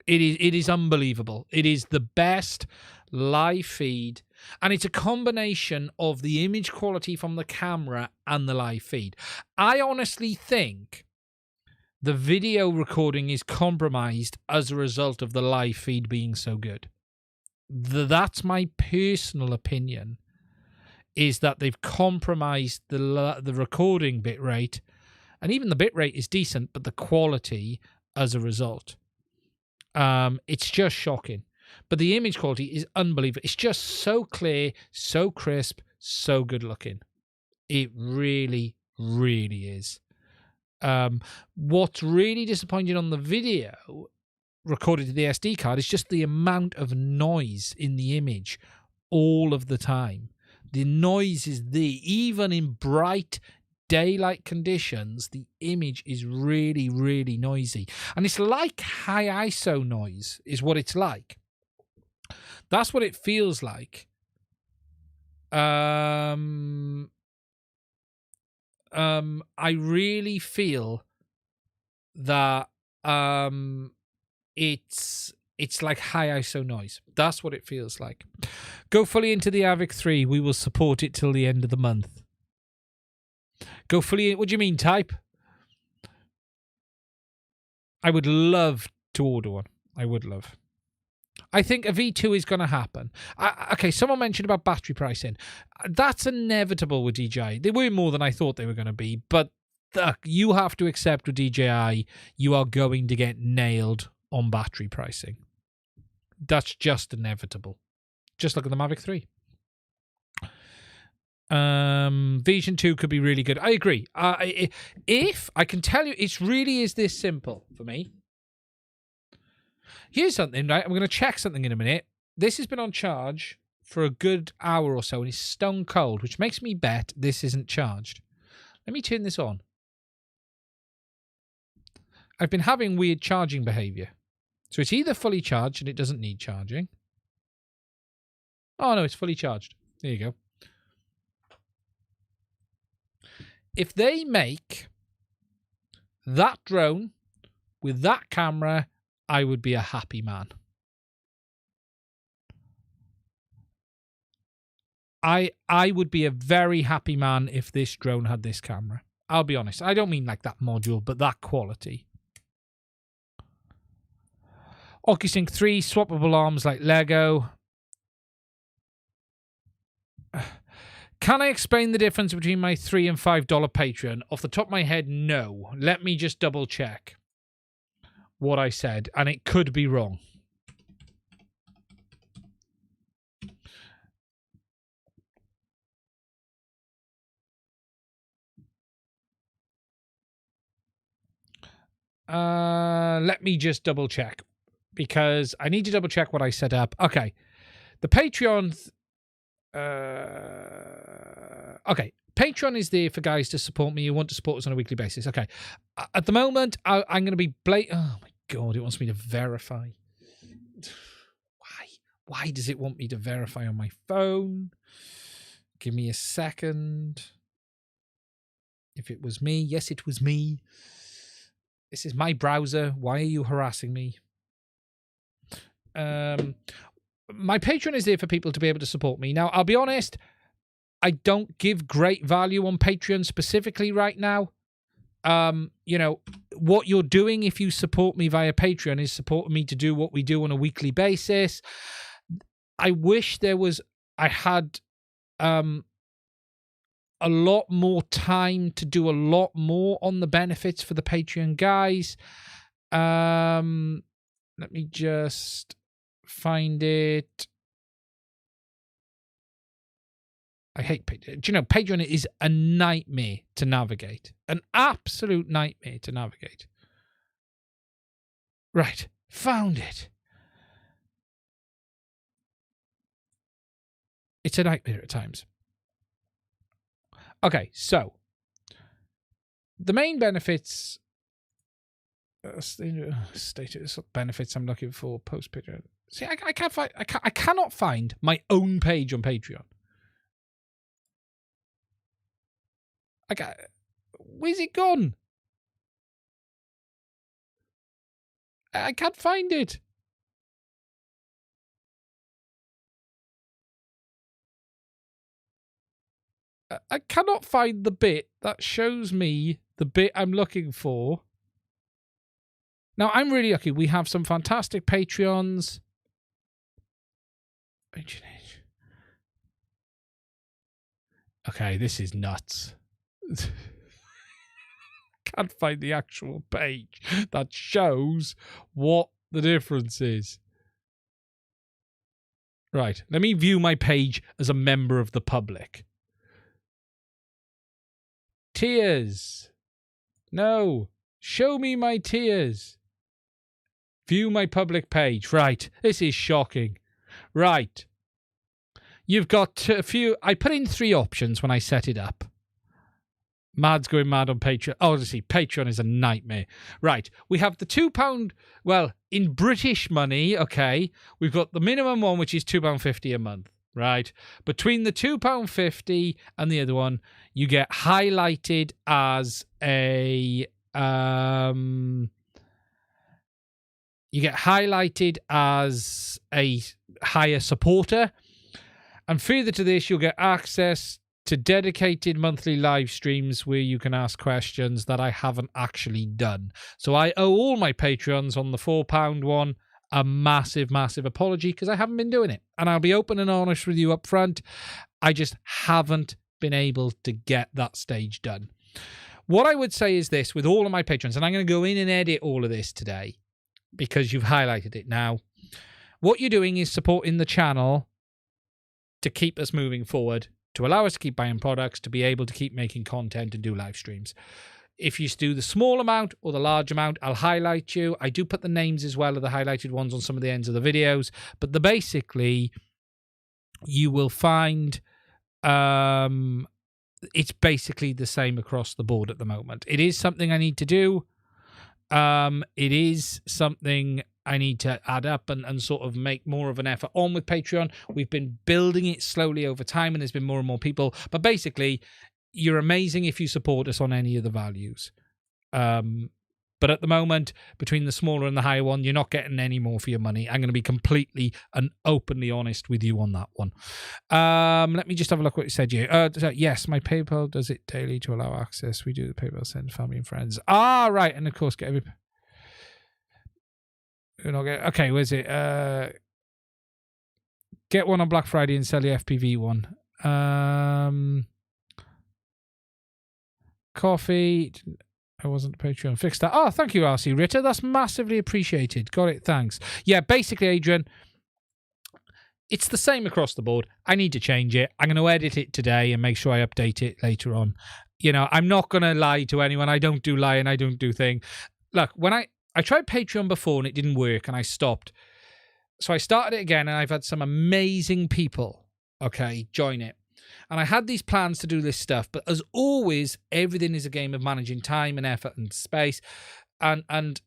It is unbelievable. It is the best live feed, and it's a combination of the image quality from the camera and the live feed. I honestly think the video recording is compromised as a result of the live feed being so good. That's my personal opinion, is that they've compromised the recording bitrate, and even the bitrate is decent, but the quality as a result. It's just shocking. But the image quality is unbelievable. It's just so clear, so crisp, so good looking. It really, really is. What's really disappointing on the video recorded to the SD card is just the amount of noise in the image all of the time. The noise is there. Even in bright daylight conditions, the image is really, really noisy. And it's like high ISO noise is what it's like. That's what it feels like. I really feel that it's like high ISO noise. That's what it feels like. Go fully into the Avic 3. We will support it till the end of the month. Go fully in. What do you mean, type? I would love to order one. I would love. I think a V2 is going to happen. Okay, someone mentioned about battery pricing. That's inevitable with DJI. They were more than I thought they were going to be, but you have to accept with DJI, you are going to get nailed on battery pricing. That's just inevitable. Just look at the Mavic 3. Vision 2 could be really good. I agree. If I can tell you, it really is this simple for me. Here's something, right? I'm going to check something in a minute. This has been on charge for a good hour or so and it's stone cold, which makes me bet this isn't charged. Let me turn this on. I've been having weird charging behavior. So it's either fully charged and it doesn't need charging. Oh, no, it's fully charged. There you go. If they make that drone with that camera, I would be a happy man. I would be a very happy man if this drone had this camera. I'll be honest. I don't mean like that module, but that quality. OcuSync 3, swappable arms like Lego. Can I explain the difference between my $3 and $5 Patreon? Off the top of my head, no. Let me just double check what I said, and it could be wrong. Let me just double check, because I need to double check what I set up. Okay. The Patreon... okay. Patreon is there for guys to support me who want to support us on a weekly basis. Okay. At the moment, I'm going to be... Oh, my God. It wants me to verify. Why does it want me to verify on my phone? Give me a second. If it was me. Yes, it was me. This is my browser. Why are you harassing me? My Patreon is there for people to be able to support me. Now, I'll be honest, I don't give great value on Patreon specifically right now. You know, what you're doing if you support me via Patreon is supporting me to do what we do on a weekly basis. I wish I had a lot more time to do a lot more on the benefits for the Patreon guys. Let me just find it. I hate Patreon. Do you know, Patreon is a nightmare to navigate. An absolute nightmare to navigate. Right. Found it. It's a nightmare at times. Okay, so the main benefits, status benefits I'm looking for post Patreon. See, I can't find. I cannot find my own page on Patreon. Where's it gone? I can't find it. I cannot find the bit that shows me the bit I'm looking for. Now, I'm really lucky. We have some fantastic Patreons. Okay, this is nuts. Can't find the actual page that shows what the difference is. Right, let me view my page as a member of the public. Tiers. No. Show me my tiers. View my public page. Right, this is shocking. Right. You've got a few. I put in 3 options when I set it up. Mad's going mad on Patreon. Oh, see, Patreon is a nightmare. Right, we have the £2. Well, in British money, okay, we've got the minimum one, which is £2.50 a month. Right, between the £2.50 and the other one, you get highlighted as a higher supporter, and further to this, you'll get access to dedicated monthly live streams where you can ask questions that I haven't actually done. So I owe all my Patreons on the £4 one a massive, massive apology because I haven't been doing it. And I'll be open and honest with you up front. I just haven't been able to get that stage done. What I would say is this with all of my patrons, and I'm going to go in and edit all of this today because you've highlighted it now. What you're doing is supporting the channel to keep us moving forward, to allow us to keep buying products, to be able to keep making content and do live streams. If you do the small amount or the large amount, I'll highlight you. I do put the names as well of the highlighted ones on some of the ends of the videos. But basically, you will find it's basically the same across the board at the moment. It is something I need to do. It is something I need to add up and sort of make more of an effort on with Patreon. We've been building it slowly over time and there's been more and more people. But basically, you're amazing if you support us on any of the values. But at the moment, between the smaller and the higher one, you're not getting any more for your money. I'm going to be completely and openly honest with you on that one. Let me just have a look what you said here. Yes, my PayPal does it daily to allow access. We do the PayPal send family and friends. Ah, right. And of course, get every... Okay, where's it? Get one on Black Friday and sell the FPV one. Coffee. I wasn't Patreon. Fix that. Oh, thank you, RC Ritter. That's massively appreciated. Got it. Thanks. Yeah, basically, Adrian, it's the same across the board. I need to change it. I'm going to edit it today and make sure I update it later on. You know, I'm not going to lie to anyone. I don't do lying. I don't do thing. Look, when I tried Patreon before and it didn't work and I stopped. So I started it again and I've had some amazing people, okay, join it. And I had these plans to do this stuff, but as always, everything is a game of managing time and effort and space. And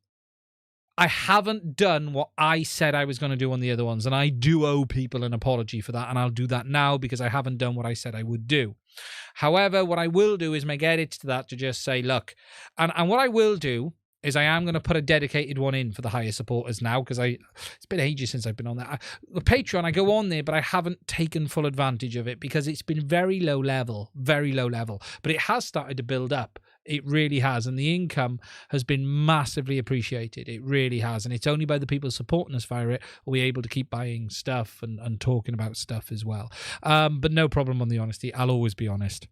I haven't done what I said I was going to do on the other ones. And I do owe people an apology for that. And I'll do that now because I haven't done what I said I would do. However, what I will do is make edits to that to just say, look, and what I will do is I am going to put a dedicated one in for the higher supporters now because it's been ages since I've been on that. The Patreon, I go on there, but I haven't taken full advantage of it because it's been very low level. But it has started to build up. It really has. And the income has been massively appreciated. It really has. And it's only by the people supporting us via it are we able to keep buying stuff and talking about stuff as well. But no problem on the honesty. I'll always be honest.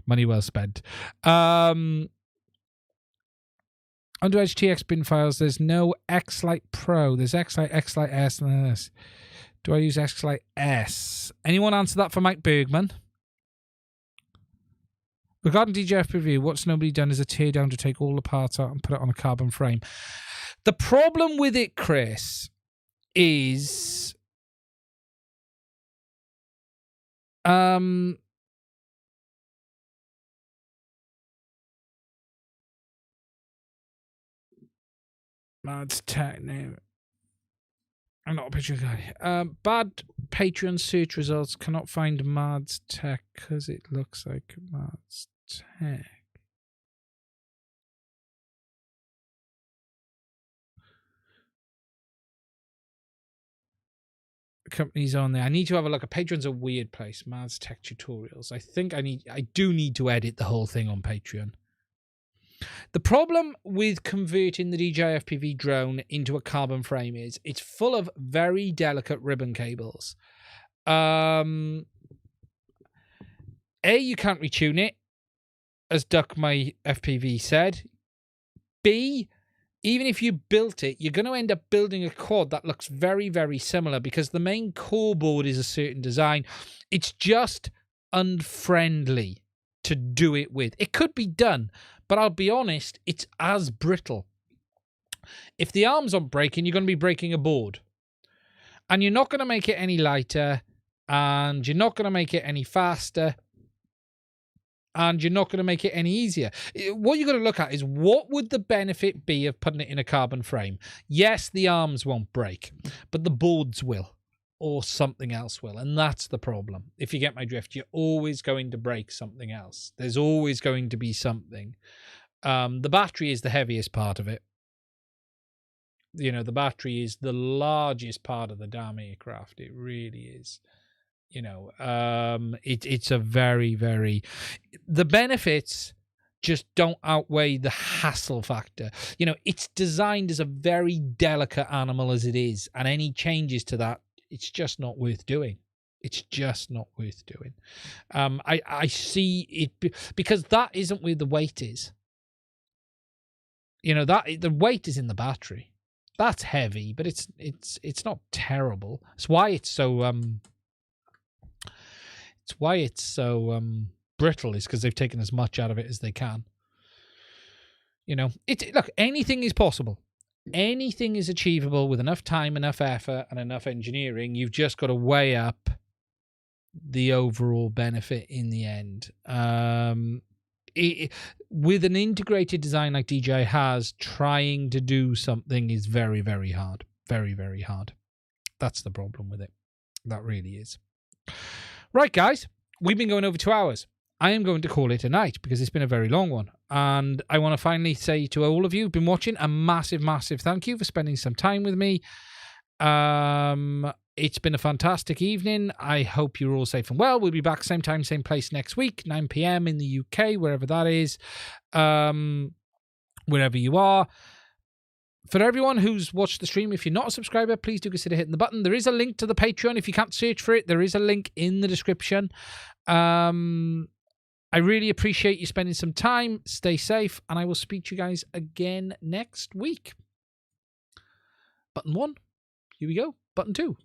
Money well spent. Under Edge TX bin files, there's no X-Lite Pro. There's X-Lite, X-Lite S, and this. Do I use ExpressLRS? Anyone answer that for Mike Bergman? Regarding DJI-FPV, what's nobody done is a teardown to take all the parts out and put it on a carbon frame. The problem with it, Chris, is Mads Tech name. I'm not a picture guy. Bad Patreon search results cannot find Mads Tech because it looks like Mads Tech. The company's on there. I need to have a look. Patreon's a weird place. Mads Tech tutorials. I do need to edit the whole thing on Patreon. The problem with converting the DJI FPV drone into a carbon frame is it's full of very delicate ribbon cables. A, you can't retune it, as Duck My FPV said. B, even if you built it, you're going to end up building a quad that looks very, very similar because the main core board is a certain design. It's just unfriendly to do it with. It could be done, but I'll be honest, it's as brittle. If the arms aren't breaking, you're going to be breaking a board. And you're not going to make it any lighter, and you're not going to make it any faster, and you're not going to make it any easier. What you've got to look at is what would the benefit be of putting it in a carbon frame? Yes, the arms won't break, but the boards will, or something else will, and that's the problem. If you get my drift, you're always going to break something else. There's always going to be something. The battery is the heaviest part of it. You know, the battery is the largest part of the damn aircraft. It really is. You know, it's a very, very... The benefits just don't outweigh the hassle factor. You know, it's designed as a very delicate animal as it is, and any changes to that, it's just not worth doing. It's just not worth doing. I see it... Because that isn't where the weight is. You know, that the weight is in the battery. That's heavy, but it's not terrible. It's why it's so brittle, is because they've taken as much out of it as they can. You know, look, anything is possible. Anything is achievable with enough time, enough effort, and enough engineering. You've just got to weigh up the overall benefit in the end. With an integrated design like DJI has, trying to do something is very, very hard. Very, very hard. That's the problem with it. That really is. Right, guys. We've been going over 2 hours. I am going to call it a night because it's been a very long one. And I want to finally say to all of you who've been watching a massive, massive thank you for spending some time with me. It's been a fantastic evening. I hope you're all safe and well. We'll be back same time, same place next week, 9 p.m. in the UK, wherever that is, wherever you are. For everyone who's watched the stream, if you're not a subscriber, please do consider hitting the button. There is a link to the Patreon. If you can't search for it, there is a link in the description. I really appreciate you spending some time. Stay safe, and I will speak to you guys again next week. Button 1. Here we go. Button 2.